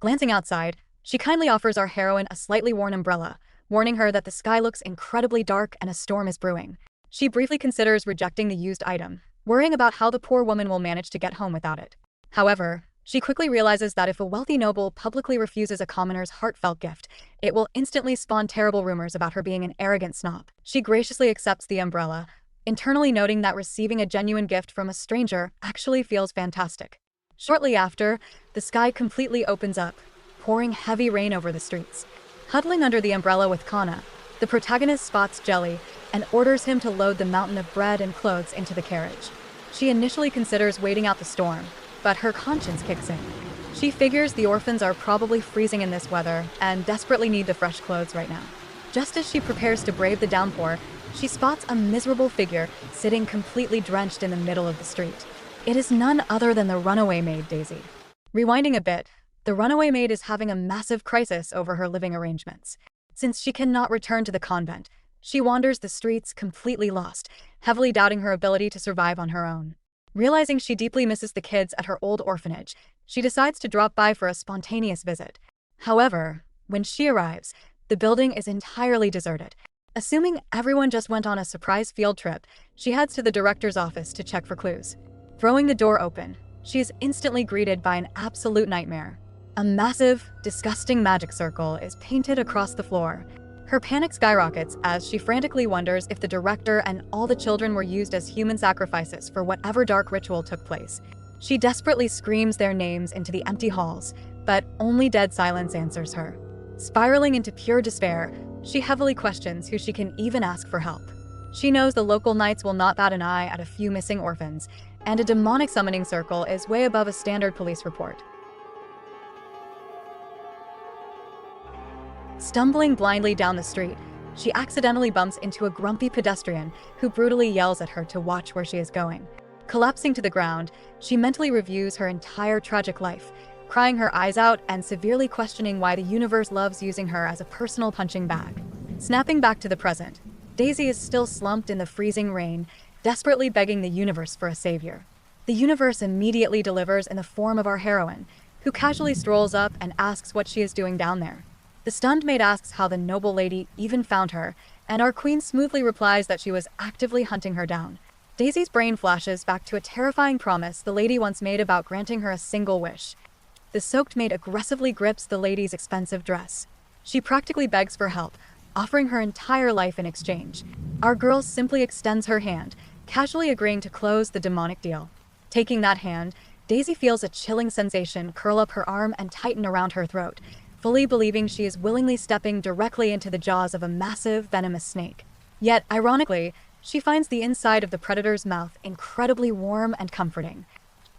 Glancing outside, she kindly offers our heroine a slightly worn umbrella, warning her that the sky looks incredibly dark and a storm is brewing. She briefly considers rejecting the used item, worrying about how the poor woman will manage to get home without it. However, she quickly realizes that if a wealthy noble publicly refuses a commoner's heartfelt gift, it will instantly spawn terrible rumors about her being an arrogant snob. She graciously accepts the umbrella, internally noting that receiving a genuine gift from a stranger actually feels fantastic. Shortly after, the sky completely opens up, pouring heavy rain over the streets. Huddling under the umbrella with Kana, the protagonist spots Jelly and orders him to load the mountain of bread and clothes into the carriage. She initially considers waiting out the storm, but her conscience kicks in. She figures the orphans are probably freezing in this weather and desperately need the fresh clothes right now. Just as she prepares to brave the downpour, she spots a miserable figure sitting completely drenched in the middle of the street. It is none other than the runaway maid, Daisy. Rewinding a bit, the runaway maid is having a massive crisis over her living arrangements. Since she cannot return to the convent, she wanders the streets completely lost, heavily doubting her ability to survive on her own. Realizing she deeply misses the kids at her old orphanage, she decides to drop by for a spontaneous visit. However, when she arrives, the building is entirely deserted. Assuming everyone just went on a surprise field trip, she heads to the director's office to check for clues. Throwing the door open, she is instantly greeted by an absolute nightmare. A massive, disgusting magic circle is painted across the floor. Her panic skyrockets as she frantically wonders if the director and all the children were used as human sacrifices for whatever dark ritual took place. She desperately screams their names into the empty halls, but only dead silence answers her. Spiraling into pure despair, she heavily questions who she can even ask for help. She knows the local knights will not bat an eye at a few missing orphans, and a demonic summoning circle is way above a standard police report. Stumbling blindly down the street, she accidentally bumps into a grumpy pedestrian who brutally yells at her to watch where she is going. Collapsing to the ground, she mentally reviews her entire tragic life, crying her eyes out and severely questioning why the universe loves using her as a personal punching bag. Snapping back to the present, Daisy is still slumped in the freezing rain, desperately begging the universe for a savior. The universe immediately delivers in the form of our heroine, who casually strolls up and asks what she is doing down there. The stunned maid asks how the noble lady even found her, and our queen smoothly replies that she was actively hunting her down. Daisy's brain flashes back to a terrifying promise the lady once made about granting her a single wish. The soaked maid aggressively grips the lady's expensive dress. She practically begs for help, offering her entire life in exchange. Our girl simply extends her hand, casually agreeing to close the demonic deal. Taking that hand, Daisy feels a chilling sensation curl up her arm and tighten around her throat, fully believing she is willingly stepping directly into the jaws of a massive, venomous snake. Yet, ironically, she finds the inside of the predator's mouth incredibly warm and comforting.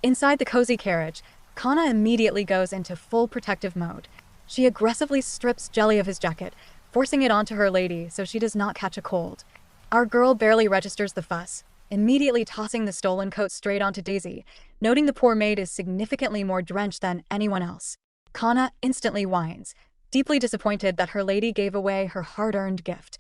Inside the cozy carriage, Kana immediately goes into full protective mode. She aggressively strips Jelly of his jacket, forcing it onto her lady so she does not catch a cold. Our girl barely registers the fuss, immediately tossing the stolen coat straight onto Daisy, noting the poor maid is significantly more drenched than anyone else. Kana instantly whines, deeply disappointed that her lady gave away her hard-earned gift.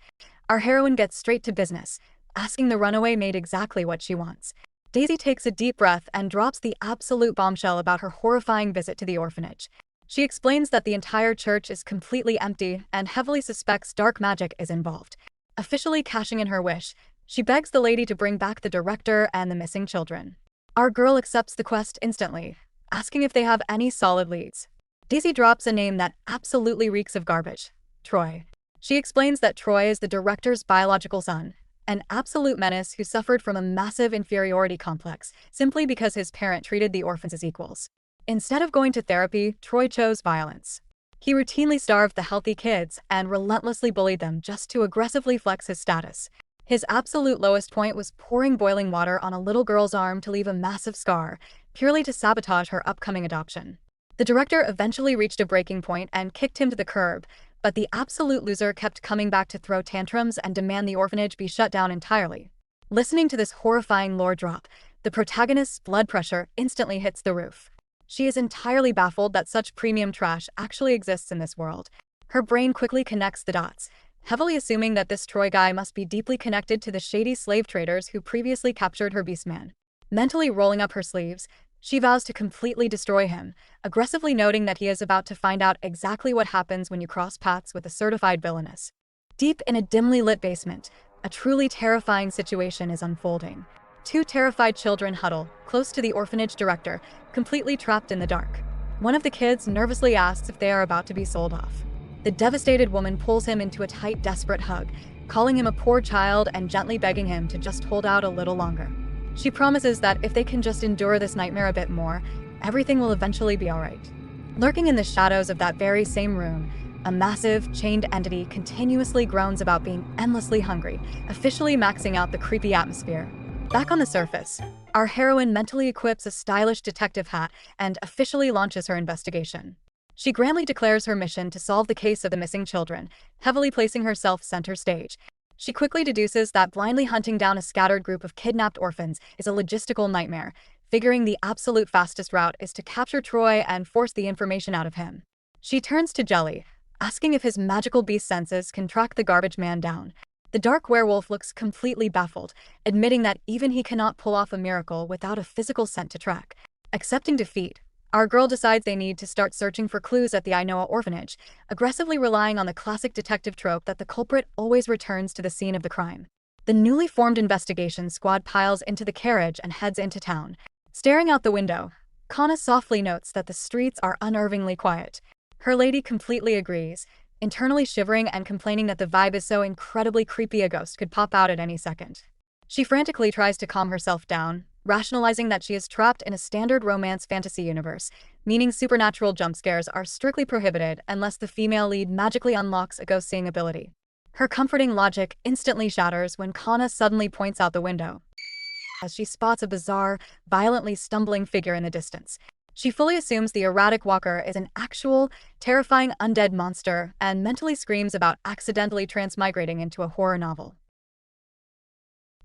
Our heroine gets straight to business, asking the runaway maid exactly what she wants. Daisy takes a deep breath and drops the absolute bombshell about her horrifying visit to the orphanage. She explains that the entire church is completely empty and heavily suspects dark magic is involved. Officially cashing in her wish, she begs the lady to bring back the director and the missing children. Our girl accepts the quest instantly, asking if they have any solid leads. Daisy drops a name that absolutely reeks of garbage: Troy. She explains that Troy is the director's biological son, an absolute menace who suffered from a massive inferiority complex simply because his parent treated the orphans as equals. Instead of going to therapy, Troy chose violence. He routinely starved the healthy kids and relentlessly bullied them just to aggressively flex his status. His absolute lowest point was pouring boiling water on a little girl's arm to leave a massive scar, purely to sabotage her upcoming adoption. The director eventually reached a breaking point and kicked him to the curb, but the absolute loser kept coming back to throw tantrums and demand the orphanage be shut down entirely. Listening to this horrifying lore drop, the protagonist's blood pressure instantly hits the roof. She is entirely baffled that such premium trash actually exists in this world. Her brain quickly connects the dots, heavily assuming that this Troy guy must be deeply connected to the shady slave traders who previously captured her beastman. Mentally rolling up her sleeves, She vows to completely destroy him, aggressively noting that he is about to find out exactly what happens when you cross paths with a certified villainess. Deep in a dimly lit basement, a truly terrifying situation is unfolding. Two terrified children huddle, close to the orphanage director, completely trapped in the dark. One of the kids nervously asks if they are about to be sold off. The devastated woman pulls him into a tight, desperate hug, calling him a poor child and gently begging him to just hold out a little longer. She promises that if they can just endure this nightmare a bit more, everything will eventually be alright. Lurking in the shadows of that very same room, a massive, chained entity continuously groans about being endlessly hungry, officially maxing out the creepy atmosphere. Back on the surface, our heroine mentally equips a stylish detective hat and officially launches her investigation. She grandly declares her mission to solve the case of the missing children, heavily placing herself center stage. She quickly deduces that blindly hunting down a scattered group of kidnapped orphans is a logistical nightmare, figuring the absolute fastest route is to capture Troy and force the information out of him. She turns to Jelly, asking if his magical beast senses can track the garbage man down. The dark werewolf looks completely baffled, admitting that even he cannot pull off a miracle without a physical scent to track. Accepting defeat, our girl decides they need to start searching for clues at the Ainoa orphanage, aggressively relying on the classic detective trope that the culprit always returns to the scene of the crime. The newly formed investigation squad piles into the carriage and heads into town. Staring out the window, Kana softly notes that the streets are unnervingly quiet. Her lady completely agrees, internally shivering and complaining that the vibe is so incredibly creepy a ghost could pop out at any second. She frantically tries to calm herself down, rationalizing that she is trapped in a standard romance fantasy universe, meaning supernatural jump scares are strictly prohibited unless the female lead magically unlocks a ghost-seeing ability. Her comforting logic instantly shatters when Kana suddenly points out the window, as she spots a bizarre, violently stumbling figure in the distance. She fully assumes the erratic walker is an actual, terrifying undead monster and mentally screams about accidentally transmigrating into a horror novel.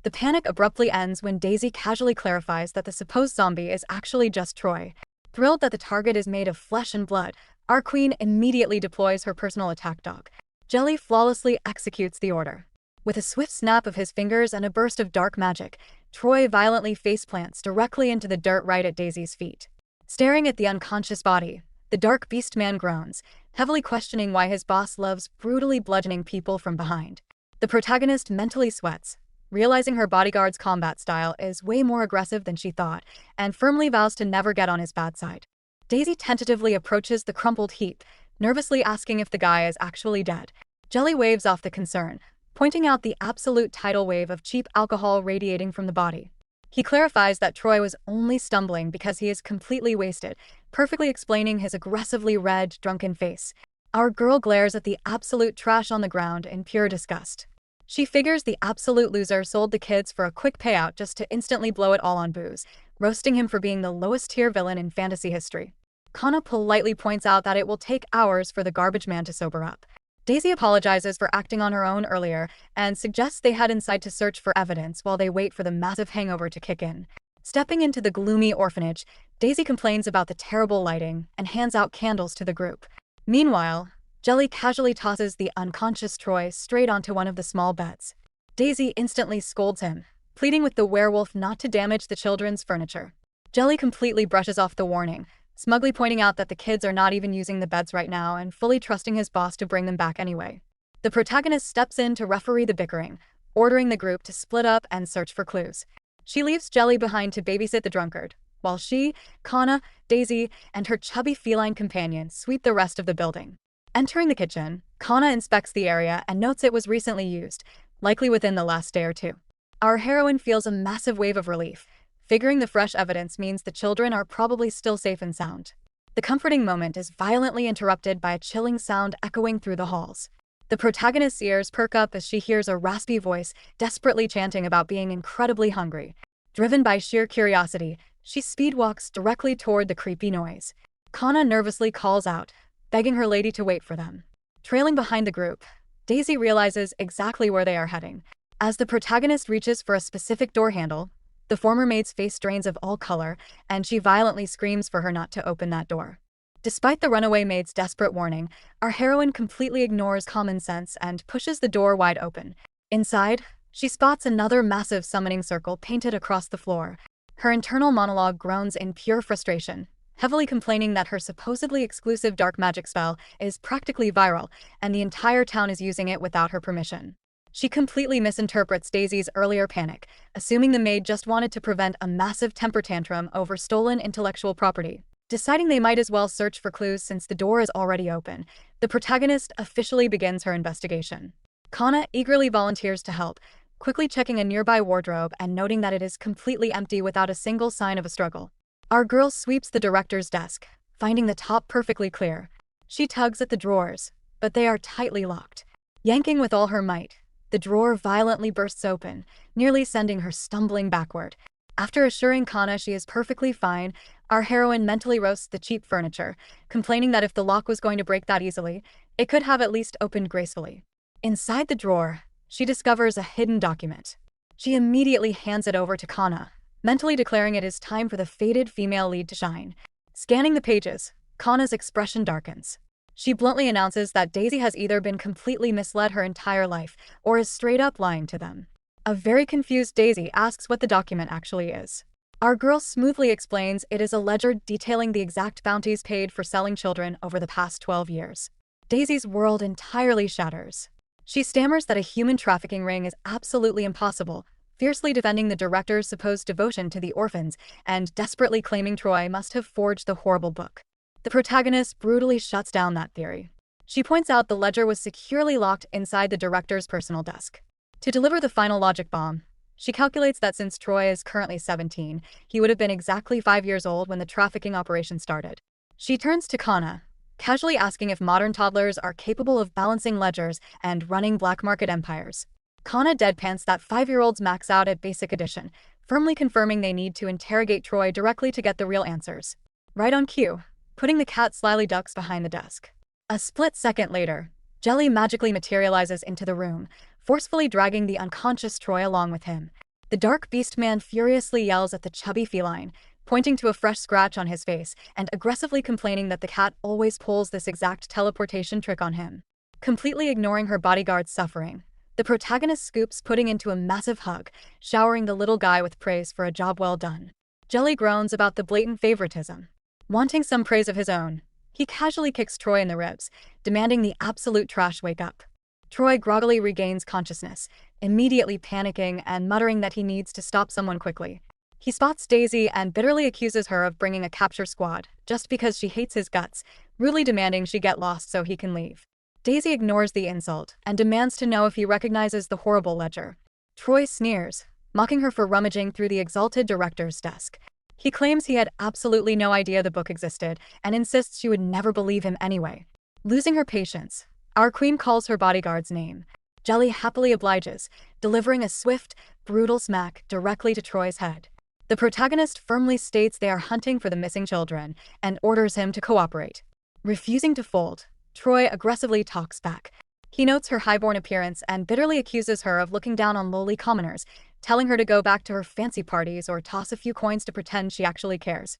The panic abruptly ends when Daisy casually clarifies that the supposed zombie is actually just Troy. Thrilled that the target is made of flesh and blood, our queen immediately deploys her personal attack dog. Jelly flawlessly executes the order. With a swift snap of his fingers and a burst of dark magic, Troy violently faceplants directly into the dirt right at Daisy's feet. Staring at the unconscious body, the dark beast man groans, heavily questioning why his boss loves brutally bludgeoning people from behind. The protagonist mentally sweats, realizing her bodyguard's combat style is way more aggressive than she thought, and firmly vows to never get on his bad side. Daisy tentatively approaches the crumpled heap, nervously asking if the guy is actually dead. Jelly waves off the concern, pointing out the absolute tidal wave of cheap alcohol radiating from the body. He clarifies that Troy was only stumbling because he is completely wasted, perfectly explaining his aggressively red, drunken face. Our girl glares at the absolute trash on the ground in pure disgust. She figures the absolute loser sold the kids for a quick payout just to instantly blow it all on booze, roasting him for being the lowest tier villain in fantasy history. Kana politely points out that it will take hours for the garbage man to sober up. Daisy apologizes for acting on her own earlier and suggests they head inside to search for evidence while they wait for the massive hangover to kick in. Stepping into the gloomy orphanage, Daisy complains about the terrible lighting and hands out candles to the group. Meanwhile, Jelly casually tosses the unconscious Troy straight onto one of the small beds. Daisy instantly scolds him, pleading with the werewolf not to damage the children's furniture. Jelly completely brushes off the warning, smugly pointing out that the kids are not even using the beds right now and fully trusting his boss to bring them back anyway. The protagonist steps in to referee the bickering, ordering the group to split up and search for clues. She leaves Jelly behind to babysit the drunkard, while she, Kana, Daisy, and her chubby feline companion sweep the rest of the building. Entering the kitchen, Kana inspects the area and notes it was recently used, likely within the last day or two. Our heroine feels a massive wave of relief, figuring the fresh evidence means the children are probably still safe and sound. The comforting moment is violently interrupted by a chilling sound echoing through the halls. The protagonist's ears perk up as she hears a raspy voice desperately chanting about being incredibly hungry. Driven by sheer curiosity, she speedwalks directly toward the creepy noise. Kana nervously calls out, begging her lady to wait for them. Trailing behind the group, Daisy realizes exactly where they are heading. As the protagonist reaches for a specific door handle, the former maid's face drains of all color, and she violently screams for her not to open that door. Despite the runaway maid's desperate warning, our heroine completely ignores common sense and pushes the door wide open. Inside, she spots another massive summoning circle painted across the floor. Her internal monologue groans in pure frustration, heavily complaining that her supposedly exclusive dark magic spell is practically viral, and the entire town is using it without her permission. She completely misinterprets Daisy's earlier panic, assuming the maid just wanted to prevent a massive temper tantrum over stolen intellectual property. Deciding they might as well search for clues since the door is already open, the protagonist officially begins her investigation. Kana eagerly volunteers to help, quickly checking a nearby wardrobe and noting that it is completely empty without a single sign of a struggle. Our girl sweeps the director's desk, finding the top perfectly clear. She tugs at the drawers, but they are tightly locked. Yanking with all her might, the drawer violently bursts open, nearly sending her stumbling backward. After assuring Kana she is perfectly fine, our heroine mentally roasts the cheap furniture, complaining that if the lock was going to break that easily, it could have at least opened gracefully. Inside the drawer, she discovers a hidden document. She immediately hands it over to Kana, mentally declaring it is time for the fated female lead to shine. Scanning the pages, Kana's expression darkens. She bluntly announces that Daisy has either been completely misled her entire life or is straight up lying to them. A very confused Daisy asks what the document actually is. Our girl smoothly explains it is a ledger detailing the exact bounties paid for selling children over the past 12 years. Daisy's world entirely shatters. She stammers that a human trafficking ring is absolutely impossible, fiercely defending the director's supposed devotion to the orphans and desperately claiming Troy must have forged the horrible book. The protagonist brutally shuts down that theory. She points out the ledger was securely locked inside the director's personal desk. To deliver the final logic bomb, she calculates that since Troy is currently 17, he would have been exactly 5 years old when the trafficking operation started. She turns to Kana, casually asking if modern toddlers are capable of balancing ledgers and running black market empires. Kana deadpans that 5-year-olds max out at basic addition, firmly confirming they need to interrogate Troy directly to get the real answers. Right on cue, putting the cat slyly ducks behind the desk. A split second later, Jelly magically materializes into the room, forcefully dragging the unconscious Troy along with him. The dark beast man furiously yells at the chubby feline, pointing to a fresh scratch on his face and aggressively complaining that the cat always pulls this exact teleportation trick on him. Completely ignoring her bodyguard's suffering, the protagonist scoops Pudding into a massive hug, showering the little guy with praise for a job well done. Jelly groans about the blatant favoritism. Wanting some praise of his own, he casually kicks Troy in the ribs, demanding the absolute trash wake up. Troy groggily regains consciousness, immediately panicking and muttering that he needs to stop someone quickly. He spots Daisy and bitterly accuses her of bringing a capture squad, just because she hates his guts, rudely demanding she get lost so he can leave. Daisy ignores the insult and demands to know if he recognizes the horrible ledger. Troy sneers, mocking her for rummaging through the exalted director's desk. He claims he had absolutely no idea the book existed and insists she would never believe him anyway. Losing her patience, our queen calls her bodyguard's name. Jelly happily obliges, delivering a swift, brutal smack directly to Troy's head. The protagonist firmly states they are hunting for the missing children and orders him to cooperate. Refusing to fold, Troy aggressively talks back. He notes her highborn appearance and bitterly accuses her of looking down on lowly commoners, telling her to go back to her fancy parties or toss a few coins to pretend she actually cares.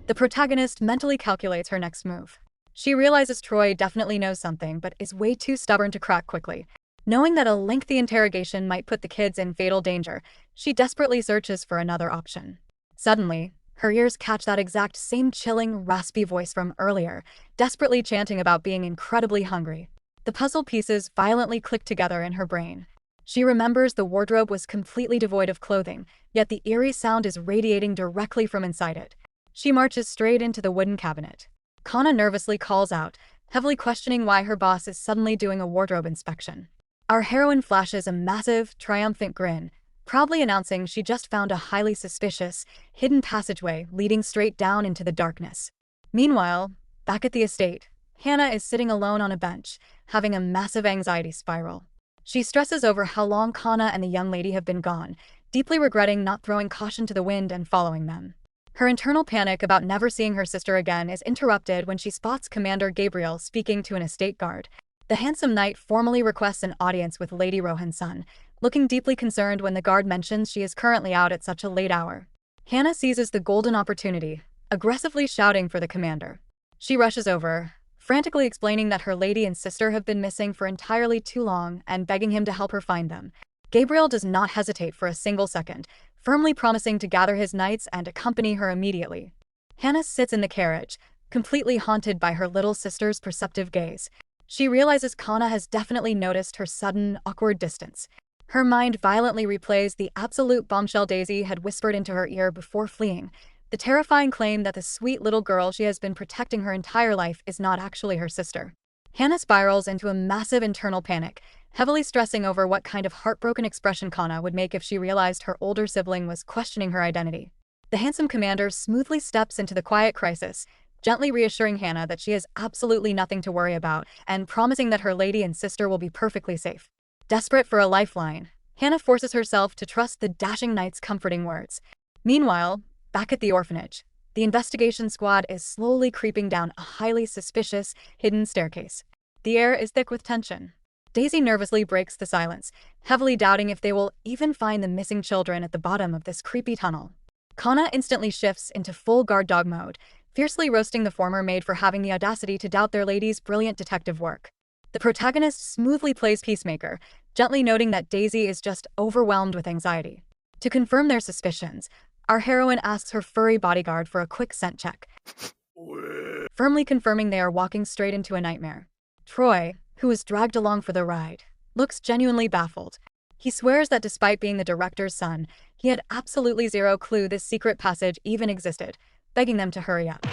The protagonist mentally calculates her next move. She realizes Troy definitely knows something but is way too stubborn to crack quickly. Knowing that a lengthy interrogation might put the kids in fatal danger, she desperately searches for another option. Suddenly, her ears catch that exact same chilling, raspy voice from earlier, desperately chanting about being incredibly hungry. The puzzle pieces violently click together in her brain. She remembers the wardrobe was completely devoid of clothing, yet the eerie sound is radiating directly from inside it. She marches straight into the wooden cabinet. Kana nervously calls out, heavily questioning why her boss is suddenly doing a wardrobe inspection. Our heroine flashes a massive, triumphant grin, proudly announcing she just found a highly suspicious, hidden passageway leading straight down into the darkness. Meanwhile, back at the estate, Hannah is sitting alone on a bench, having a massive anxiety spiral. She stresses over how long Kana and the young lady have been gone, deeply regretting not throwing caution to the wind and following them. Her internal panic about never seeing her sister again is interrupted when she spots Commander Gabriel speaking to an estate guard. The handsome knight formally requests an audience with Lady Rohan's son, looking deeply concerned when the guard mentions she is currently out at such a late hour. Hannah seizes the golden opportunity, aggressively shouting for the commander. She rushes over, frantically explaining that her lady and sister have been missing for entirely too long and begging him to help her find them. Gabriel does not hesitate for a single second, firmly promising to gather his knights and accompany her immediately. Hannah sits in the carriage, completely haunted by her little sister's perceptive gaze. She realizes Kana has definitely noticed her sudden, awkward distance. Her mind violently replays the absolute bombshell Daisy had whispered into her ear before fleeing, the terrifying claim that the sweet little girl she has been protecting her entire life is not actually her sister. Hannah spirals into a massive internal panic, heavily stressing over what kind of heartbroken expression Kana would make if she realized her older sibling was questioning her identity. The handsome commander smoothly steps into the quiet crisis, gently reassuring Hannah that she has absolutely nothing to worry about and promising that her lady and sister will be perfectly safe. Desperate for a lifeline, Hannah forces herself to trust the dashing knight's comforting words. Meanwhile, back at the orphanage, the investigation squad is slowly creeping down a highly suspicious, hidden staircase. The air is thick with tension. Daisy nervously breaks the silence, heavily doubting if they will even find the missing children at the bottom of this creepy tunnel. Kana instantly shifts into full guard dog mode, fiercely roasting the former maid for having the audacity to doubt their lady's brilliant detective work. The protagonist smoothly plays peacemaker, gently noting that Daisy is just overwhelmed with anxiety. To confirm their suspicions, our heroine asks her furry bodyguard for a quick scent check, firmly confirming they are walking straight into a nightmare. Troy, who was dragged along for the ride, looks genuinely baffled. He swears that despite being the director's son, he had absolutely zero clue this secret passage even existed, begging them to hurry up.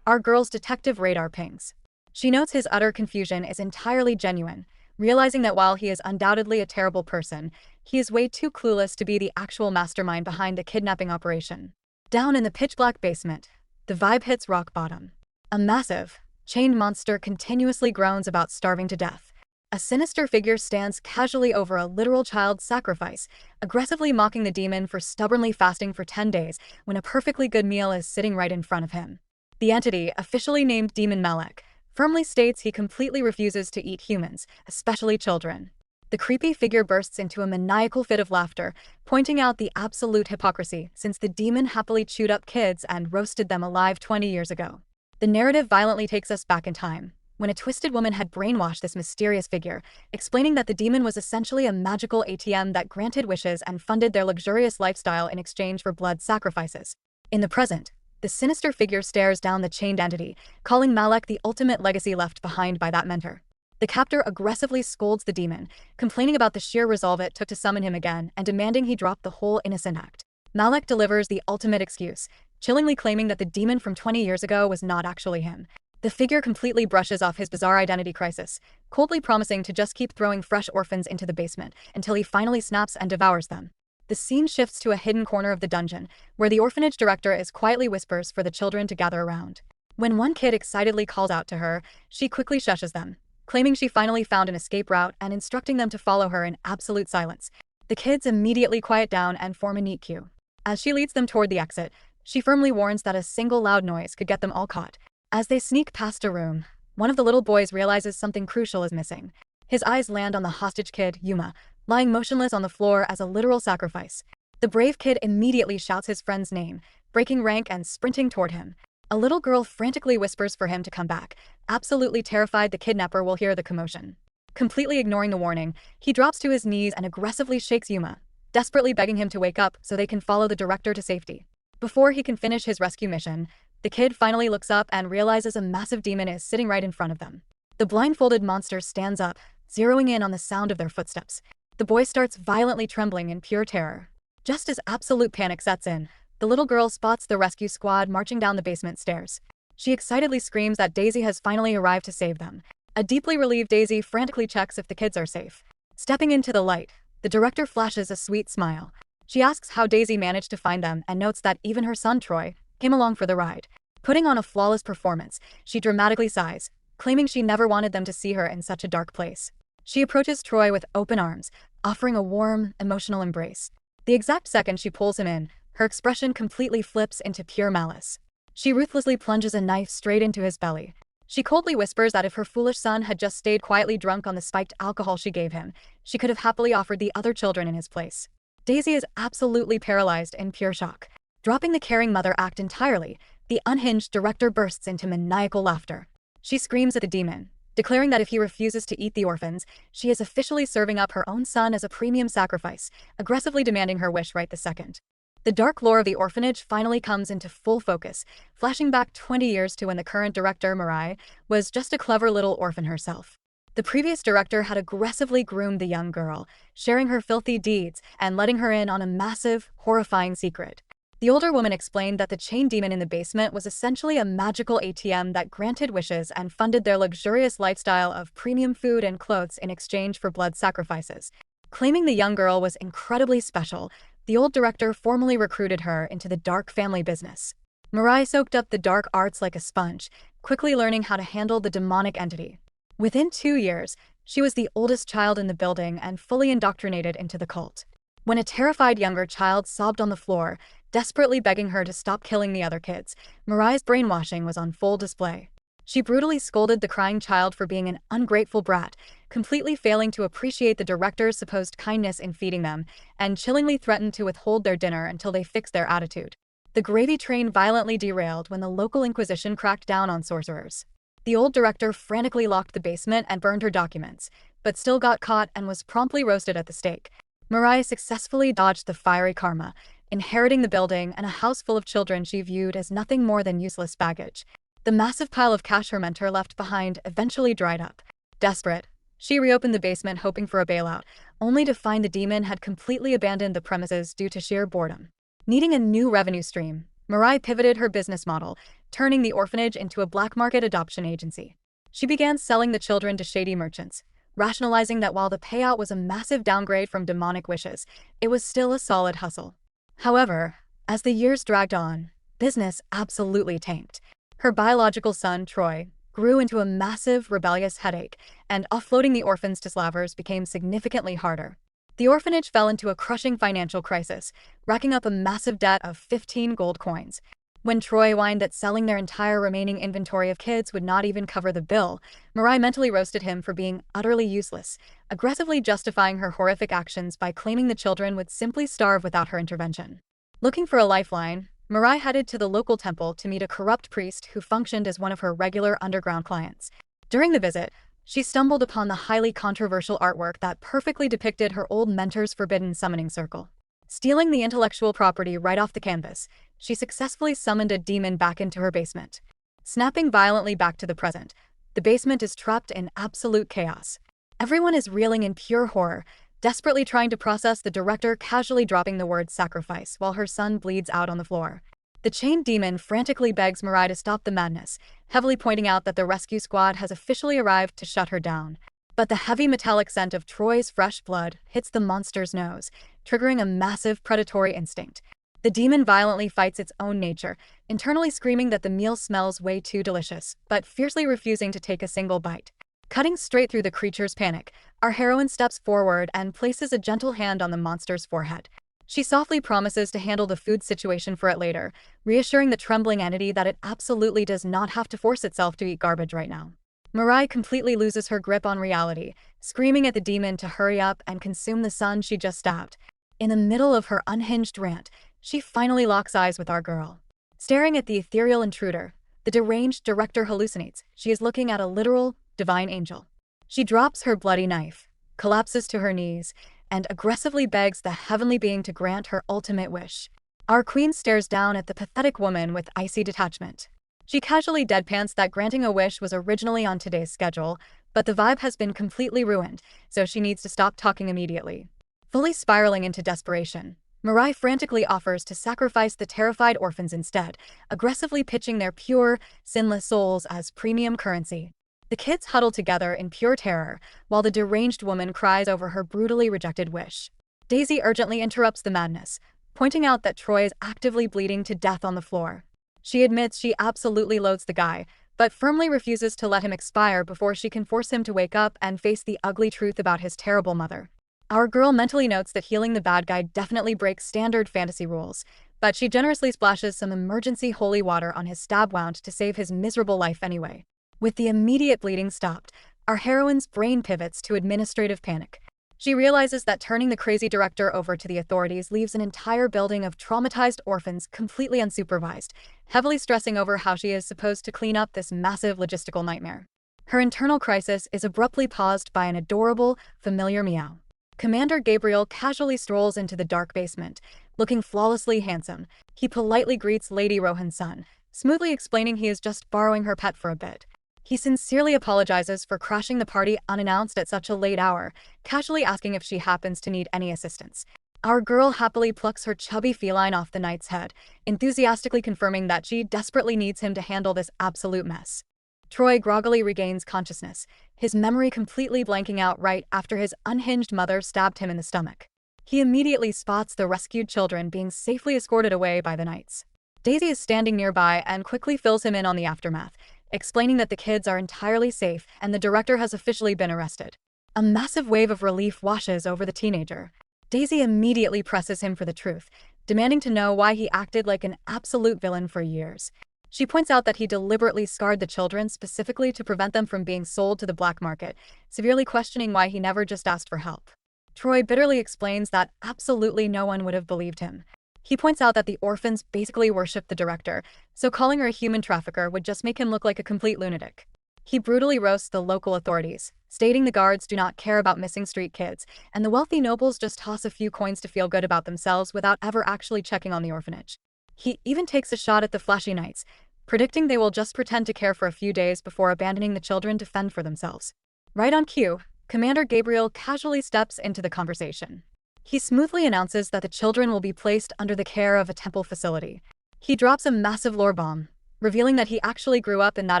Our girl's detective radar pings. She notes his utter confusion is entirely genuine, realizing that while he is undoubtedly a terrible person, he is way too clueless to be the actual mastermind behind the kidnapping operation. Down in the pitch-black basement, the vibe hits rock bottom. A massive, chained monster continuously groans about starving to death. A sinister figure stands casually over a literal child sacrifice, aggressively mocking the demon for stubbornly fasting for 10 days when a perfectly good meal is sitting right in front of him. The entity, officially named Demon Malek, firmly states he completely refuses to eat humans, especially children. The creepy figure bursts into a maniacal fit of laughter, pointing out the absolute hypocrisy since the demon happily chewed up kids and roasted them alive 20 years ago. The narrative violently takes us back in time, when a twisted woman had brainwashed this mysterious figure, explaining that the demon was essentially a magical ATM that granted wishes and funded their luxurious lifestyle in exchange for blood sacrifices. In the present, the sinister figure stares down the chained entity, calling Malek the ultimate legacy left behind by that mentor. The captor aggressively scolds the demon, complaining about the sheer resolve it took to summon him again and demanding he drop the whole innocent act. Malek delivers the ultimate excuse, chillingly claiming that the demon from 20 years ago was not actually him. The figure completely brushes off his bizarre identity crisis, coldly promising to just keep throwing fresh orphans into the basement until he finally snaps and devours them. The scene shifts to a hidden corner of the dungeon, where the orphanage director is quietly whispers for the children to gather around. When one kid excitedly calls out to her, she quickly shushes them, claiming she finally found an escape route and instructing them to follow her in absolute silence. The kids immediately quiet down and form a neat queue. As she leads them toward the exit, she firmly warns that a single loud noise could get them all caught. As they sneak past a room, one of the little boys realizes something crucial is missing. His eyes land on the hostage kid, Yuma, lying motionless on the floor as a literal sacrifice. The brave kid immediately shouts his friend's name, breaking rank and sprinting toward him. A little girl frantically whispers for him to come back, absolutely terrified the kidnapper will hear the commotion. Completely ignoring the warning, he drops to his knees and aggressively shakes Yuma, desperately begging him to wake up so they can follow the director to safety. Before he can finish his rescue mission, the kid finally looks up and realizes a massive demon is sitting right in front of them. The blindfolded monster stands up, zeroing in on the sound of their footsteps. The boy starts violently trembling in pure terror. Just as absolute panic sets in, the little girl spots the rescue squad marching down the basement stairs. She excitedly screams that Daisy has finally arrived to save them. A deeply relieved Daisy frantically checks if the kids are safe. Stepping into the light, the director flashes a sweet smile. She asks how Daisy managed to find them and notes that even her son Troy came along for the ride. Putting on a flawless performance, she dramatically sighs, claiming she never wanted them to see her in such a dark place. She approaches Troy with open arms, offering a warm, emotional embrace. The exact second she pulls him in, her expression completely flips into pure malice. She ruthlessly plunges a knife straight into his belly. She coldly whispers that if her foolish son had just stayed quietly drunk on the spiked alcohol she gave him, she could have happily offered the other children in his place. Daisy is absolutely paralyzed in pure shock. Dropping the caring mother act entirely, the unhinged director bursts into maniacal laughter. She screams at the demon, declaring that if he refuses to eat the orphans, she is officially serving up her own son as a premium sacrifice, aggressively demanding her wish right this second. The dark lore of the orphanage finally comes into full focus, flashing back 20 years to when the current director, Mirai, was just a clever little orphan herself. The previous director had aggressively groomed the young girl, sharing her filthy deeds and letting her in on a massive, horrifying secret. The older woman explained that the chain demon in the basement was essentially a magical ATM that granted wishes and funded their luxurious lifestyle of premium food and clothes in exchange for blood sacrifices. Claiming the young girl was incredibly special, the old director formally recruited her into the dark family business. Mirai soaked up the dark arts like a sponge, quickly learning how to handle the demonic entity. Within 2 years, she was the oldest child in the building and fully indoctrinated into the cult. When a terrified younger child sobbed on the floor, desperately begging her to stop killing the other kids, Mirai's brainwashing was on full display. She brutally scolded the crying child for being an ungrateful brat, completely failing to appreciate the director's supposed kindness in feeding them, and chillingly threatened to withhold their dinner until they fixed their attitude. The gravy train violently derailed when the local Inquisition cracked down on sorcerers. The old director frantically locked the basement and burned her documents, but still got caught and was promptly roasted at the stake. Mirai successfully dodged the fiery karma, inheriting the building and a house full of children she viewed as nothing more than useless baggage. The massive pile of cash her mentor left behind eventually dried up. Desperate, she reopened the basement hoping for a bailout, only to find the demon had completely abandoned the premises due to sheer boredom. Needing a new revenue stream, Mirai pivoted her business model, turning the orphanage into a black market adoption agency. She began selling the children to shady merchants, rationalizing that while the payout was a massive downgrade from demonic wishes, it was still a solid hustle. However, as the years dragged on, business absolutely tanked. Her biological son, Troy, grew into a massive, rebellious headache, and offloading the orphans to slavers became significantly harder. The orphanage fell into a crushing financial crisis, racking up a massive debt of 15 gold coins. When Troy whined that selling their entire remaining inventory of kids would not even cover the bill, Mirai mentally roasted him for being utterly useless, aggressively justifying her horrific actions by claiming the children would simply starve without her intervention. Looking for a lifeline, Mirai headed to the local temple to meet a corrupt priest who functioned as one of her regular underground clients. During the visit, she stumbled upon the highly controversial artwork that perfectly depicted her old mentor's forbidden summoning circle. Stealing the intellectual property right off the canvas, she successfully summoned a demon back into her basement. Snapping violently back to the present, the basement is trapped in absolute chaos. Everyone is reeling in pure horror, desperately trying to process the director casually dropping the word sacrifice while her son bleeds out on the floor. The chained demon frantically begs Mirai to stop the madness, heavily pointing out that the rescue squad has officially arrived to shut her down. But the heavy metallic scent of Troy's fresh blood hits the monster's nose, triggering a massive predatory instinct. The demon violently fights its own nature, internally screaming that the meal smells way too delicious, but fiercely refusing to take a single bite. Cutting straight through the creature's panic, our heroine steps forward and places a gentle hand on the monster's forehead. She softly promises to handle the food situation for it later, reassuring the trembling entity that it absolutely does not have to force itself to eat garbage right now. Mirai completely loses her grip on reality, screaming at the demon to hurry up and consume the son she just stabbed. In the middle of her unhinged rant, she finally locks eyes with our girl. Staring at the ethereal intruder, the deranged director hallucinates she is looking at a literal, divine angel. She drops her bloody knife, collapses to her knees, and aggressively begs the heavenly being to grant her ultimate wish. Our queen stares down at the pathetic woman with icy detachment. She casually deadpans that granting a wish was originally on today's schedule, but the vibe has been completely ruined, so she needs to stop talking immediately. Fully spiraling into desperation, Mirai frantically offers to sacrifice the terrified orphans instead, aggressively pitching their pure, sinless souls as premium currency. The kids huddle together in pure terror, while the deranged woman cries over her brutally rejected wish. Daisy urgently interrupts the madness, pointing out that Troy is actively bleeding to death on the floor. She admits she absolutely loathes the guy, but firmly refuses to let him expire before she can force him to wake up and face the ugly truth about his terrible mother. Our girl mentally notes that healing the bad guy definitely breaks standard fantasy rules, but she generously splashes some emergency holy water on his stab wound to save his miserable life anyway. With the immediate bleeding stopped, our heroine's brain pivots to administrative panic. She realizes that turning the crazy director over to the authorities leaves an entire building of traumatized orphans completely unsupervised, heavily stressing over how she is supposed to clean up this massive logistical nightmare. Her internal crisis is abruptly paused by an adorable, familiar meow. Commander Gabriel casually strolls into the dark basement, looking flawlessly handsome. He politely greets Lady Rohan-san, smoothly explaining he is just borrowing her pet for a bit. He sincerely apologizes for crashing the party unannounced at such a late hour, casually asking if she happens to need any assistance. Our girl happily plucks her chubby feline off the knight's head, enthusiastically confirming that she desperately needs him to handle this absolute mess. Troy groggily regains consciousness, his memory completely blanking out right after his unhinged mother stabbed him in the stomach. He immediately spots the rescued children being safely escorted away by the knights. Daisy is standing nearby and quickly fills him in on the aftermath, explaining that the kids are entirely safe and the director has officially been arrested. A massive wave of relief washes over the teenager. Daisy immediately presses him for the truth, demanding to know why he acted like an absolute villain for years. She points out that he deliberately scarred the children specifically to prevent them from being sold to the black market, severely questioning why he never just asked for help. Troy bitterly explains that absolutely no one would have believed him. He points out that the orphans basically worship the director, so calling her a human trafficker would just make him look like a complete lunatic. He brutally roasts the local authorities, stating the guards do not care about missing street kids, and the wealthy nobles just toss a few coins to feel good about themselves without ever actually checking on the orphanage. He even takes a shot at the flashy knights, predicting they will just pretend to care for a few days before abandoning the children to fend for themselves. Right on cue, Commander Gabriel casually steps into the conversation. He smoothly announces that the children will be placed under the care of a temple facility. He drops a massive lore bomb, revealing that he actually grew up in that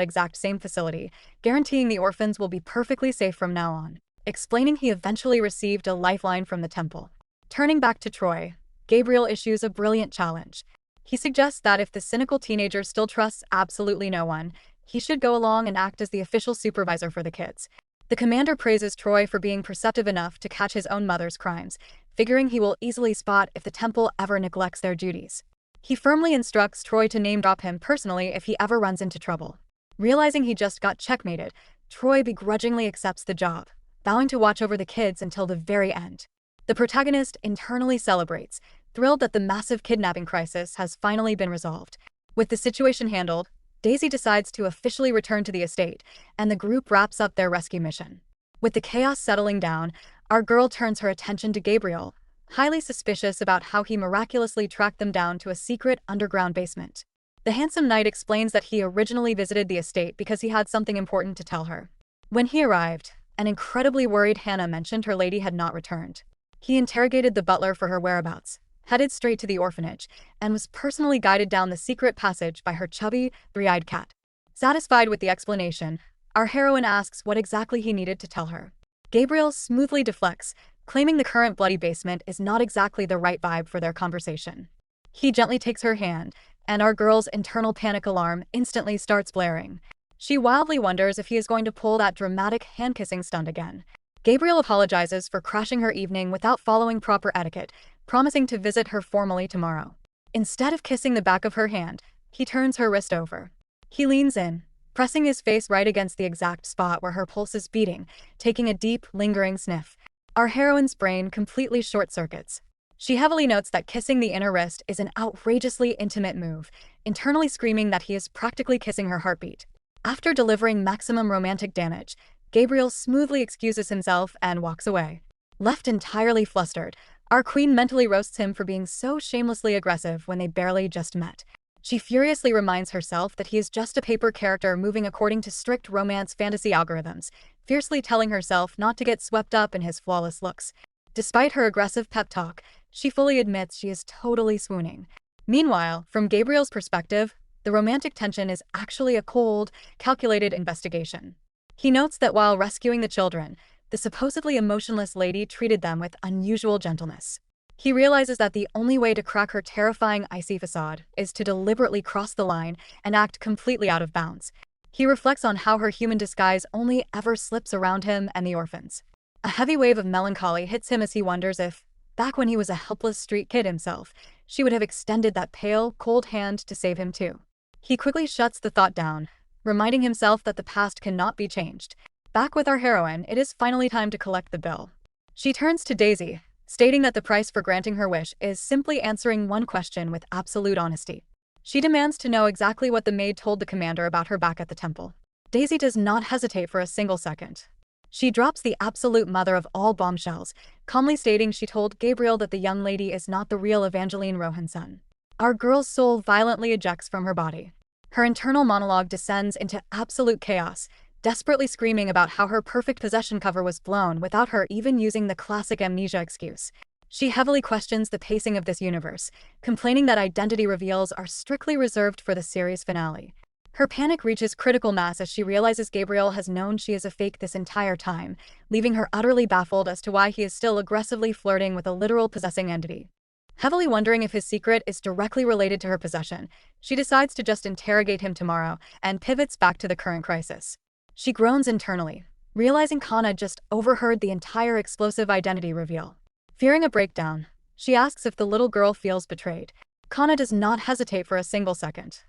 exact same facility, guaranteeing the orphans will be perfectly safe from now on, explaining he eventually received a lifeline from the temple. Turning back to Troy, Gabriel issues a brilliant challenge. He suggests that if the cynical teenager still trusts absolutely no one, he should go along and act as the official supervisor for the kids. The commander praises Troy for being perceptive enough to catch his own mother's crimes, figuring he will easily spot if the temple ever neglects their duties. He firmly instructs Troy to name-drop him personally if he ever runs into trouble. Realizing he just got checkmated, Troy begrudgingly accepts the job, vowing to watch over the kids until the very end. The protagonist internally celebrates, thrilled that the massive kidnapping crisis has finally been resolved. With the situation handled, Daisy decides to officially return to the estate, and the group wraps up their rescue mission. With the chaos settling down, our girl turns her attention to Gabriel, highly suspicious about how he miraculously tracked them down to a secret underground basement. The handsome knight explains that he originally visited the estate because he had something important to tell her. When he arrived, an incredibly worried Hannah mentioned her lady had not returned. He interrogated the butler for her whereabouts, headed straight to the orphanage, and was personally guided down the secret passage by her chubby, three-eyed cat. Satisfied with the explanation, our heroine asks what exactly he needed to tell her. Gabriel smoothly deflects, claiming the current bloody basement is not exactly the right vibe for their conversation. He gently takes her hand, and our girl's internal panic alarm instantly starts blaring. She wildly wonders if he is going to pull that dramatic hand-kissing stunt again. Gabriel apologizes for crashing her evening without following proper etiquette, promising to visit her formally tomorrow. Instead of kissing the back of her hand, he turns her wrist over. He leans in, pressing his face right against the exact spot where her pulse is beating, taking a deep, lingering sniff. Our heroine's brain completely short-circuits. She heavily notes that kissing the inner wrist is an outrageously intimate move, internally screaming that he is practically kissing her heartbeat. After delivering maximum romantic damage, Gabriel smoothly excuses himself and walks away. Left entirely flustered, our queen mentally roasts him for being so shamelessly aggressive when they barely just met. She furiously reminds herself that he is just a paper character moving according to strict romance fantasy algorithms, fiercely telling herself not to get swept up in his flawless looks. Despite her aggressive pep talk, she fully admits she is totally swooning. Meanwhile, from Gabriel's perspective, the romantic tension is actually a cold, calculated investigation. He notes that while rescuing the children, the supposedly emotionless lady treated them with unusual gentleness. He realizes that the only way to crack her terrifying icy facade is to deliberately cross the line and act completely out of bounds. He reflects on how her human disguise only ever slips around him and the orphans. A heavy wave of melancholy hits him as he wonders if, back when he was a helpless street kid himself, she would have extended that pale, cold hand to save him too. He quickly shuts the thought down, reminding himself that the past cannot be changed. Back with our heroine, it is finally time to collect the bill. She turns to Daisy, stating that the price for granting her wish is simply answering one question with absolute honesty. She demands to know exactly what the maid told the commander about her back at the temple. Daisy does not hesitate for a single second. She drops the absolute mother of all bombshells, calmly stating she told Gabriel that the young lady is not the real Evangeline Rohanson. Our girl's soul violently ejects from her body. Her internal monologue descends into absolute chaos, desperately screaming about how her perfect possession cover was blown without her even using the classic amnesia excuse. She heavily questions the pacing of this universe, complaining that identity reveals are strictly reserved for the series finale. Her panic reaches critical mass as she realizes Gabriel has known she is a fake this entire time, leaving her utterly baffled as to why he is still aggressively flirting with a literal possessing entity. Heavily wondering if his secret is directly related to her possession, she decides to just interrogate him tomorrow and pivots back to the current crisis. She groans internally, realizing Kana just overheard the entire explosive identity reveal. Fearing a breakdown, she asks if the little girl feels betrayed. Kana does not hesitate for a single second.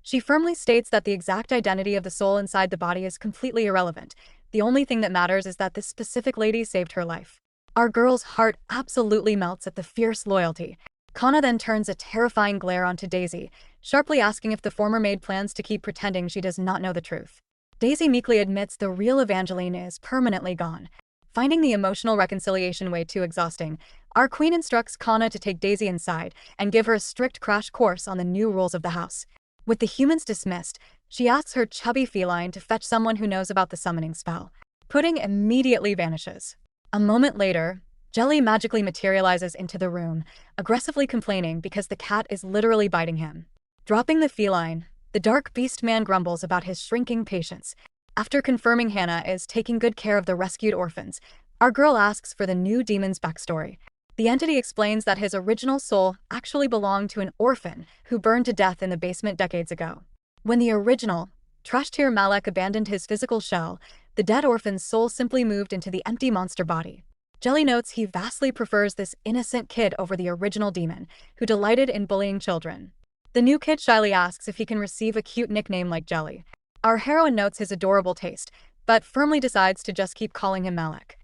She firmly states that the exact identity of the soul inside the body is completely irrelevant. The only thing that matters is that this specific lady saved her life. Our girl's heart absolutely melts at the fierce loyalty. Kana then turns a terrifying glare onto Daisy, sharply asking if the former maid plans to keep pretending she does not know the truth. Daisy meekly admits the real Evangeline is permanently gone. Finding the emotional reconciliation way too exhausting, our queen instructs Kana to take Daisy inside and give her a strict crash course on the new rules of the house. With the humans dismissed, she asks her chubby feline to fetch someone who knows about the summoning spell. Pudding immediately vanishes. A moment later, Jelly magically materializes into the room, aggressively complaining because the cat is literally biting him. Dropping the feline, the dark beast man grumbles about his shrinking patience. After confirming Hannah is taking good care of the rescued orphans, our girl asks for the new demon's backstory. The entity explains that his original soul actually belonged to an orphan who burned to death in the basement decades ago. When the original, trash-tier Malek abandoned his physical shell, the dead orphan's soul simply moved into the empty monster body. Jelly notes he vastly prefers this innocent kid over the original demon, who delighted in bullying children. The new kid shyly asks if he can receive a cute nickname like Jelly. Our heroine notes his adorable taste, but firmly decides to just keep calling him Malek.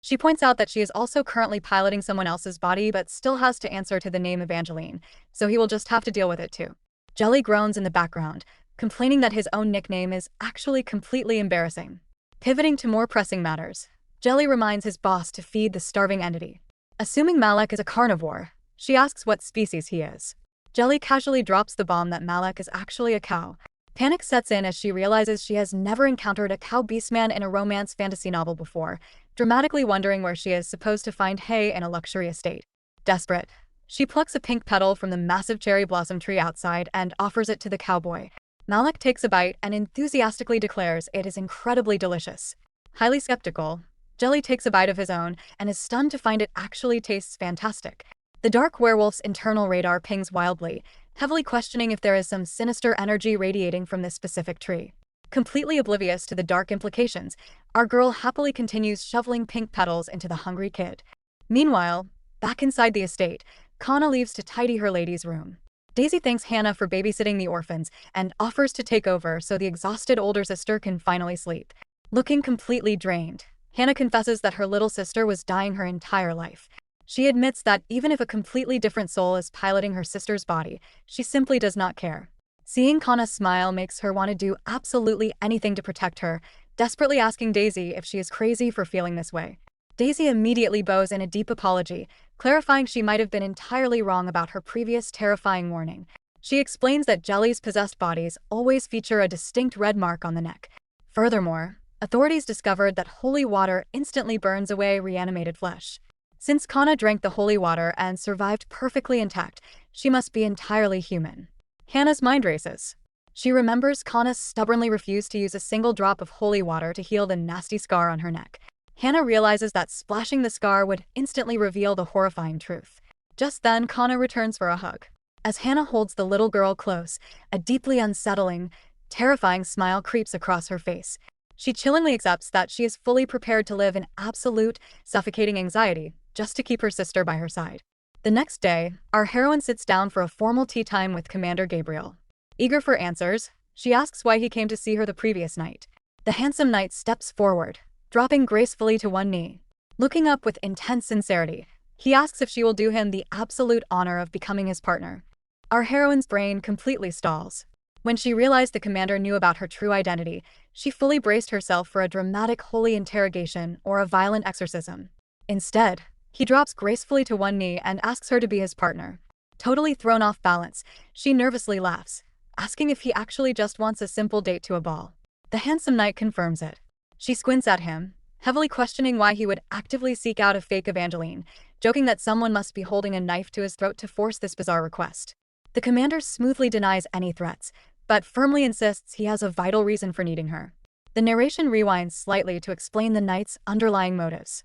She points out that she is also currently piloting someone else's body but still has to answer to the name Evangeline, so he will just have to deal with it too. Jelly groans in the background, complaining that his own nickname is actually completely embarrassing. Pivoting to more pressing matters, Jelly reminds his boss to feed the starving entity. Assuming Malek is a carnivore, she asks what species he is. Jelly casually drops the bomb that Malek is actually a cow. Panic sets in as she realizes she has never encountered a cow beastman in a romance fantasy novel before, dramatically wondering where she is supposed to find hay in a luxury estate. Desperate, she plucks a pink petal from the massive cherry blossom tree outside and offers it to the cowboy. Malek takes a bite and enthusiastically declares it is incredibly delicious. Highly skeptical, Jelly takes a bite of his own and is stunned to find it actually tastes fantastic. The dark werewolf's internal radar pings wildly, heavily questioning if there is some sinister energy radiating from this specific tree. Completely oblivious to the dark implications, our girl happily continues shoveling pink petals into the hungry kid. Meanwhile, back inside the estate, Kana leaves to tidy her lady's room. Daisy thanks Hannah for babysitting the orphans and offers to take over so the exhausted older sister can finally sleep. Looking completely drained, Hannah confesses that her little sister was dying her entire life. She admits that even if a completely different soul is piloting her sister's body, she simply does not care. Seeing Kana smile makes her want to do absolutely anything to protect her, desperately asking Daisy if she is crazy for feeling this way. Daisy immediately bows in a deep apology, clarifying she might have been entirely wrong about her previous terrifying warning. She explains that Jelly's possessed bodies always feature a distinct red mark on the neck. Furthermore, authorities discovered that holy water instantly burns away reanimated flesh. Since Kana drank the holy water and survived perfectly intact, she must be entirely human. Hannah's mind races. She remembers Kana stubbornly refused to use a single drop of holy water to heal the nasty scar on her neck. Hannah realizes that splashing the scar would instantly reveal the horrifying truth. Just then, Kana returns for a hug. As Hannah holds the little girl close, a deeply unsettling, terrifying smile creeps across her face. She chillingly accepts that she is fully prepared to live in absolute, suffocating anxiety, just to keep her sister by her side. The next day, our heroine sits down for a formal tea time with Commander Gabriel. Eager for answers, she asks why he came to see her the previous night. The handsome knight steps forward, dropping gracefully to one knee. Looking up with intense sincerity, he asks if she will do him the absolute honor of becoming his partner. Our heroine's brain completely stalls. When she realized the commander knew about her true identity, she fully braced herself for a dramatic holy interrogation or a violent exorcism. Instead, he drops gracefully to one knee and asks her to be his partner. Totally thrown off balance, she nervously laughs, asking if he actually just wants a simple date to a ball. The handsome knight confirms it. She squints at him, heavily questioning why he would actively seek out a fake Evangeline, joking that someone must be holding a knife to his throat to force this bizarre request. The commander smoothly denies any threats, but firmly insists he has a vital reason for needing her. The narration rewinds slightly to explain the knight's underlying motives.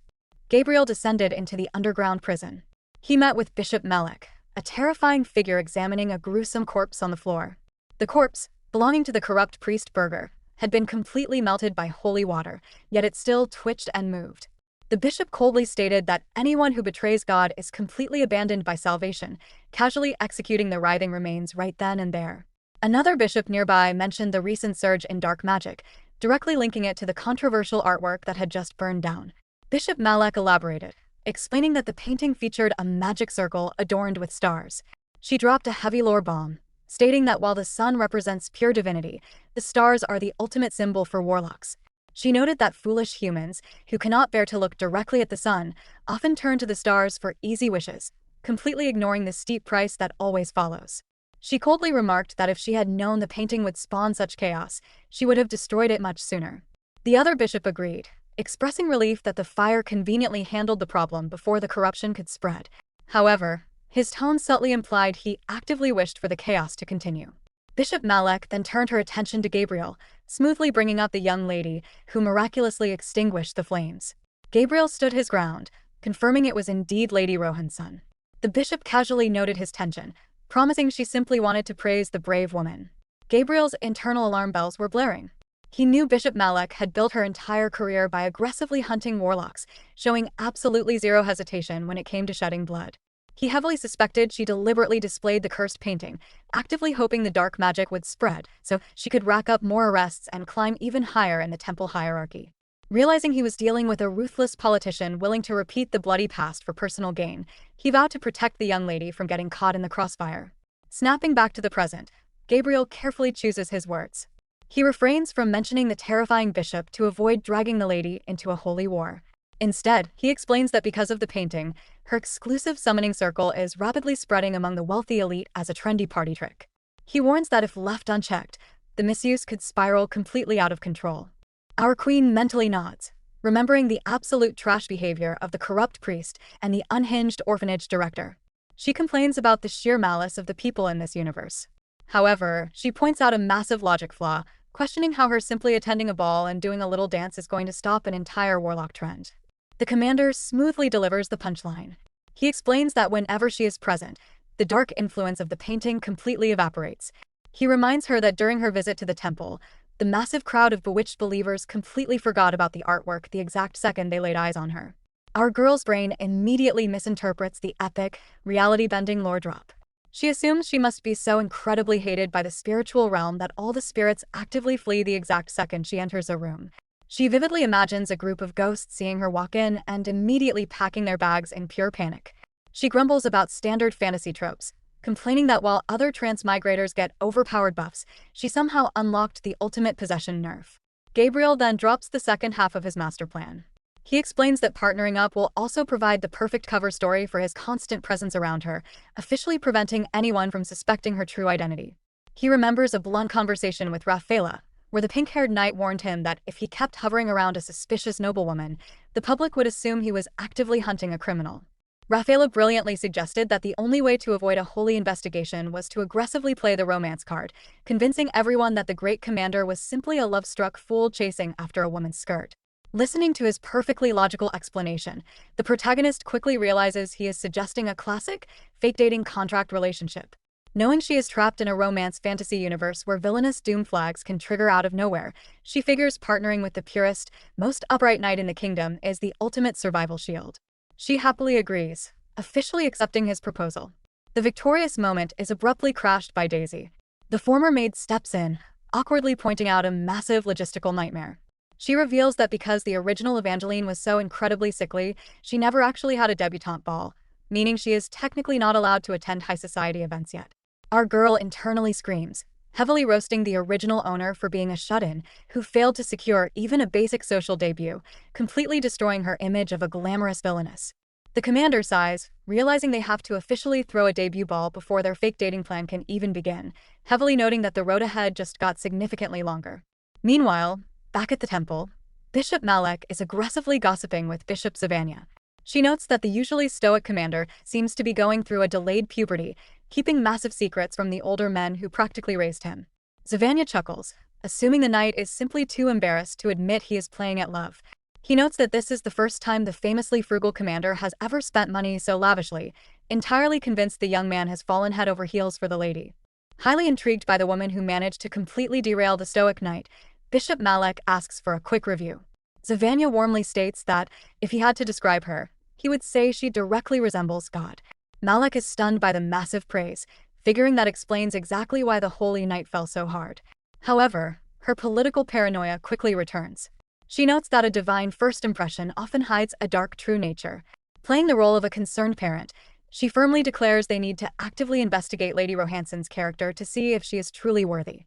Gabriel descended into the underground prison. He met with Bishop Melek, a terrifying figure examining a gruesome corpse on the floor. The corpse, belonging to the corrupt priest Berger, had been completely melted by holy water, yet it still twitched and moved. The bishop coldly stated that anyone who betrays God is completely abandoned by salvation, casually executing the writhing remains right then and there. Another bishop nearby mentioned the recent surge in dark magic, directly linking it to the controversial artwork that had just burned down. Bishop Malek elaborated, explaining that the painting featured a magic circle adorned with stars. She dropped a heavy lore bomb, stating that while the sun represents pure divinity, the stars are the ultimate symbol for warlocks. She noted that foolish humans, who cannot bear to look directly at the sun, often turn to the stars for easy wishes, completely ignoring the steep price that always follows. She coldly remarked that if she had known the painting would spawn such chaos, she would have destroyed it much sooner. The other bishop agreed, expressing relief that the fire conveniently handled the problem before the corruption could spread. However, his tone subtly implied he actively wished for the chaos to continue. Bishop Malek then turned her attention to Gabriel, smoothly bringing up the young lady who miraculously extinguished the flames. Gabriel stood his ground, confirming it was indeed Lady Rohan's son. The bishop casually noted his tension, promising she simply wanted to praise the brave woman. Gabriel's internal alarm bells were blaring. He knew Bishop Malek had built her entire career by aggressively hunting warlocks, showing absolutely zero hesitation when it came to shedding blood. He heavily suspected she deliberately displayed the cursed painting, actively hoping the dark magic would spread so she could rack up more arrests and climb even higher in the temple hierarchy. Realizing he was dealing with a ruthless politician willing to repeat the bloody past for personal gain, he vowed to protect the young lady from getting caught in the crossfire. Snapping back to the present, Gabriel carefully chooses his words. He refrains from mentioning the terrifying bishop to avoid dragging the lady into a holy war. Instead, he explains that because of the painting, her exclusive summoning circle is rapidly spreading among the wealthy elite as a trendy party trick. He warns that if left unchecked, the misuse could spiral completely out of control. Our queen mentally nods, remembering the absolute trash behavior of the corrupt priest and the unhinged orphanage director. She complains about the sheer malice of the people in this universe. However, she points out a massive logic flaw, questioning how her simply attending a ball and doing a little dance is going to stop an entire warlock trend. The commander smoothly delivers the punchline. He explains that whenever she is present, the dark influence of the painting completely evaporates. He reminds her that during her visit to the temple, the massive crowd of bewitched believers completely forgot about the artwork the exact second they laid eyes on her. Our girl's brain immediately misinterprets the epic, reality-bending lore drop. She assumes she must be so incredibly hated by the spiritual realm that all the spirits actively flee the exact second she enters a room. She vividly imagines a group of ghosts seeing her walk in and immediately packing their bags in pure panic. She grumbles about standard fantasy tropes, complaining that while other transmigrators get overpowered buffs, she somehow unlocked the ultimate possession nerf. Gabriel then drops the second half of his master plan. He explains that partnering up will also provide the perfect cover story for his constant presence around her, officially preventing anyone from suspecting her true identity. He remembers a blunt conversation with Rafaela, where the pink-haired knight warned him that if he kept hovering around a suspicious noblewoman, the public would assume he was actively hunting a criminal. Rafaela brilliantly suggested that the only way to avoid a holy investigation was to aggressively play the romance card, convincing everyone that the great commander was simply a love-struck fool chasing after a woman's skirt. Listening to his perfectly logical explanation, the protagonist quickly realizes he is suggesting a classic, fake dating contract relationship. Knowing she is trapped in a romance fantasy universe where villainous doom flags can trigger out of nowhere, she figures partnering with the purest, most upright knight in the kingdom is the ultimate survival shield. She happily agrees, officially accepting his proposal. The victorious moment is abruptly crashed by Daisy. The former maid steps in, awkwardly pointing out a massive logistical nightmare. She reveals that because the original Evangeline was so incredibly sickly, she never actually had a debutante ball, meaning she is technically not allowed to attend high society events yet. Our girl internally screams, heavily roasting the original owner for being a shut-in who failed to secure even a basic social debut, completely destroying her image of a glamorous villainess. The commander sighs, realizing they have to officially throw a debut ball before their fake dating plan can even begin, heavily noting that the road ahead just got significantly longer. Meanwhile, back at the temple, Bishop Malek is aggressively gossiping with Bishop Savannah. She notes that the usually stoic commander seems to be going through a delayed puberty, keeping massive secrets from the older men who practically raised him. Savannah chuckles, assuming the knight is simply too embarrassed to admit he is playing at love. He notes that this is the first time the famously frugal commander has ever spent money so lavishly, entirely convinced the young man has fallen head over heels for the lady. Highly intrigued by the woman who managed to completely derail the stoic knight, Bishop Malek asks for a quick review. Savannah warmly states that, if he had to describe her, he would say she directly resembles God. Malek is stunned by the massive praise, figuring that explains exactly why the holy knight fell so hard. However, her political paranoia quickly returns. She notes that a divine first impression often hides a dark true nature. Playing the role of a concerned parent, she firmly declares they need to actively investigate Lady Rohanson's character to see if she is truly worthy.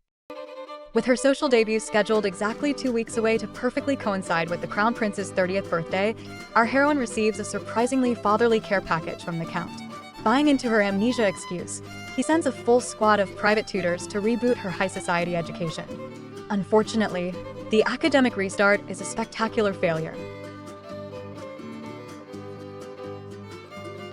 With her social debut scheduled exactly 2 weeks away to perfectly coincide with the Crown Prince's 30th birthday, our heroine receives a surprisingly fatherly care package from the Count. Buying into her amnesia excuse, he sends a full squad of private tutors to reboot her high society education. Unfortunately, the academic restart is a spectacular failure.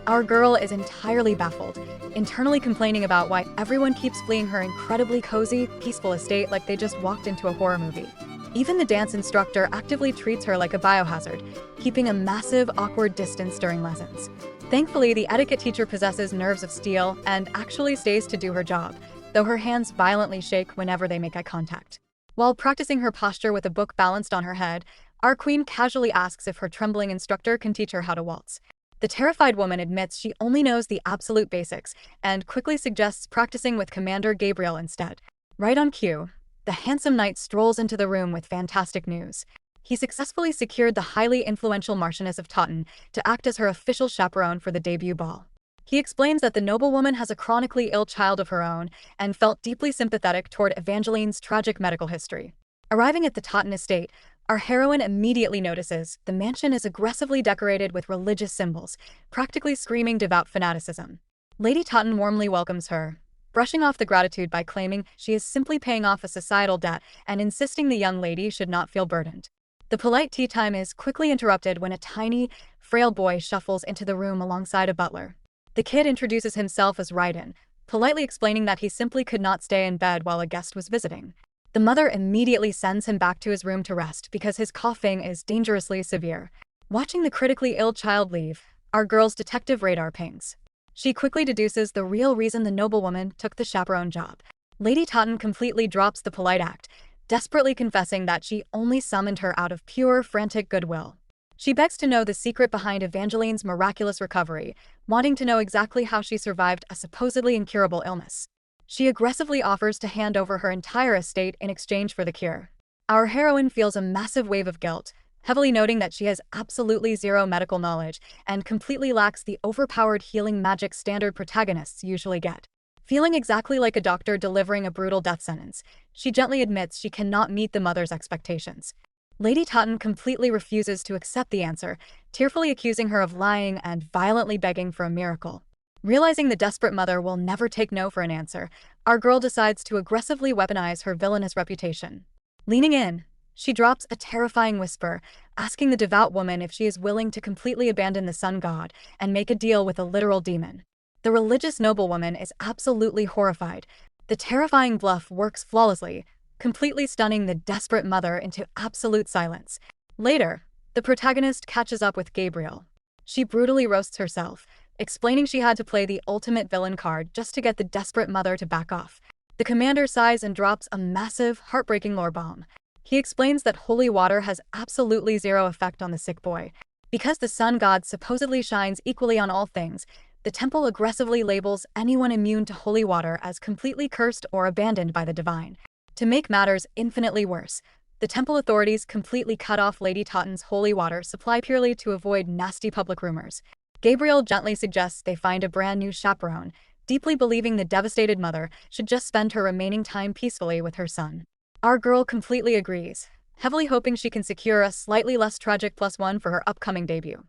Our girl is entirely baffled, internally complaining about why everyone keeps fleeing her incredibly cozy, peaceful estate like they just walked into a horror movie. Even the dance instructor actively treats her like a biohazard, keeping a massive, awkward distance during lessons. Thankfully, the etiquette teacher possesses nerves of steel and actually stays to do her job, though her hands violently shake whenever they make eye contact. While practicing her posture with a book balanced on her head, our queen casually asks if her trembling instructor can teach her how to waltz. The terrified woman admits she only knows the absolute basics and quickly suggests practicing with Commander Gabriel instead. Right on cue, the handsome knight strolls into the room with fantastic news. He successfully secured the highly influential Marchioness of Totten to act as her official chaperone for the debut ball. He explains that the noblewoman has a chronically ill child of her own and felt deeply sympathetic toward Evangeline's tragic medical history. Arriving at the Totten estate, our heroine immediately notices the mansion is aggressively decorated with religious symbols, practically screaming devout fanaticism. Lady Totten warmly welcomes her, brushing off the gratitude by claiming she is simply paying off a societal debt and insisting the young lady should not feel burdened. The polite tea time is quickly interrupted when a tiny, frail boy shuffles into the room alongside a butler. The kid introduces himself as Raiden, politely explaining that he simply could not stay in bed while a guest was visiting. The mother immediately sends him back to his room to rest because his coughing is dangerously severe. Watching the critically ill child leave, our girl's detective radar pings. She quickly deduces the real reason the noblewoman took the chaperone job. Lady Totten completely drops the polite act, desperately confessing that she only summoned her out of pure, frantic goodwill. She begs to know the secret behind Evangeline's miraculous recovery, wanting to know exactly how she survived a supposedly incurable illness. She aggressively offers to hand over her entire estate in exchange for the cure. Our heroine feels a massive wave of guilt, heavily noting that she has absolutely zero medical knowledge and completely lacks the overpowered healing magic standard protagonists usually get. Feeling exactly like a doctor delivering a brutal death sentence, she gently admits she cannot meet the mother's expectations. Lady Totten completely refuses to accept the answer, tearfully accusing her of lying and violently begging for a miracle. Realizing the desperate mother will never take no for an answer, our girl decides to aggressively weaponize her villainous reputation. Leaning in, she drops a terrifying whisper, asking the devout woman if she is willing to completely abandon the sun god and make a deal with a literal demon. The religious noblewoman is absolutely horrified. The terrifying bluff works flawlessly, completely stunning the desperate mother into absolute silence. Later, the protagonist catches up with Gabriel. She brutally roasts herself, explaining she had to play the ultimate villain card just to get the desperate mother to back off. The commander sighs and drops a massive, heartbreaking lore bomb. He explains that holy water has absolutely zero effect on the sick boy. Because the sun god supposedly shines equally on all things, the temple aggressively labels anyone immune to holy water as completely cursed or abandoned by the divine. To make matters infinitely worse, the temple authorities completely cut off Lady Totten's holy water supply purely to avoid nasty public rumors. Gabriel gently suggests they find a brand new chaperone, deeply believing the devastated mother should just spend her remaining time peacefully with her son. Our girl completely agrees, heavily hoping she can secure a slightly less tragic +1 for her upcoming debut.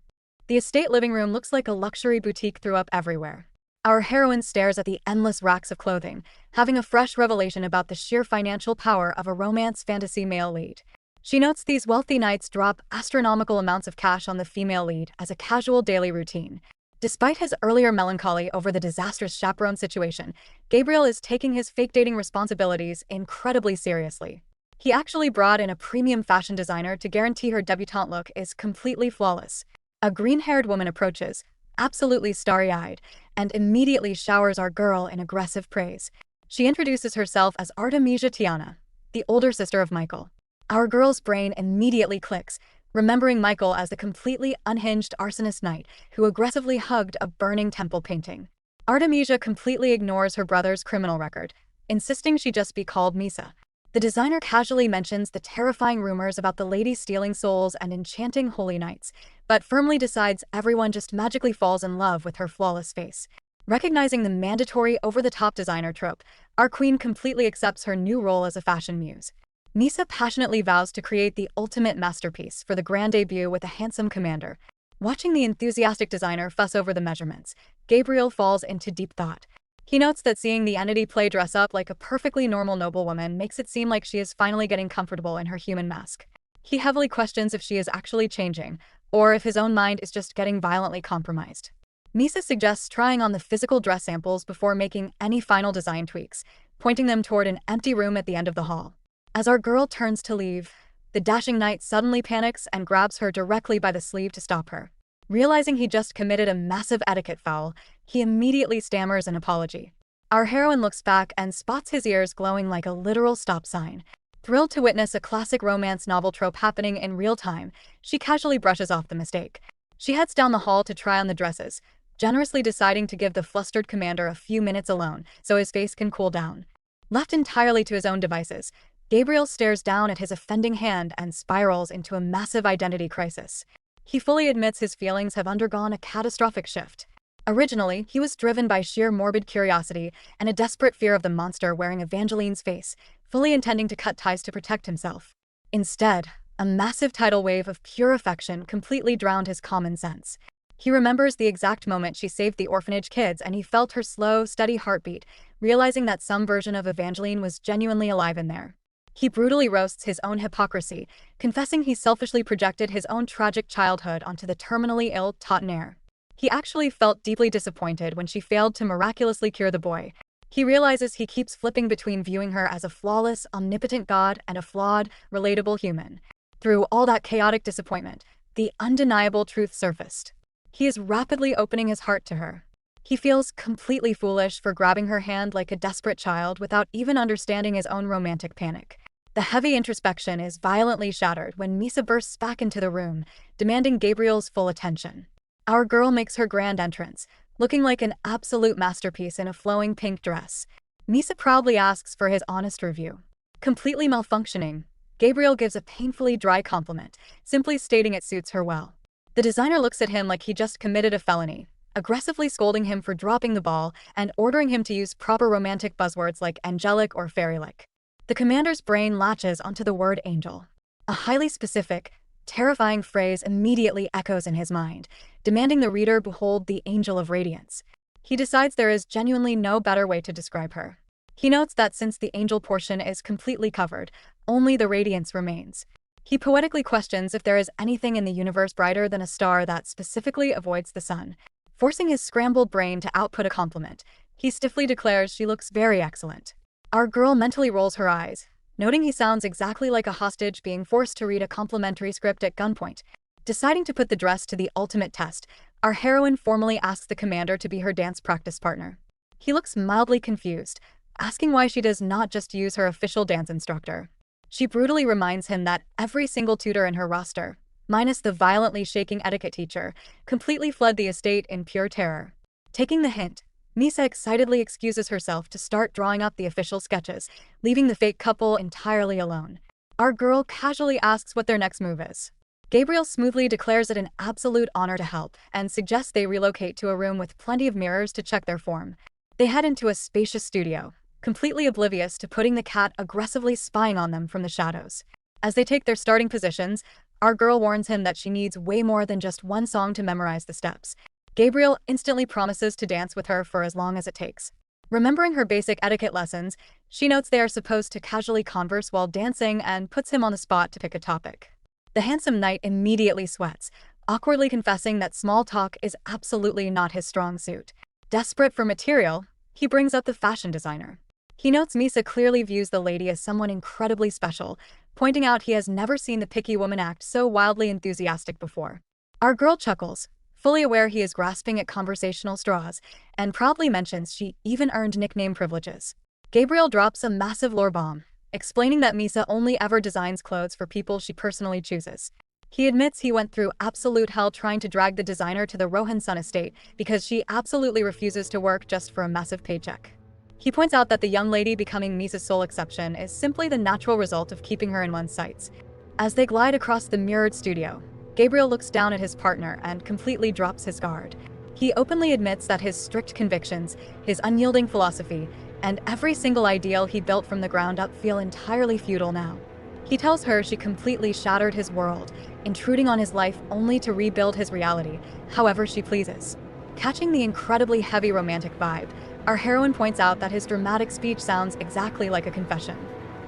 The estate living room looks like a luxury boutique threw up everywhere. Our heroine stares at the endless racks of clothing, having a fresh revelation about the sheer financial power of a romance fantasy male lead. She notes these wealthy knights drop astronomical amounts of cash on the female lead as a casual daily routine. Despite his earlier melancholy over the disastrous chaperone situation, Gabriel is taking his fake dating responsibilities incredibly seriously. He actually brought in a premium fashion designer to guarantee her debutante look is completely flawless. A green-haired woman approaches, absolutely starry-eyed, and immediately showers our girl in aggressive praise. She introduces herself as Artemisia Tiana, the older sister of Michael. Our girl's brain immediately clicks, remembering Michael as the completely unhinged arsonist knight who aggressively hugged a burning temple painting. Artemisia completely ignores her brother's criminal record, insisting she just be called Misa. The designer casually mentions the terrifying rumors about the lady stealing souls and enchanting holy knights, but firmly decides everyone just magically falls in love with her flawless face. Recognizing the mandatory over-the-top designer trope, our queen completely accepts her new role as a fashion muse. Misa passionately vows to create the ultimate masterpiece for the grand debut with a handsome commander. Watching the enthusiastic designer fuss over the measurements, Gabriel falls into deep thought. He notes that seeing the entity play dress up like a perfectly normal noblewoman makes it seem like she is finally getting comfortable in her human mask. He heavily questions if she is actually changing, or if his own mind is just getting violently compromised. Misa suggests trying on the physical dress samples before making any final design tweaks, pointing them toward an empty room at the end of the hall. As our girl turns to leave, the dashing knight suddenly panics and grabs her directly by the sleeve to stop her. Realizing he just committed a massive etiquette foul, he immediately stammers an apology. Our heroine looks back and spots his ears glowing like a literal stop sign. Thrilled to witness a classic romance novel trope happening in real time, she casually brushes off the mistake. She heads down the hall to try on the dresses, generously deciding to give the flustered commander a few minutes alone so his face can cool down. Left entirely to his own devices, Gabriel stares down at his offending hand and spirals into a massive identity crisis. He fully admits his feelings have undergone a catastrophic shift. Originally, he was driven by sheer morbid curiosity and a desperate fear of the monster wearing Evangeline's face, fully intending to cut ties to protect himself. Instead, a massive tidal wave of pure affection completely drowned his common sense. He remembers the exact moment she saved the orphanage kids and he felt her slow, steady heartbeat, realizing that some version of Evangeline was genuinely alive in there. He brutally roasts his own hypocrisy, confessing he selfishly projected his own tragic childhood onto the terminally ill Tottenere. He actually felt deeply disappointed when she failed to miraculously cure the boy. He realizes he keeps flipping between viewing her as a flawless, omnipotent god and a flawed, relatable human. Through all that chaotic disappointment, the undeniable truth surfaced. He is rapidly opening his heart to her. He feels completely foolish for grabbing her hand like a desperate child without even understanding his own romantic panic. The heavy introspection is violently shattered when Misa bursts back into the room, demanding Gabriel's full attention. Our girl makes her grand entrance, looking like an absolute masterpiece in a flowing pink dress. Misa proudly asks for his honest review. Completely malfunctioning, Gabriel gives a painfully dry compliment, simply stating it suits her well. The designer looks at him like he just committed a felony, aggressively scolding him for dropping the ball and ordering him to use proper romantic buzzwords like angelic or fairy-like. The commander's brain latches onto the word angel. A highly specific, terrifying phrase immediately echoes in his mind, demanding the reader behold the angel of radiance. He decides there is genuinely no better way to describe her. He notes that since the angel portion is completely covered, only the radiance remains. He poetically questions if there is anything in the universe brighter than a star that specifically avoids the sun. Forcing his scrambled brain to output a compliment, he stiffly declares she looks very excellent. Our girl mentally rolls her eyes, noting he sounds exactly like a hostage being forced to read a complimentary script at gunpoint. Deciding to put the dress to the ultimate test, our heroine formally asks the commander to be her dance practice partner. He looks mildly confused, asking why she does not just use her official dance instructor. She brutally reminds him that every single tutor in her roster, minus the violently shaking etiquette teacher, completely fled the estate in pure terror. Taking the hint, Misa excitedly excuses herself to start drawing up the official sketches, leaving the fake couple entirely alone. Our girl casually asks what their next move is. Gabriel smoothly declares it an absolute honor to help and suggests they relocate to a room with plenty of mirrors to check their form. They head into a spacious studio, completely oblivious to putting the cat aggressively spying on them from the shadows. As they take their starting positions, our girl warns him that she needs way more than just one song to memorize the steps. Gabriel instantly promises to dance with her for as long as it takes. Remembering her basic etiquette lessons, she notes they are supposed to casually converse while dancing and puts him on the spot to pick a topic. The handsome knight immediately sweats, awkwardly confessing that small talk is absolutely not his strong suit. Desperate for material, he brings up the fashion designer. He notes Misa clearly views the lady as someone incredibly special, pointing out he has never seen the picky woman act so wildly enthusiastic before. Our girl chuckles, fully aware he is grasping at conversational straws, and proudly mentions she even earned nickname privileges. Gabriel drops a massive lore bomb, explaining that Misa only ever designs clothes for people she personally chooses. He admits he went through absolute hell trying to drag the designer to the Rohan-sun estate because she absolutely refuses to work just for a massive paycheck. He points out that the young lady becoming Misa's sole exception is simply the natural result of keeping her in one's sights. As they glide across the mirrored studio, Gabriel looks down at his partner and completely drops his guard. He openly admits that his strict convictions, his unyielding philosophy, and every single ideal he built from the ground up feel entirely futile now. He tells her she completely shattered his world, intruding on his life only to rebuild his reality, however she pleases. Catching the incredibly heavy romantic vibe, our heroine points out that his dramatic speech sounds exactly like a confession.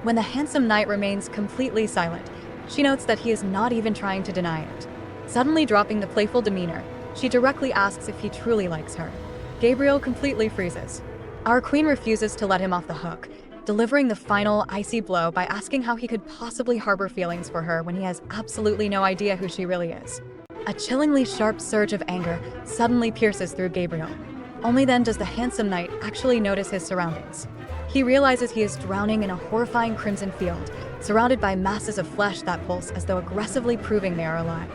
When the handsome knight remains completely silent, she notes that he is not even trying to deny it. Suddenly dropping the playful demeanor, she directly asks if he truly likes her. Gabriel completely freezes. Our queen refuses to let him off the hook, delivering the final icy blow by asking how he could possibly harbor feelings for her when he has absolutely no idea who she really is. A chillingly sharp surge of anger suddenly pierces through Gabriel. Only then does the handsome knight actually notice his surroundings. He realizes he is drowning in a horrifying crimson field, surrounded by masses of flesh that pulse as though aggressively proving they are alive.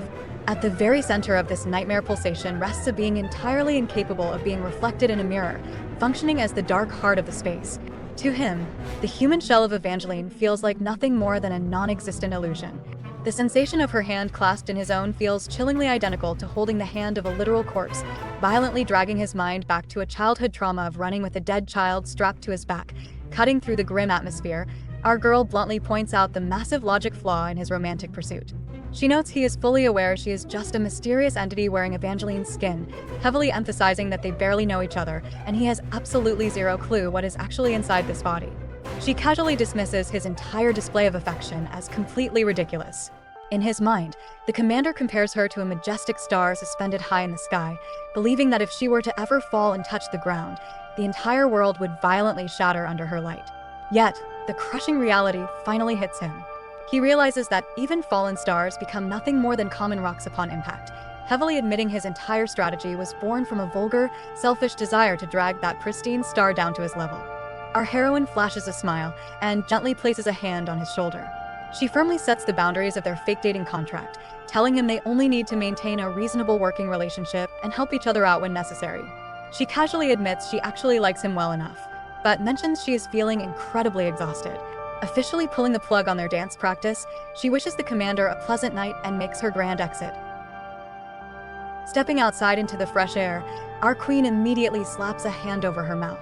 At the very center of this nightmare pulsation rests a being entirely incapable of being reflected in a mirror, functioning as the dark heart of the space. To him, the human shell of Evangeline feels like nothing more than a non-existent illusion. The sensation of her hand clasped in his own feels chillingly identical to holding the hand of a literal corpse, violently dragging his mind back to a childhood trauma of running with a dead child strapped to his back. Cutting through the grim atmosphere, our girl bluntly points out the massive logic flaw in his romantic pursuit. She notes he is fully aware she is just a mysterious entity wearing Evangeline's skin, heavily emphasizing that they barely know each other, and he has absolutely zero clue what is actually inside this body. She casually dismisses his entire display of affection as completely ridiculous. In his mind, the commander compares her to a majestic star suspended high in the sky, believing that if she were to ever fall and touch the ground, the entire world would violently shatter under her light. Yet, the crushing reality finally hits him. He realizes that even fallen stars become nothing more than common rocks upon impact, heavily admitting his entire strategy was born from a vulgar, selfish desire to drag that pristine star down to his level. Our heroine flashes a smile and gently places a hand on his shoulder. She firmly sets the boundaries of their fake dating contract, telling him they only need to maintain a reasonable working relationship and help each other out when necessary. She casually admits she actually likes him well enough, but mentions she is feeling incredibly exhausted. Officially pulling the plug on their dance practice, she wishes the commander a pleasant night and makes her grand exit. Stepping outside into the fresh air, our queen immediately slaps a hand over her mouth,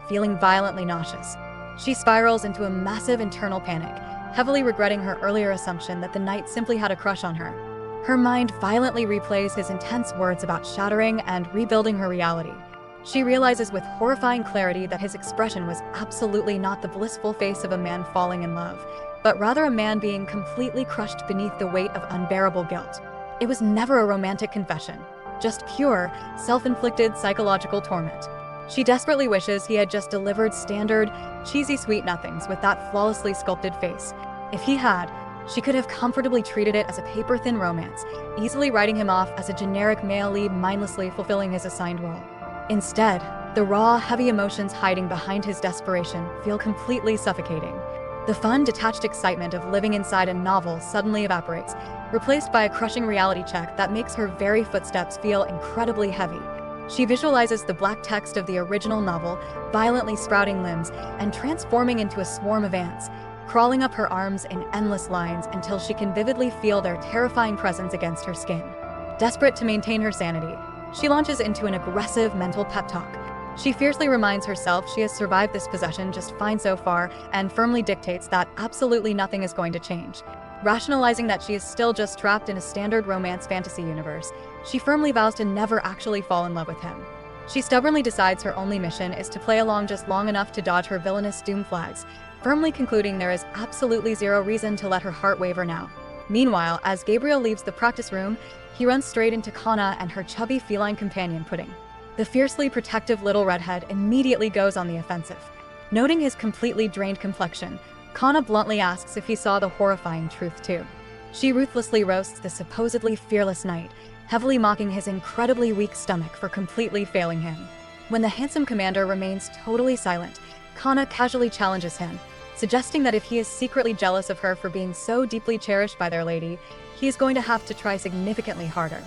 feeling violently nauseous. She spirals into a massive internal panic, heavily regretting her earlier assumption that the knight simply had a crush on her. Her mind violently replays his intense words about shattering and rebuilding her reality. She realizes with horrifying clarity that his expression was absolutely not the blissful face of a man falling in love, but rather a man being completely crushed beneath the weight of unbearable guilt. It was never a romantic confession, just pure, self-inflicted psychological torment. She desperately wishes he had just delivered standard, cheesy sweet nothings with that flawlessly sculpted face. If he had, she could have comfortably treated it as a paper-thin romance, easily writing him off as a generic male lead mindlessly fulfilling his assigned role. Instead, the raw, heavy emotions hiding behind his desperation feel completely suffocating. The fun, detached excitement of living inside a novel suddenly evaporates, replaced by a crushing reality check that makes her very footsteps feel incredibly heavy. She visualizes the black text of the original novel, violently sprouting limbs and transforming into a swarm of ants, crawling up her arms in endless lines until she can vividly feel their terrifying presence against her skin. Desperate to maintain her sanity, she launches into an aggressive mental pep talk, She fiercely reminds herself she has survived this possession just fine so far and firmly dictates that absolutely nothing is going to change. Rationalizing that she is still just trapped in a standard romance fantasy universe, she firmly vows to never actually fall in love with him. She stubbornly decides her only mission is to play along just long enough to dodge her villainous doom flags, firmly concluding there is absolutely zero reason to let her heart waver now. Meanwhile, as Gabriel leaves the practice room, he runs straight into Kana and her chubby feline companion Pudding. The fiercely protective little redhead immediately goes on the offensive. Noting his completely drained complexion, Kana bluntly asks if he saw the horrifying truth too. She ruthlessly roasts the supposedly fearless knight, heavily mocking his incredibly weak stomach for completely failing him. When the handsome commander remains totally silent, Kana casually challenges him, suggesting that if he is secretly jealous of her for being so deeply cherished by their lady, he is going to have to try significantly harder.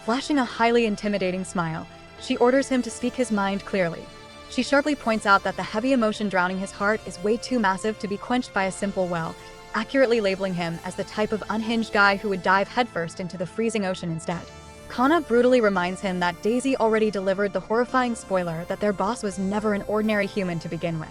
Flashing a highly intimidating smile, she orders him to speak his mind clearly. She sharply points out that the heavy emotion drowning his heart is way too massive to be quenched by a simple well, accurately labeling him as the type of unhinged guy who would dive headfirst into the freezing ocean instead. Kana brutally reminds him that Daisy already delivered the horrifying spoiler that their boss was never an ordinary human to begin with.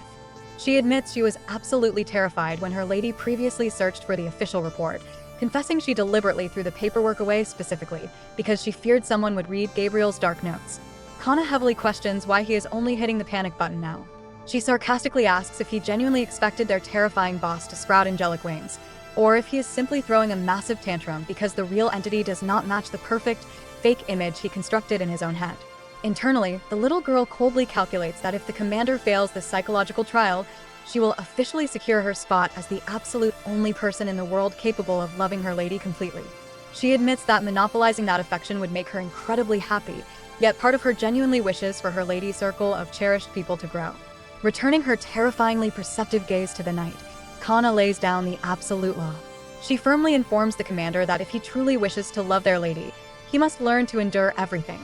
She admits she was absolutely terrified when her lady previously searched for the official report, confessing she deliberately threw the paperwork away specifically because she feared someone would read Gabriel's dark notes. Kana heavily questions why he is only hitting the panic button now. She sarcastically asks if he genuinely expected their terrifying boss to sprout angelic wings, or if he is simply throwing a massive tantrum because the real entity does not match the perfect, fake image he constructed in his own head. Internally, the little girl coldly calculates that if the commander fails this psychological trial, she will officially secure her spot as the absolute only person in the world capable of loving her lady completely. She admits that monopolizing that affection would make her incredibly happy, yet part of her genuinely wishes for her lady's circle of cherished people to grow. Returning her terrifyingly perceptive gaze to the night, Kana lays down the absolute law. She firmly informs the commander that if he truly wishes to love their lady, he must learn to endure everything.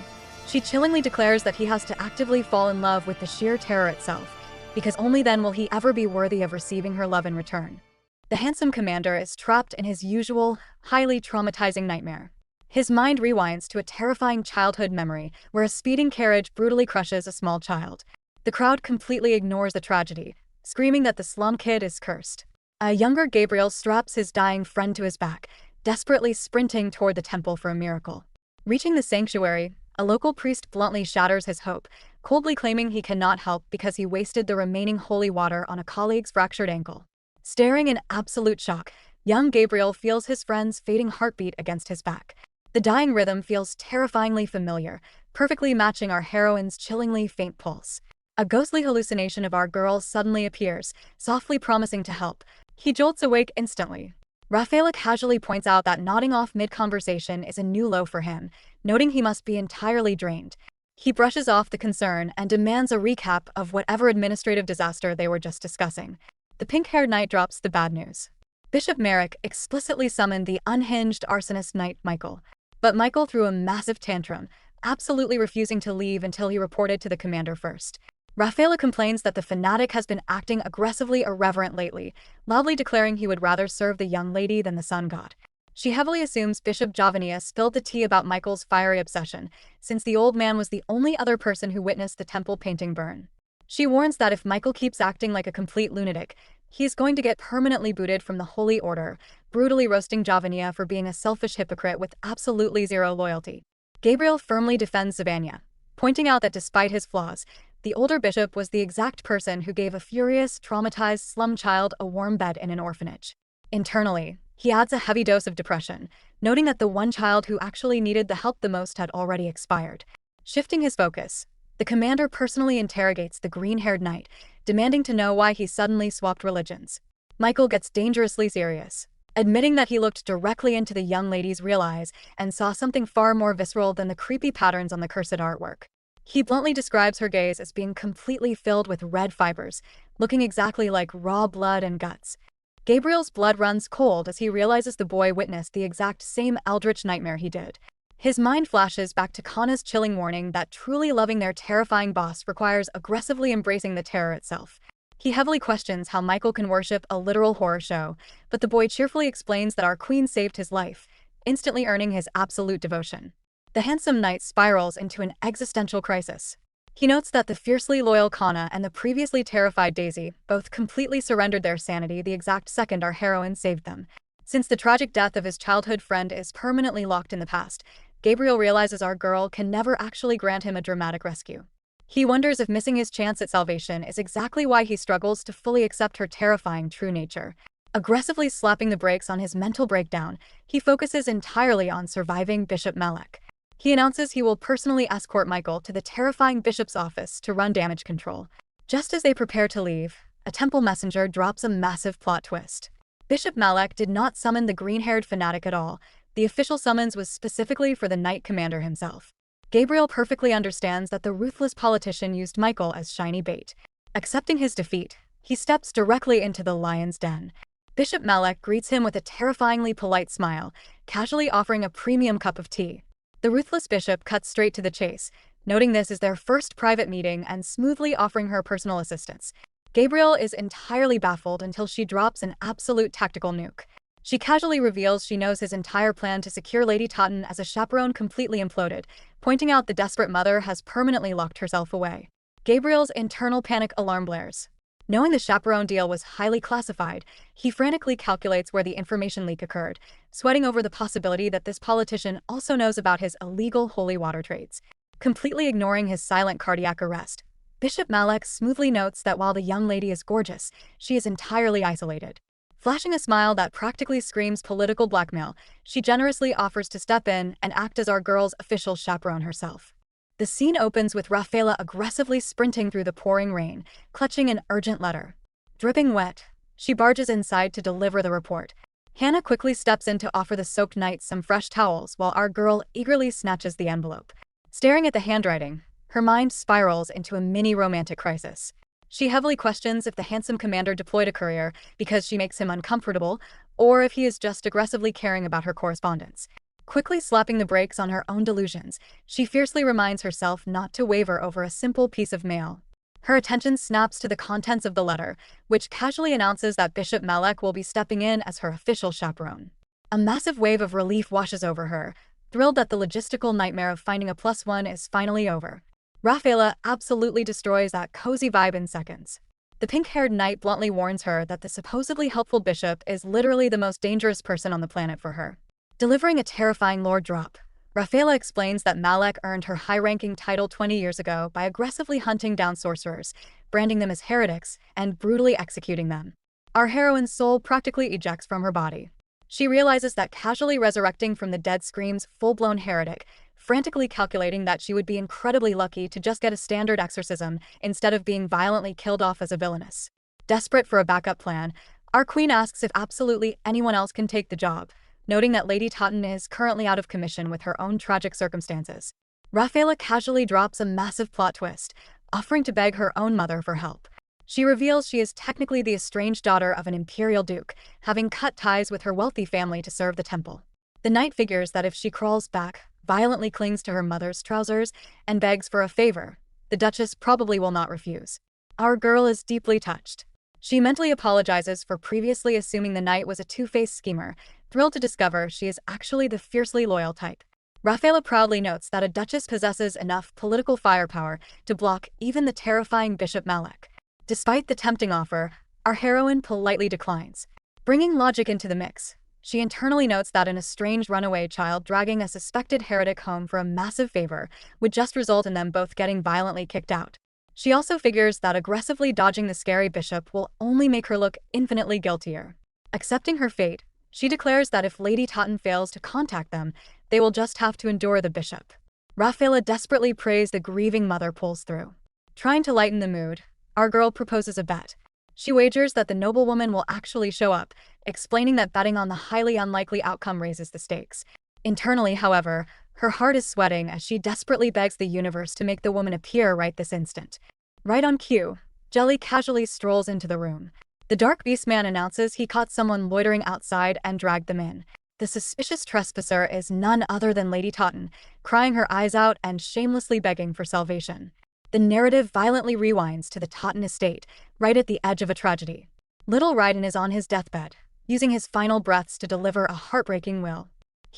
She chillingly declares that he has to actively fall in love with the sheer terror itself, because only then will he ever be worthy of receiving her love in return. The handsome commander is trapped in his usual, highly traumatizing nightmare. His mind rewinds to a terrifying childhood memory where a speeding carriage brutally crushes a small child. The crowd completely ignores the tragedy, screaming that the slum kid is cursed. A younger Gabriel straps his dying friend to his back, desperately sprinting toward the temple for a miracle. Reaching the sanctuary, a local priest bluntly shatters his hope, coldly claiming he cannot help because he wasted the remaining holy water on a colleague's fractured ankle. Staring in absolute shock, young Gabriel feels his friend's fading heartbeat against his back. The dying rhythm feels terrifyingly familiar, perfectly matching our heroine's chillingly faint pulse. A ghostly hallucination of our girl suddenly appears, softly promising to help. He jolts awake instantly. Rafaela casually points out that nodding off mid-conversation is a new low for him, noting he must be entirely drained. He brushes off the concern and demands a recap of whatever administrative disaster they were just discussing. The pink-haired knight drops the bad news. Bishop Merrick explicitly summoned the unhinged arsonist knight Michael, but Michael threw a massive tantrum, absolutely refusing to leave until he reported to the commander first. Rafaela complains that the fanatic has been acting aggressively irreverent lately, loudly declaring he would rather serve the young lady than the sun god. She heavily assumes Bishop Javania spilled the tea about Michael's fiery obsession, since the old man was the only other person who witnessed the temple painting burn. She warns that if Michael keeps acting like a complete lunatic, he is going to get permanently booted from the Holy Order, brutally roasting Javania for being a selfish hypocrite with absolutely zero loyalty. Gabriel firmly defends Zavania, pointing out that despite his flaws, the older bishop was the exact person who gave a furious, traumatized slum child a warm bed in an orphanage. Internally, he adds a heavy dose of depression, noting that the one child who actually needed the help the most had already expired. Shifting his focus, the commander personally interrogates the green-haired knight, demanding to know why he suddenly swapped religions. Michael gets dangerously serious, admitting that he looked directly into the young lady's real eyes and saw something far more visceral than the creepy patterns on the cursed artwork. He bluntly describes her gaze as being completely filled with red fibers, looking exactly like raw blood and guts. Gabriel's blood runs cold as he realizes the boy witnessed the exact same eldritch nightmare he did. His mind flashes back to Kana's chilling warning that truly loving their terrifying boss requires aggressively embracing the terror itself. He heavily questions how Michael can worship a literal horror show, but the boy cheerfully explains that our queen saved his life, instantly earning his absolute devotion. The handsome knight spirals into an existential crisis. He notes that the fiercely loyal Kana and the previously terrified Daisy both completely surrendered their sanity the exact second our heroine saved them. Since the tragic death of his childhood friend is permanently locked in the past, Gabriel realizes our girl can never actually grant him a dramatic rescue. He wonders if missing his chance at salvation is exactly why he struggles to fully accept her terrifying true nature. Aggressively slapping the brakes on his mental breakdown, he focuses entirely on surviving Bishop Malek. He announces he will personally escort Michael to the terrifying bishop's office to run damage control. Just as they prepare to leave, a temple messenger drops a massive plot twist. Bishop Malek did not summon the green-haired fanatic at all. The official summons was specifically for the Knight Commander himself. Gabriel perfectly understands that the ruthless politician used Michael as shiny bait. Accepting his defeat, he steps directly into the lion's den. Bishop Malek greets him with a terrifyingly polite smile, casually offering a premium cup of tea. The ruthless bishop cuts straight to the chase, noting this is their first private meeting and smoothly offering her personal assistance. Gabriel is entirely baffled until she drops an absolute tactical nuke. She casually reveals she knows his entire plan to secure Lady Totten as a chaperone completely imploded, pointing out the desperate mother has permanently locked herself away. Gabriel's internal panic alarm blares. Knowing the chaperone deal was highly classified, he frantically calculates where the information leak occurred, sweating over the possibility that this politician also knows about his illegal holy water trades. Completely ignoring his silent cardiac arrest, Bishop Malek smoothly notes that while the young lady is gorgeous, she is entirely isolated. Flashing a smile that practically screams political blackmail, she generously offers to step in and act as our girl's official chaperone herself. The scene opens with Rafaela aggressively sprinting through the pouring rain, clutching an urgent letter. Dripping wet, she barges inside to deliver the report. Hannah quickly steps in to offer the soaked knight some fresh towels while our girl eagerly snatches the envelope. Staring at the handwriting, her mind spirals into a mini-romantic crisis. She heavily questions if the handsome commander deployed a courier because she makes him uncomfortable, or if he is just aggressively caring about her correspondence. Quickly slapping the brakes on her own delusions, she fiercely reminds herself not to waver over a simple piece of mail. Her attention snaps to the contents of the letter, which casually announces that Bishop Malek will be stepping in as her official chaperone. A massive wave of relief washes over her, thrilled that the logistical nightmare of finding a +1 is finally over. Rafaela absolutely destroys that cozy vibe in seconds. The pink-haired knight bluntly warns her that the supposedly helpful bishop is literally the most dangerous person on the planet for her. Delivering a terrifying lore drop, Rafaela explains that Malek earned her high-ranking title 20 years ago by aggressively hunting down sorcerers, branding them as heretics, and brutally executing them. Our heroine's soul practically ejects from her body. She realizes that casually resurrecting from the dead screams full-blown heretic, frantically calculating that she would be incredibly lucky to just get a standard exorcism instead of being violently killed off as a villainess. Desperate for a backup plan, our queen asks if absolutely anyone else can take the job, noting that Lady Totten is currently out of commission with her own tragic circumstances. Rafaela casually drops a massive plot twist, offering to beg her own mother for help. She reveals she is technically the estranged daughter of an imperial duke, having cut ties with her wealthy family to serve the temple. The knight figures that if she crawls back, violently clings to her mother's trousers, and begs for a favor, the Duchess probably will not refuse. Our girl is deeply touched. She mentally apologizes for previously assuming the knight was a two-faced schemer, thrilled to discover she is actually the fiercely loyal type. Rafaela proudly notes that a duchess possesses enough political firepower to block even the terrifying Bishop Malek. Despite the tempting offer, our heroine politely declines. Bringing logic into the mix, she internally notes that an estranged runaway child dragging a suspected heretic home for a massive favor would just result in them both getting violently kicked out. She also figures that aggressively dodging the scary bishop will only make her look infinitely guiltier. Accepting her fate, she declares that if Lady Totten fails to contact them, they will just have to endure the bishop. Rafaela desperately prays the grieving mother pulls through. Trying to lighten the mood, our girl proposes a bet. She wagers that the noblewoman will actually show up, explaining that betting on the highly unlikely outcome raises the stakes. Internally, however, her heart is sweating as she desperately begs the universe to make the woman appear right this instant. Right on cue, Jelly casually strolls into the room. The Dark Beast Man announces he caught someone loitering outside and dragged them in. The suspicious trespasser is none other than Lady Totten, crying her eyes out and shamelessly begging for salvation. The narrative violently rewinds to the Totten estate, right at the edge of a tragedy. Little Raiden is on his deathbed, using his final breaths to deliver a heartbreaking will.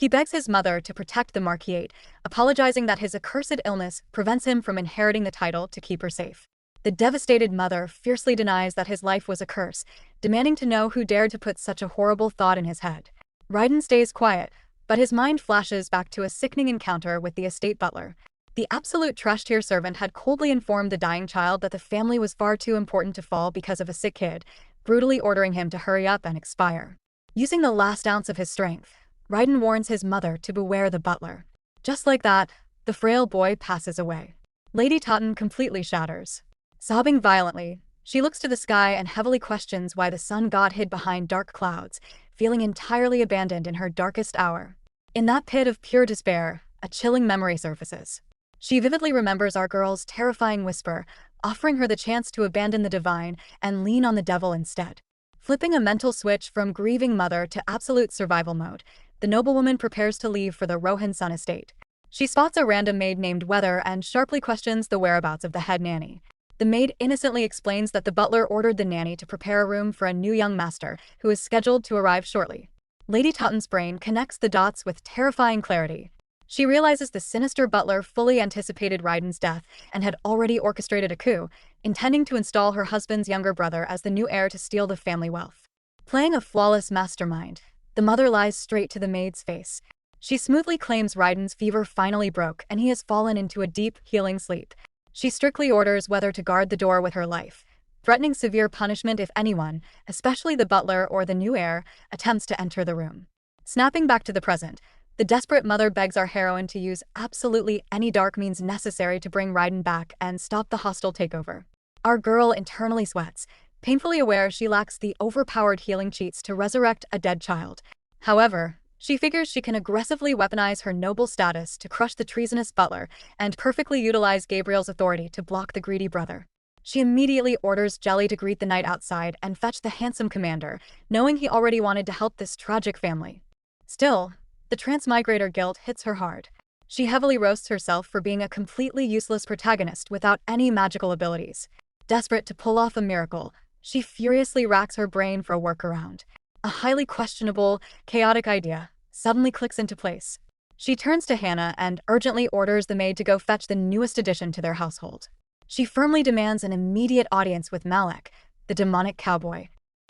He begs his mother to protect the Marquise, apologizing that his accursed illness prevents him from inheriting the title to keep her safe. The devastated mother fiercely denies that his life was a curse, demanding to know who dared to put such a horrible thought in his head. Raiden stays quiet, but his mind flashes back to a sickening encounter with the estate butler. The absolute trash-tier servant had coldly informed the dying child that the family was far too important to fall because of a sick kid, brutally ordering him to hurry up and expire. Using the last ounce of his strength, Raiden warns his mother to beware the butler. Just like that, the frail boy passes away. Lady Totten completely shatters. Sobbing violently, she looks to the sky and heavily questions why the sun god hid behind dark clouds, feeling entirely abandoned in her darkest hour. In that pit of pure despair, a chilling memory surfaces. She vividly remembers our girl's terrifying whisper, offering her the chance to abandon the divine and lean on the devil instead. Flipping a mental switch from grieving mother to absolute survival mode, the noblewoman prepares to leave for the Rohan-sun estate. She spots a random maid named Weather and sharply questions the whereabouts of the head nanny. The maid innocently explains that the butler ordered the nanny to prepare a room for a new young master who is scheduled to arrive shortly. Lady Totten's brain connects the dots with terrifying clarity. She realizes the sinister butler fully anticipated Raiden's death and had already orchestrated a coup, intending to install her husband's younger brother as the new heir to steal the family wealth. Playing a flawless mastermind, the mother lies straight to the maid's face. She smoothly claims Raiden's fever finally broke and he has fallen into a deep, healing sleep. She strictly orders Weather to guard the door with her life, threatening severe punishment if anyone, especially the butler or the new heir, attempts to enter the room. Snapping back to the present, the desperate mother begs our heroine to use absolutely any dark means necessary to bring Raiden back and stop the hostile takeover. Our girl internally sweats, painfully aware she lacks the overpowered healing cheats to resurrect a dead child. However, she figures she can aggressively weaponize her noble status to crush the treasonous butler and perfectly utilize Gabriel's authority to block the greedy brother. She immediately orders Jelly to greet the knight outside and fetch the handsome commander, knowing he already wanted to help this tragic family. Still, the transmigrator guilt hits her hard. She heavily roasts herself for being a completely useless protagonist without any magical abilities. Desperate to pull off a miracle, she furiously racks her brain for a workaround. A highly questionable, chaotic idea suddenly clicks into place. She turns to Hannah and urgently orders the maid to go fetch the newest addition to their household. She firmly demands an immediate audience with Malek, the demonic cowboy.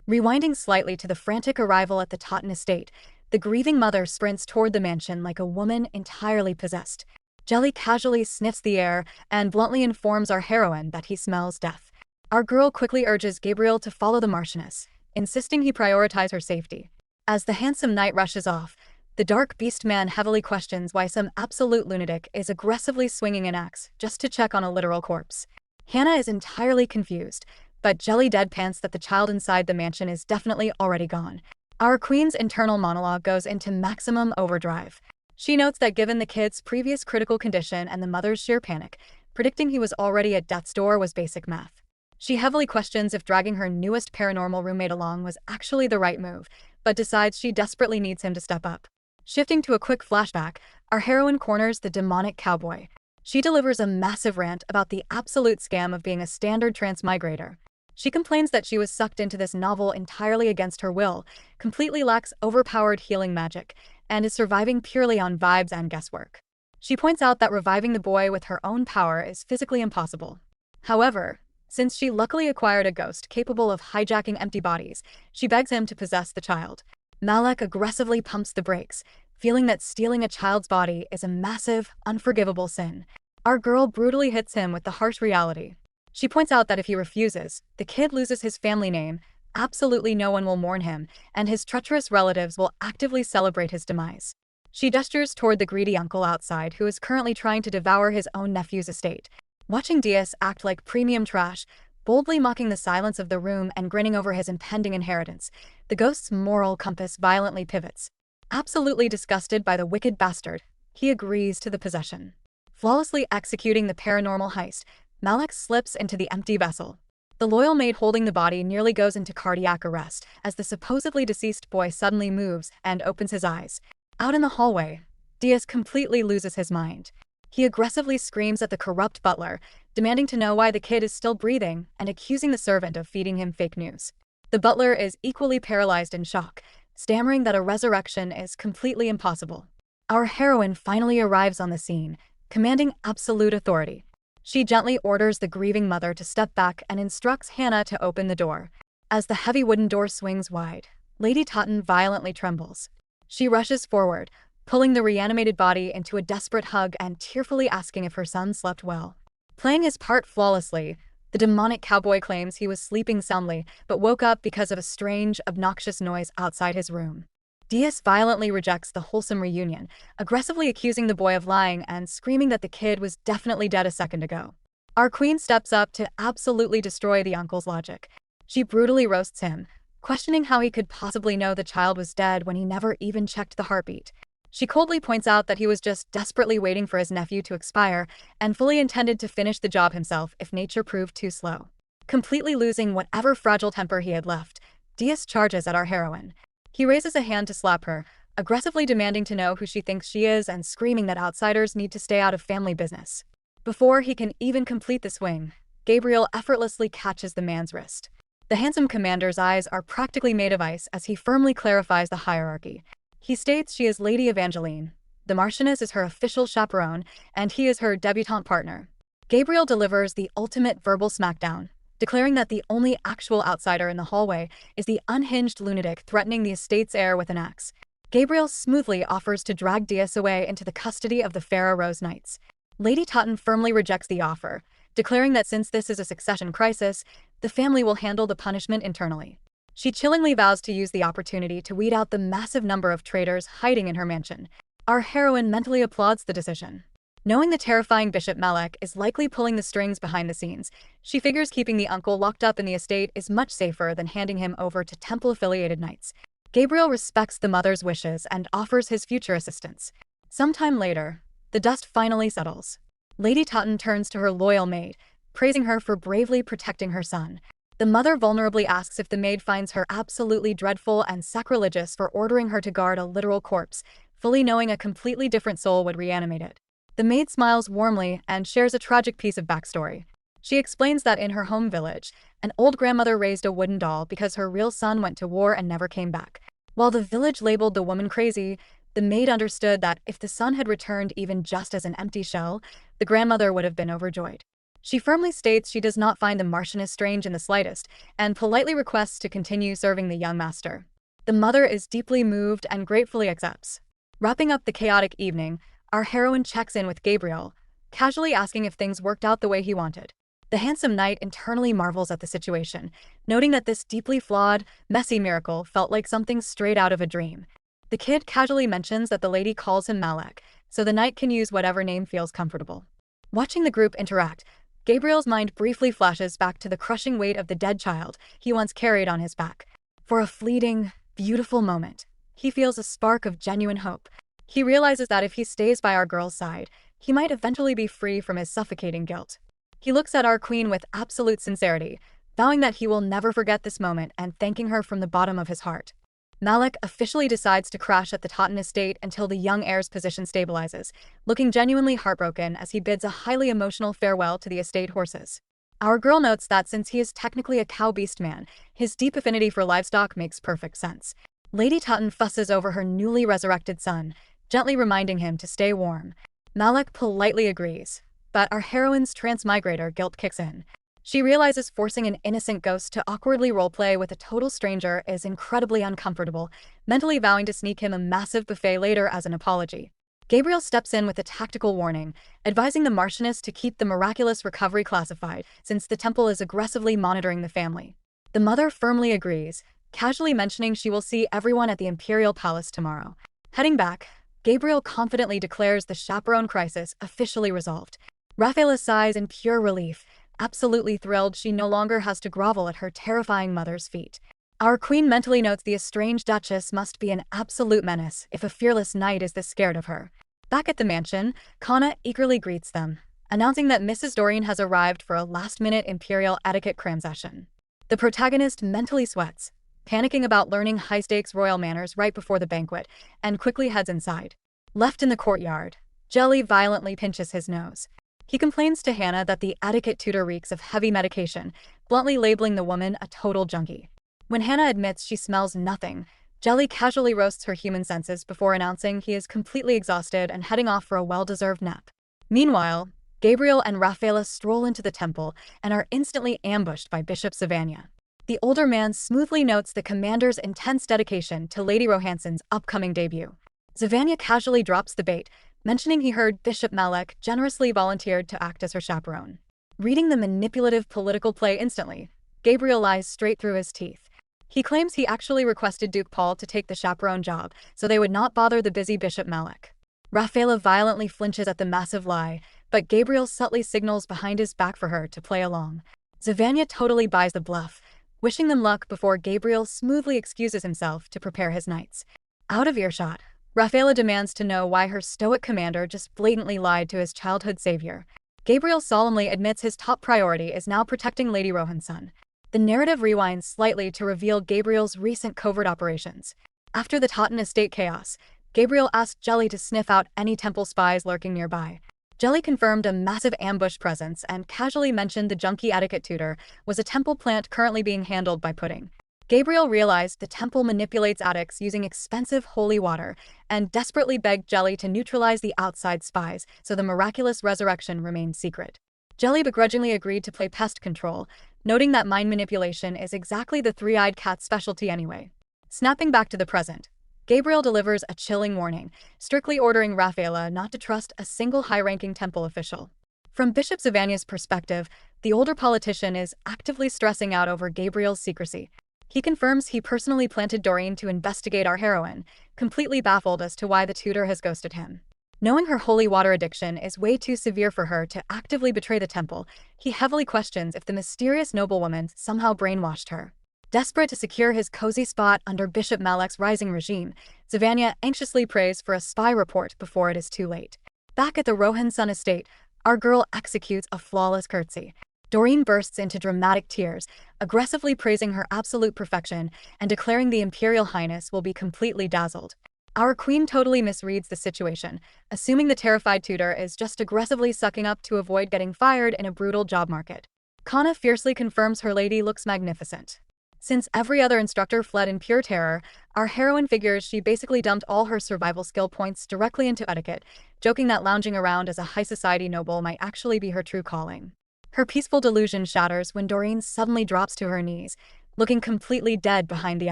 Rewinding slightly to the frantic arrival at the Totten estate, the grieving mother sprints toward the mansion like a woman entirely possessed. Jelly casually sniffs the air and bluntly informs our heroine that he smells death. Our girl quickly urges Gabriel to follow the Marchioness, insisting he prioritize her safety. As the handsome knight rushes off, the dark beast man heavily questions why some absolute lunatic is aggressively swinging an axe just to check on a literal corpse. Hannah is entirely confused, but Jelly deadpans that the child inside the mansion is definitely already gone. Our queen's internal monologue goes into maximum overdrive. She notes that given the kid's previous critical condition and the mother's sheer panic, predicting he was already at death's door was basic math. She heavily questions if dragging her newest paranormal roommate along was actually the right move, but decides she desperately needs him to step up. Shifting to a quick flashback, our heroine corners the demonic cowboy. She delivers a massive rant about the absolute scam of being a standard transmigrator. She complains that she was sucked into this novel entirely against her will, completely lacks overpowered healing magic, and is surviving purely on vibes and guesswork. She points out that reviving the boy with her own power is physically impossible. However, since she luckily acquired a ghost capable of hijacking empty bodies, she begs him to possess the child. Malek aggressively pumps the brakes, feeling that stealing a child's body is a massive, unforgivable sin. Our girl brutally hits him with the harsh reality. She points out that if he refuses, the kid loses his family name, absolutely no one will mourn him, and his treacherous relatives will actively celebrate his demise. She gestures toward the greedy uncle outside who is currently trying to devour his own nephew's estate. Watching Diaz act like premium trash, boldly mocking the silence of the room and grinning over his impending inheritance, the ghost's moral compass violently pivots. Absolutely disgusted by the wicked bastard, he agrees to the possession. Flawlessly executing the paranormal heist, Malek slips into the empty vessel. The loyal maid holding the body nearly goes into cardiac arrest as the supposedly deceased boy suddenly moves and opens his eyes. Out in the hallway, Diaz completely loses his mind. He aggressively screams at the corrupt butler, demanding to know why the kid is still breathing and accusing the servant of feeding him fake news. The butler is equally paralyzed in shock, stammering that a resurrection is completely impossible. Our heroine finally arrives on the scene, commanding absolute authority. She gently orders the grieving mother to step back and instructs Hana to open the door. As the heavy wooden door swings wide, Lady Totten violently trembles. She rushes forward, pulling the reanimated body into a desperate hug and tearfully asking if her son slept well. Playing his part flawlessly, the demonic cowboy claims he was sleeping soundly but woke up because of a strange, obnoxious noise outside his room. Diaz violently rejects the wholesome reunion, aggressively accusing the boy of lying and screaming that the kid was definitely dead a second ago. Our queen steps up to absolutely destroy the uncle's logic. She brutally roasts him, questioning how he could possibly know the child was dead when he never even checked the heartbeat. She coldly points out that he was just desperately waiting for his nephew to expire and fully intended to finish the job himself if nature proved too slow. Completely losing whatever fragile temper he had left, Diaz charges at our heroine. He raises a hand to slap her, aggressively demanding to know who she thinks she is and screaming that outsiders need to stay out of family business. Before he can even complete the swing, Gabriel effortlessly catches the man's wrist. The handsome commander's eyes are practically made of ice as he firmly clarifies the hierarchy. He states she is Lady Evangeline, the Marchioness is her official chaperone, and he is her debutante partner. Gabriel delivers the ultimate verbal smackdown, declaring that the only actual outsider in the hallway is the unhinged lunatic threatening the estate's heir with an axe. Gabriel smoothly offers to drag Diaz away into the custody of the Farah Rose Knights. Lady Totten firmly rejects the offer, declaring that since this is a succession crisis, the family will handle the punishment internally. She chillingly vows to use the opportunity to weed out the massive number of traitors hiding in her mansion. Our heroine mentally applauds the decision. Knowing the terrifying Bishop Malek is likely pulling the strings behind the scenes, she figures keeping the uncle locked up in the estate is much safer than handing him over to temple-affiliated knights. Gabriel respects the mother's wishes and offers his future assistance. Sometime later, the dust finally settles. Lady Totten turns to her loyal maid, praising her for bravely protecting her son. The mother vulnerably asks if the maid finds her absolutely dreadful and sacrilegious for ordering her to guard a literal corpse, fully knowing a completely different soul would reanimate it. The maid smiles warmly and shares a tragic piece of backstory. She explains that in her home village, an old grandmother raised a wooden doll because her real son went to war and never came back. While the village labeled the woman crazy, the maid understood that if the son had returned even just as an empty shell, the grandmother would have been overjoyed. She firmly states she does not find the Marchioness strange in the slightest, and politely requests to continue serving the young master. The mother is deeply moved and gratefully accepts. Wrapping up the chaotic evening, our heroine checks in with Gabriel, casually asking if things worked out the way he wanted. The handsome knight internally marvels at the situation, noting that this deeply flawed, messy miracle felt like something straight out of a dream. The kid casually mentions that the lady calls him Malek, so the knight can use whatever name feels comfortable. Watching the group interact, Gabriel's mind briefly flashes back to the crushing weight of the dead child he once carried on his back. For a fleeting, beautiful moment, he feels a spark of genuine hope. He realizes that if he stays by our girl's side, he might eventually be free from his suffocating guilt. He looks at our queen with absolute sincerity, vowing that he will never forget this moment and thanking her from the bottom of his heart. Malek officially decides to crash at the Totten estate until the young heir's position stabilizes, looking genuinely heartbroken as he bids a highly emotional farewell to the estate horses. Our girl notes that since he is technically a cow beast man, his deep affinity for livestock makes perfect sense. Lady Totten fusses over her newly resurrected son, gently reminding him to stay warm. Malek politely agrees, but our heroine's transmigrator guilt kicks in. She realizes forcing an innocent ghost to awkwardly roleplay with a total stranger is incredibly uncomfortable, mentally vowing to sneak him a massive buffet later as an apology. Gabriel steps in with a tactical warning, advising the Marchioness to keep the miraculous recovery classified since the temple is aggressively monitoring the family. The mother firmly agrees, casually mentioning she will see everyone at the Imperial Palace tomorrow. Heading back, Gabriel confidently declares the chaperone crisis officially resolved. Rafaela sighs in pure relief, absolutely thrilled she no longer has to grovel at her terrifying mother's feet. Our queen mentally notes the estranged duchess must be an absolute menace if a fearless knight is this scared of her. Back at the mansion, Kana eagerly greets them, announcing that Mrs. Dorian has arrived for a last-minute imperial etiquette cram session. The protagonist mentally sweats, panicking about learning high-stakes royal manners right before the banquet, and quickly heads inside. Left in the courtyard, Jelly violently pinches his nose. He complains to Hana that the etiquette tutor reeks of heavy medication, bluntly labeling the woman a total junkie. When Hana admits she smells nothing, Jelly casually roasts her human senses before announcing he is completely exhausted and heading off for a well-deserved nap. Meanwhile, Gabriel and Rafaela stroll into the temple and are instantly ambushed by Bishop Savannah. The older man smoothly notes the commander's intense dedication to Lady Rohanson's upcoming debut. Savannah casually drops the bait, mentioning he heard Bishop Malek generously volunteered to act as her chaperone. Reading the manipulative political play instantly, Gabriel lies straight through his teeth. He claims he actually requested Duke Paul to take the chaperone job so they would not bother the busy Bishop Malek. Rafaela violently flinches at the massive lie, but Gabriel subtly signals behind his back for her to play along. Savannah totally buys the bluff, wishing them luck before Gabriel smoothly excuses himself to prepare his knights. Out of earshot, Rafaela demands to know why her stoic commander just blatantly lied to his childhood savior. Gabriel solemnly admits his top priority is now protecting Lady Rohanson. The narrative rewinds slightly to reveal Gabriel's recent covert operations. After the Totten estate chaos, Gabriel asked Jelly to sniff out any temple spies lurking nearby. Jelly confirmed a massive ambush presence and casually mentioned the junkie etiquette tutor was a temple plant currently being handled by Pudding. Gabriel realized the temple manipulates addicts using expensive holy water and desperately begged Jelly to neutralize the outside spies so the miraculous resurrection remained secret. Jelly begrudgingly agreed to play pest control, noting that mind manipulation is exactly the three-eyed cat's specialty anyway. Snapping back to the present, Gabriel delivers a chilling warning, strictly ordering Rafaela not to trust a single high-ranking temple official. From Bishop Savannah's perspective, the older politician is actively stressing out over Gabriel's secrecy. He confirms he personally planted Doreen to investigate our heroine, completely baffled as to why the tutor has ghosted him. Knowing her holy water addiction is way too severe for her to actively betray the temple, he heavily questions if the mysterious noblewoman somehow brainwashed her. Desperate to secure his cozy spot under Bishop Malek's rising regime, Savannah anxiously prays for a spy report before it is too late. Back at the Rohanson estate, our girl executes a flawless curtsy. Doreen bursts into dramatic tears, aggressively praising her absolute perfection and declaring the Imperial Highness will be completely dazzled. Our queen totally misreads the situation, assuming the terrified tutor is just aggressively sucking up to avoid getting fired in a brutal job market. Kana fiercely confirms her lady looks magnificent. Since every other instructor fled in pure terror, our heroine figures she basically dumped all her survival skill points directly into etiquette, joking that lounging around as a high society noble might actually be her true calling. Her peaceful delusion shatters when Doreen suddenly drops to her knees, looking completely dead behind the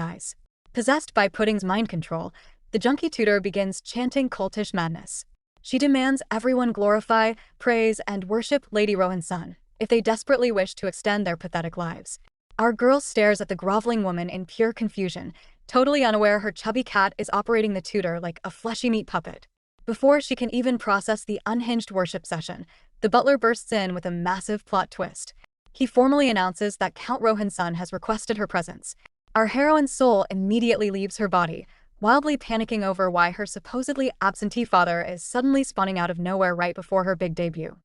eyes. Possessed by Pudding's mind control, the junkie tutor begins chanting cultish madness. She demands everyone glorify, praise, and worship Lady Rohanson if they desperately wish to extend their pathetic lives. Our girl stares at the groveling woman in pure confusion, totally unaware her chubby cat is operating the tutor like a fleshy meat puppet. Before she can even process the unhinged worship session, the butler bursts in with a massive plot twist. He formally announces that Count Rohanson has requested her presence. Our heroine's soul immediately leaves her body, wildly panicking over why her supposedly absentee father is suddenly spawning out of nowhere right before her big debut.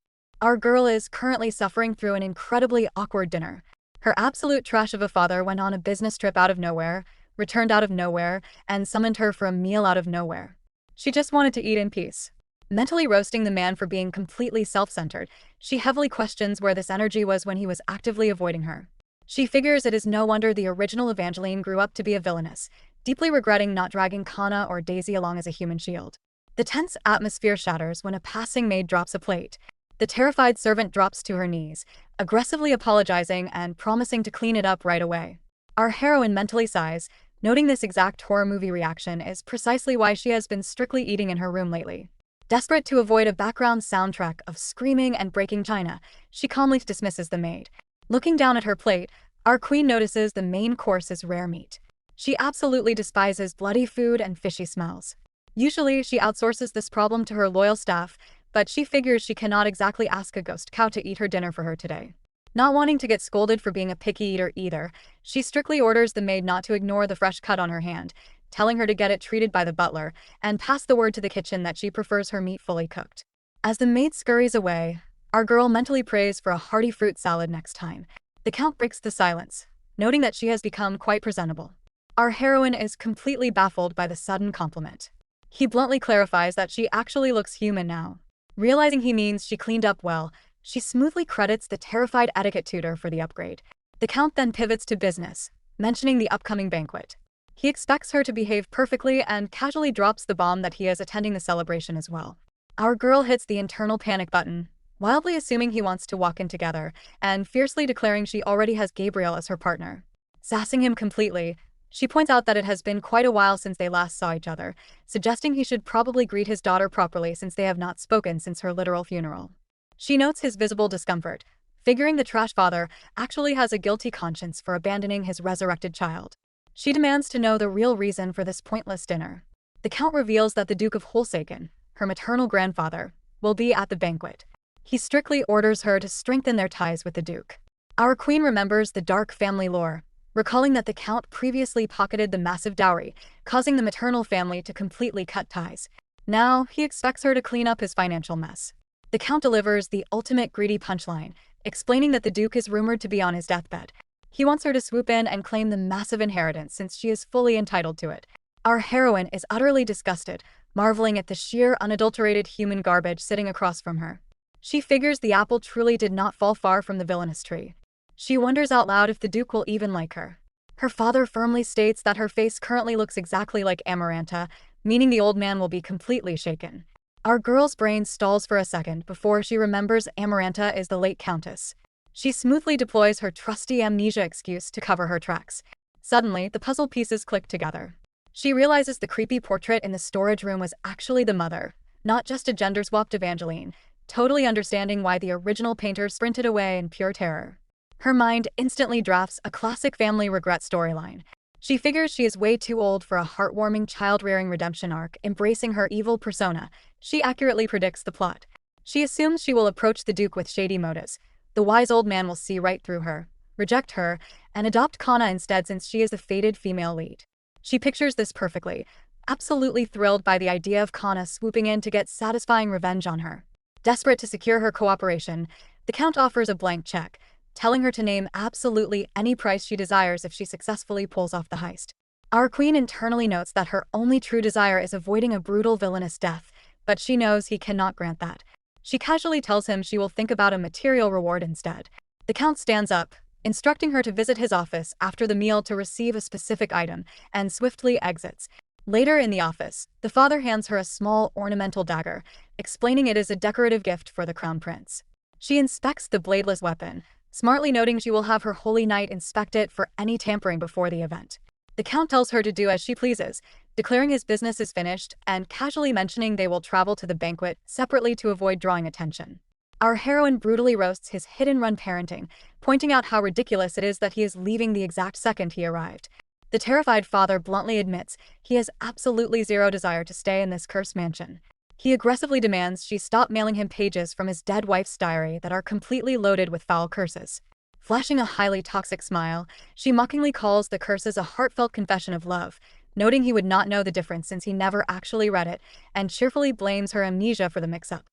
Our girl is currently suffering through an incredibly awkward dinner. Her absolute trash of a father went on a business trip out of nowhere, returned out of nowhere, and summoned her for a meal out of nowhere. She just wanted to eat in peace. Mentally roasting the man for being completely self-centered, she heavily questions where this energy was when he was actively avoiding her. She figures it is no wonder the original Evangeline grew up to be a villainess, deeply regretting not dragging Kana or Daisy along as a human shield. The tense atmosphere shatters when a passing maid drops a plate. The terrified servant drops to her knees, aggressively apologizing and promising to clean it up right away. Our heroine mentally sighs, noting this exact horror movie reaction is precisely why she has been strictly eating in her room lately. Desperate to avoid a background soundtrack of screaming and breaking china, she calmly dismisses the maid. Looking down at her plate, our queen notices the main course is rare meat. She absolutely despises bloody food and fishy smells. Usually, she outsources this problem to her loyal staff, but she figures she cannot exactly ask a ghost cow to eat her dinner for her today. Not wanting to get scolded for being a picky eater either, she strictly orders the maid not to ignore the fresh cut on her hand, telling her to get it treated by the butler, and pass the word to the kitchen that she prefers her meat fully cooked. As the maid scurries away, our girl mentally prays for a hearty fruit salad next time. The count breaks the silence, noting that she has become quite presentable. Our heroine is completely baffled by the sudden compliment. He bluntly clarifies that she actually looks human now. Realizing he means she cleaned up well, she smoothly credits the terrified etiquette tutor for the upgrade. The count then pivots to business, mentioning the upcoming banquet. He expects her to behave perfectly and casually drops the bomb that he is attending the celebration as well. Our girl hits the internal panic button, wildly assuming he wants to walk in together, and fiercely declaring she already has Gabriel as her partner. Sassing him completely, she points out that it has been quite a while since they last saw each other, suggesting he should probably greet his daughter properly since they have not spoken since her literal funeral. She notes his visible discomfort, figuring the trash father actually has a guilty conscience for abandoning his resurrected child. She demands to know the real reason for this pointless dinner. The Count reveals that the Duke of Holsaken, her maternal grandfather, will be at the banquet. He strictly orders her to strengthen their ties with the Duke. Our queen remembers the dark family lore, recalling that the Count previously pocketed the massive dowry, causing the maternal family to completely cut ties. Now, he expects her to clean up his financial mess. The Count delivers the ultimate greedy punchline, explaining that the Duke is rumored to be on his deathbed. He wants her to swoop in and claim the massive inheritance since she is fully entitled to it. Our heroine is utterly disgusted, marveling at the sheer unadulterated human garbage sitting across from her. She figures the apple truly did not fall far from the villainous tree. She wonders out loud if the Duke will even like her. Her father firmly states that her face currently looks exactly like Amaranta, meaning the old man will be completely shaken. Our girl's brain stalls for a second before she remembers Amaranta is the late Countess. She smoothly deploys her trusty amnesia excuse to cover her tracks. Suddenly, the puzzle pieces click together. She realizes the creepy portrait in the storage room was actually the mother, not just a gender-swapped Evangeline, totally understanding why the original painter sprinted away in pure terror. Her mind instantly drafts a classic family regret storyline. She figures she is way too old for a heartwarming child-rearing redemption arc, embracing her evil persona. She accurately predicts the plot. She assumes she will approach the Duke with shady motives. The wise old man will see right through her, reject her, and adopt Kana instead since she is the fated female lead. She pictures this perfectly, absolutely thrilled by the idea of Kana swooping in to get satisfying revenge on her. Desperate to secure her cooperation, the Count offers a blank check, telling her to name absolutely any price she desires if she successfully pulls off the heist. Our queen internally notes that her only true desire is avoiding a brutal villainous death, but she knows he cannot grant that. She casually tells him she will think about a material reward instead. The Count stands up, instructing her to visit his office after the meal to receive a specific item, and swiftly exits. Later in the office, the father hands her a small ornamental dagger, explaining it is a decorative gift for the crown prince. She inspects the bladeless weapon, smartly noting she will have her holy knight inspect it for any tampering before the event. The Count tells her to do as she pleases, declaring his business is finished and casually mentioning they will travel to the banquet separately to avoid drawing attention. Our heroine brutally roasts his hit-and-run parenting, pointing out how ridiculous it is that he is leaving the exact second he arrived. The terrified father bluntly admits he has absolutely zero desire to stay in this cursed mansion. He aggressively demands she stop mailing him pages from his dead wife's diary that are completely loaded with foul curses. Flashing a highly toxic smile, she mockingly calls the curses a heartfelt confession of love, noting he would not know the difference since he never actually read it, and cheerfully blames her amnesia for the mix-up.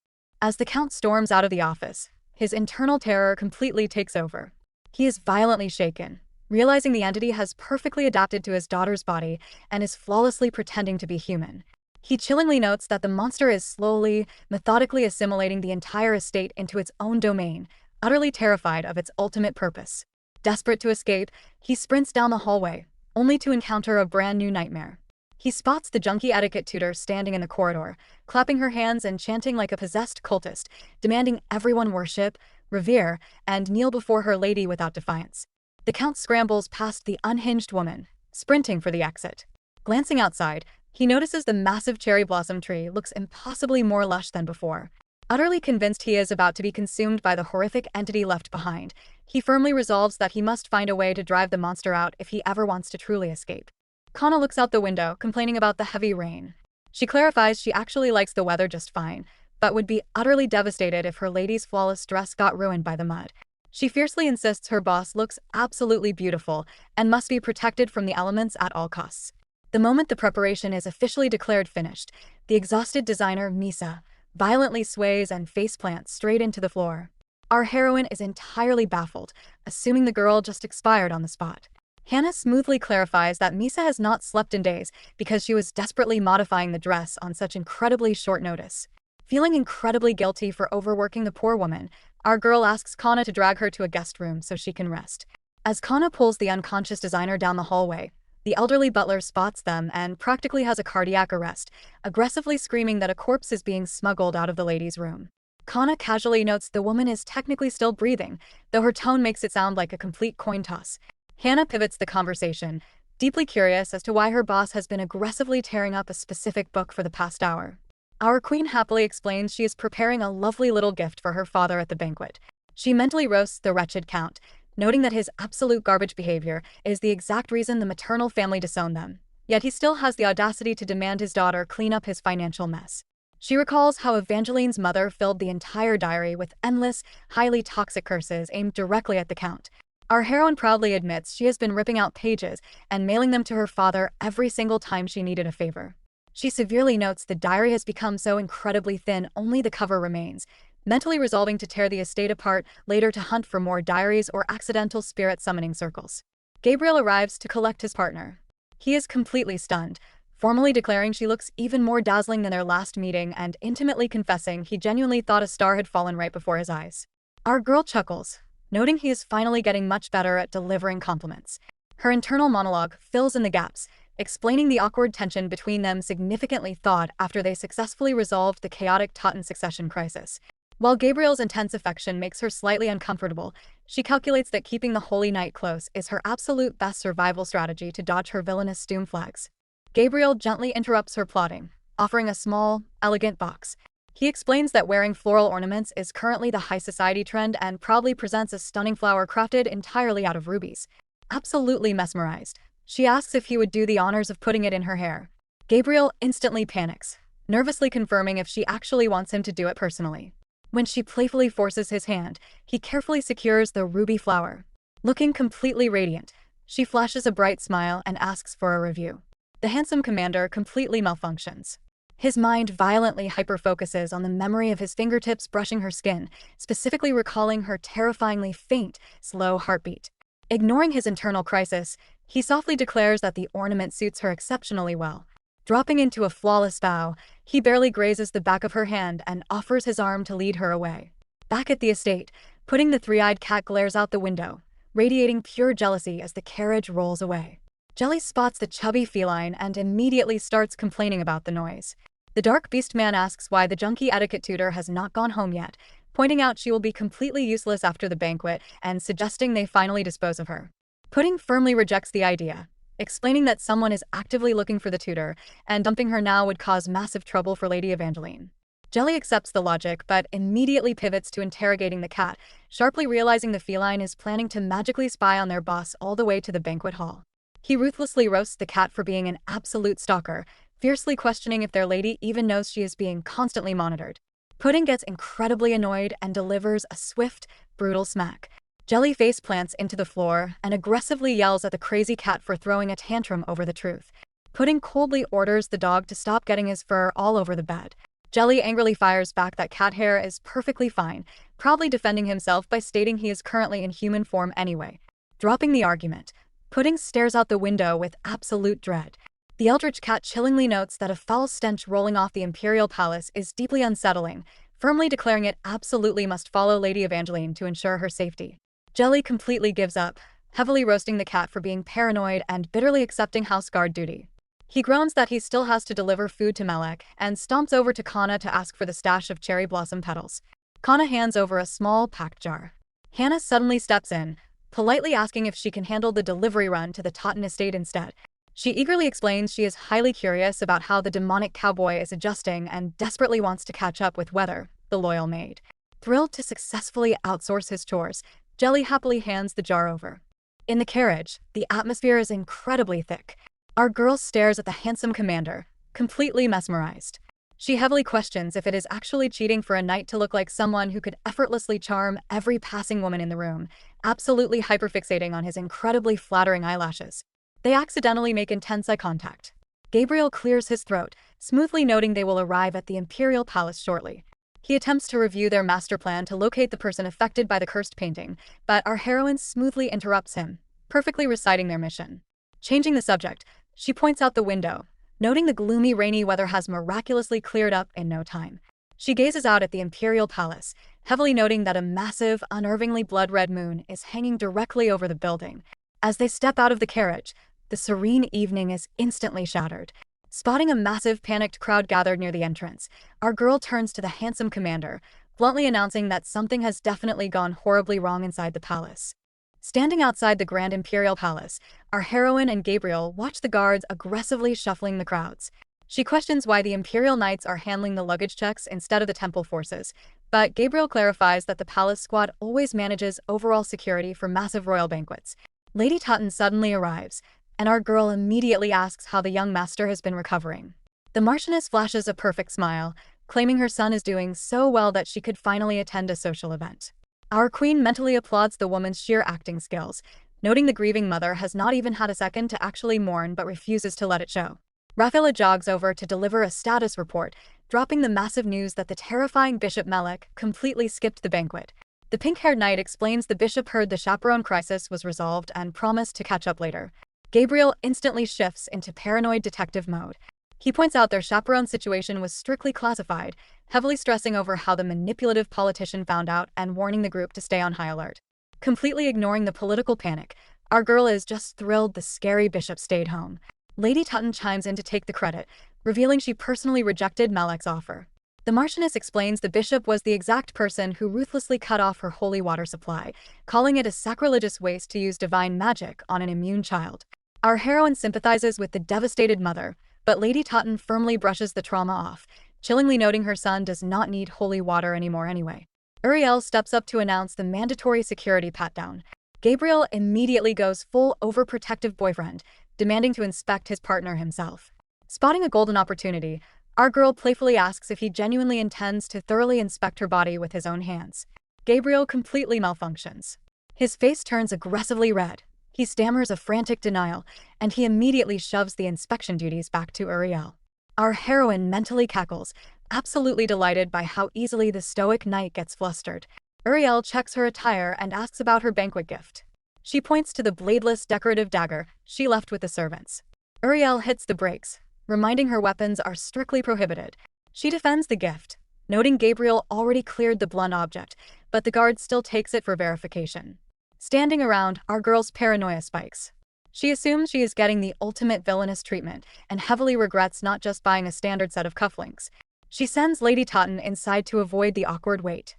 As the Count storms out of the office, his internal terror completely takes over. He is violently shaken, realizing the entity has perfectly adapted to his daughter's body and is flawlessly pretending to be human. He chillingly notes that the monster is slowly, methodically assimilating the entire estate into its own domain, utterly terrified of its ultimate purpose. Desperate to escape, he sprints down the hallway, only to encounter a brand new nightmare. He spots the junkie etiquette tutor standing in the corridor, clapping her hands and chanting like a possessed cultist, demanding everyone worship, revere, and kneel before her lady without defiance. The Count scrambles past the unhinged woman, sprinting for the exit. Glancing outside, he notices the massive cherry blossom tree looks impossibly more lush than before. Utterly convinced he is about to be consumed by the horrific entity left behind, he firmly resolves that he must find a way to drive the monster out if he ever wants to truly escape. Kana looks out the window, complaining about the heavy rain. She clarifies she actually likes the weather just fine, but would be utterly devastated if her lady's flawless dress got ruined by the mud. She fiercely insists her boss looks absolutely beautiful and must be protected from the elements at all costs. The moment the preparation is officially declared finished, the exhausted designer, Misa, violently sways and faceplants straight into the floor. Our heroine is entirely baffled, assuming the girl just expired on the spot. Hannah smoothly clarifies that Misa has not slept in days because she was desperately modifying the dress on such incredibly short notice. Feeling incredibly guilty for overworking the poor woman, our girl asks Kana to drag her to a guest room so she can rest. As Kana pulls the unconscious designer down the hallway, The elderly butler spots them and practically has a cardiac arrest, aggressively screaming that a corpse is being smuggled out of the lady's room. Kana casually notes the woman is technically still breathing, though her tone makes it sound like a complete coin toss. Hannah pivots the conversation, deeply curious as to why her boss has been aggressively tearing up a specific book for the past hour. Our queen happily explains she is preparing a lovely little gift for her father at the banquet. She mentally roasts the wretched count, noting that his absolute garbage behavior is the exact reason the maternal family disowned them. Yet he still has the audacity to demand his daughter clean up his financial mess. She recalls how Evangeline's mother filled the entire diary with endless, highly toxic curses aimed directly at the count. Our heroine proudly admits she has been ripping out pages and mailing them to her father every single time she needed a favor. She severely notes the diary has become so incredibly thin only the cover remains, mentally resolving to tear the estate apart later to hunt for more diaries or accidental spirit summoning circles. Gabriel arrives to collect his partner. He is completely stunned, formally declaring she looks even more dazzling than their last meeting and intimately confessing he genuinely thought a star had fallen right before his eyes. Our girl chuckles, noting he is finally getting much better at delivering compliments. Her internal monologue fills in the gaps, explaining the awkward tension between them significantly thawed after they successfully resolved the chaotic Totten succession crisis. While Gabriel's intense affection makes her slightly uncomfortable, she calculates that keeping the Holy Night close is her absolute best survival strategy to dodge her villainous doom flags. Gabriel gently interrupts her plotting, offering a small, elegant box. He explains that wearing floral ornaments is currently the high society trend and proudly presents a stunning flower crafted entirely out of rubies. Absolutely mesmerized, she asks if he would do the honors of putting it in her hair. Gabriel instantly panics, nervously confirming if she actually wants him to do it personally. When she playfully forces his hand, he carefully secures the ruby flower. Looking completely radiant, she flashes a bright smile and asks for a review. The handsome commander completely malfunctions. His mind violently hyperfocuses on the memory of his fingertips brushing her skin, specifically recalling her terrifyingly faint, slow heartbeat. Ignoring his internal crisis, he softly declares that the ornament suits her exceptionally well. Dropping into a flawless bow, he barely grazes the back of her hand and offers his arm to lead her away. Back at the estate, putting the three-eyed cat glares out the window, radiating pure jealousy as the carriage rolls away. Jelly spots the chubby feline and immediately starts complaining about the noise. The dark beast man asks why the junkie etiquette tutor has not gone home yet, pointing out she will be completely useless after the banquet and suggesting they finally dispose of her. Pudding firmly rejects the idea, explaining that someone is actively looking for the tutor, and dumping her now would cause massive trouble for Lady Evangeline. Jelly accepts the logic, but immediately pivots to interrogating the cat, sharply realizing the feline is planning to magically spy on their boss all the way to the banquet hall. He ruthlessly roasts the cat for being an absolute stalker, fiercely questioning if their lady even knows she is being constantly monitored. Pudding gets incredibly annoyed and delivers a swift, brutal smack. Jelly face plants into the floor and aggressively yells at the crazy cat for throwing a tantrum over the truth. Pudding coldly orders the dog to stop getting his fur all over the bed. Jelly angrily fires back that cat hair is perfectly fine, proudly defending himself by stating he is currently in human form anyway. Dropping the argument, Pudding stares out the window with absolute dread. The eldritch cat chillingly notes that a foul stench rolling off the imperial palace is deeply unsettling, firmly declaring it absolutely must follow Lady Evangeline to ensure her safety. Jelly completely gives up, heavily roasting the cat for being paranoid and bitterly accepting house guard duty. He groans that he still has to deliver food to Melek and stomps over to Kana to ask for the stash of cherry blossom petals. Kana hands over a small packed jar. Hannah suddenly steps in, politely asking if she can handle the delivery run to the Totten estate instead. She eagerly explains she is highly curious about how the demonic cowboy is adjusting and desperately wants to catch up with Weather, the loyal maid. Thrilled to successfully outsource his chores, Jelly happily hands the jar over. In the carriage, the atmosphere is incredibly thick. Our girl stares at the handsome commander, completely mesmerized. She heavily questions if it is actually cheating for a knight to look like someone who could effortlessly charm every passing woman in the room, absolutely hyperfixating on his incredibly flattering eyelashes. They accidentally make intense eye contact. Gabriel clears his throat, smoothly noting they will arrive at the Imperial Palace shortly. He attempts to review their master plan to locate the person affected by the cursed painting, but our heroine smoothly interrupts him, perfectly reciting their mission. Changing the subject, she points out the window, noting the gloomy rainy weather has miraculously cleared up in no time. She gazes out at the Imperial Palace, heavily noting that a massive, unnervingly blood-red moon is hanging directly over the building. As they step out of the carriage, the serene evening is instantly shattered. Spotting a massive, panicked crowd gathered near the entrance, our girl turns to the handsome commander, bluntly announcing that something has definitely gone horribly wrong inside the palace. Standing outside the Grand Imperial Palace, our heroine and Gabriel watch the guards aggressively shuffling the crowds. She questions why the Imperial Knights are handling the luggage checks instead of the temple forces, but Gabriel clarifies that the palace squad always manages overall security for massive royal banquets. Lady Tutton suddenly arrives, and our girl immediately asks how the young master has been recovering. The Marchioness flashes a perfect smile, claiming her son is doing so well that she could finally attend a social event. Our queen mentally applauds the woman's sheer acting skills, noting the grieving mother has not even had a second to actually mourn but refuses to let it show. Raphaela jogs over to deliver a status report, dropping the massive news that the terrifying Bishop Melek completely skipped the banquet. The pink-haired knight explains the bishop heard the chaperone crisis was resolved and promised to catch up later. Gabriel instantly shifts into paranoid detective mode. He points out their chaperone situation was strictly classified, heavily stressing over how the manipulative politician found out and warning the group to stay on high alert. Completely ignoring the political panic, our girl is just thrilled the scary bishop stayed home. Lady Tutton chimes in to take the credit, revealing she personally rejected Malek's offer. The Marchioness explains the bishop was the exact person who ruthlessly cut off her holy water supply, calling it a sacrilegious waste to use divine magic on an immune child. Our heroine sympathizes with the devastated mother, but Lady Tutton firmly brushes the trauma off, chillingly noting her son does not need holy water anymore anyway. Uriel steps up to announce the mandatory security pat-down. Gabriel immediately goes full overprotective boyfriend, demanding to inspect his partner himself. Spotting a golden opportunity, our girl playfully asks if he genuinely intends to thoroughly inspect her body with his own hands. Gabriel completely malfunctions. His face turns aggressively red. He stammers a frantic denial, and he immediately shoves the inspection duties back to Uriel. Our heroine mentally cackles, absolutely delighted by how easily the stoic knight gets flustered. Uriel checks her attire and asks about her banquet gift. She points to the bladeless decorative dagger she left with the servants. Uriel hits the brakes, reminding her weapons are strictly prohibited. She defends the gift, noting Gabriel already cleared the blunt object, but the guard still takes it for verification. Standing around, our girl's paranoia spikes. She assumes she is getting the ultimate villainous treatment and heavily regrets not just buying a standard set of cufflinks. She sends Lady Tutton inside to avoid the awkward wait.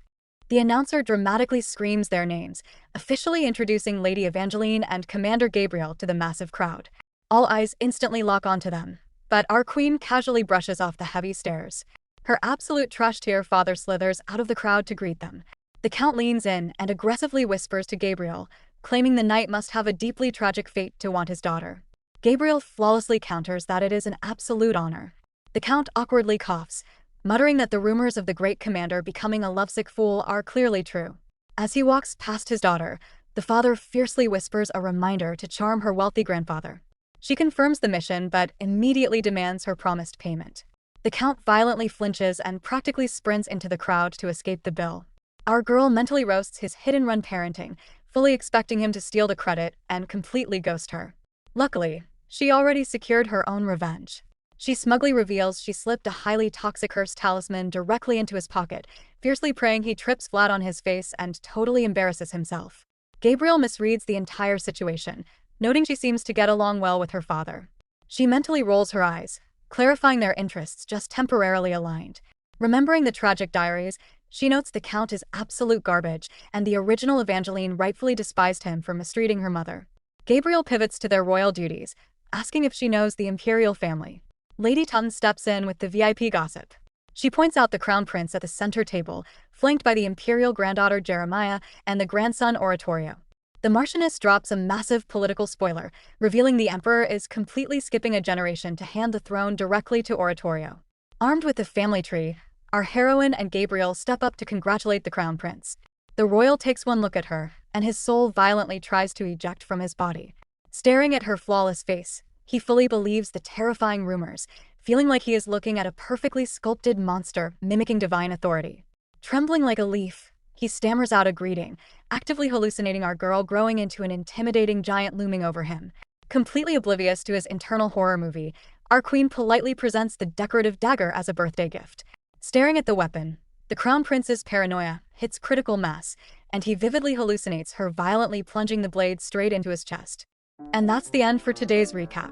The announcer dramatically screams their names, officially introducing Lady Evangeline and Commander Gabriel to the massive crowd. All eyes instantly lock onto them, but our queen casually brushes off the heavy stares. Her absolute trash-tier father slithers out of the crowd to greet them. The count leans in and aggressively whispers to Gabriel, claiming the knight must have a deeply tragic fate to want his daughter. Gabriel flawlessly counters that it is an absolute honor. The count awkwardly coughs, muttering that the rumors of the great commander becoming a lovesick fool are clearly true. As he walks past his daughter, the father fiercely whispers a reminder to charm her wealthy grandfather. She confirms the mission but immediately demands her promised payment. The count violently flinches and practically sprints into the crowd to escape the bill. Our girl mentally roasts his hit-and-run parenting, fully expecting him to steal the credit and completely ghost her. Luckily, she already secured her own revenge. She smugly reveals she slipped a highly toxic cursed talisman directly into his pocket, fiercely praying he trips flat on his face and totally embarrasses himself. Gabriel misreads the entire situation, noting she seems to get along well with her father. She mentally rolls her eyes, clarifying their interests just temporarily aligned. Remembering the tragic diaries, she notes the count is absolute garbage, and the original Evangeline rightfully despised him for mistreating her mother. Gabriel pivots to their royal duties, asking if she knows the imperial family. Lady Tutton steps in with the VIP gossip. She points out the crown prince at the center table, flanked by the imperial granddaughter Jeremiah and the grandson Oratorio. The Marchioness drops a massive political spoiler, revealing the emperor is completely skipping a generation to hand the throne directly to Oratorio. Armed with the family tree, our heroine and Gabriel step up to congratulate the crown prince. The royal takes one look at her, and his soul violently tries to eject from his body. Staring at her flawless face, he fully believes the terrifying rumors, feeling like he is looking at a perfectly sculpted monster mimicking divine authority. Trembling like a leaf, he stammers out a greeting, actively hallucinating our girl growing into an intimidating giant looming over him. Completely oblivious to his internal horror movie, our queen politely presents the decorative dagger as a birthday gift. Staring at the weapon, the crown prince's paranoia hits critical mass, and he vividly hallucinates her violently plunging the blade straight into his chest. And that's the end for today's recap.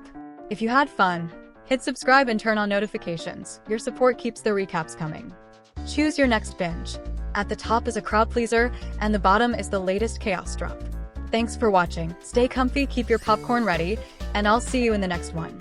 If you had fun, hit subscribe and turn on notifications. Your support keeps the recaps coming. Choose your next binge. At the top is a crowd pleaser, and the bottom is the latest chaos drop. Thanks for watching. Stay comfy, keep your popcorn ready, and I'll see you in the next one.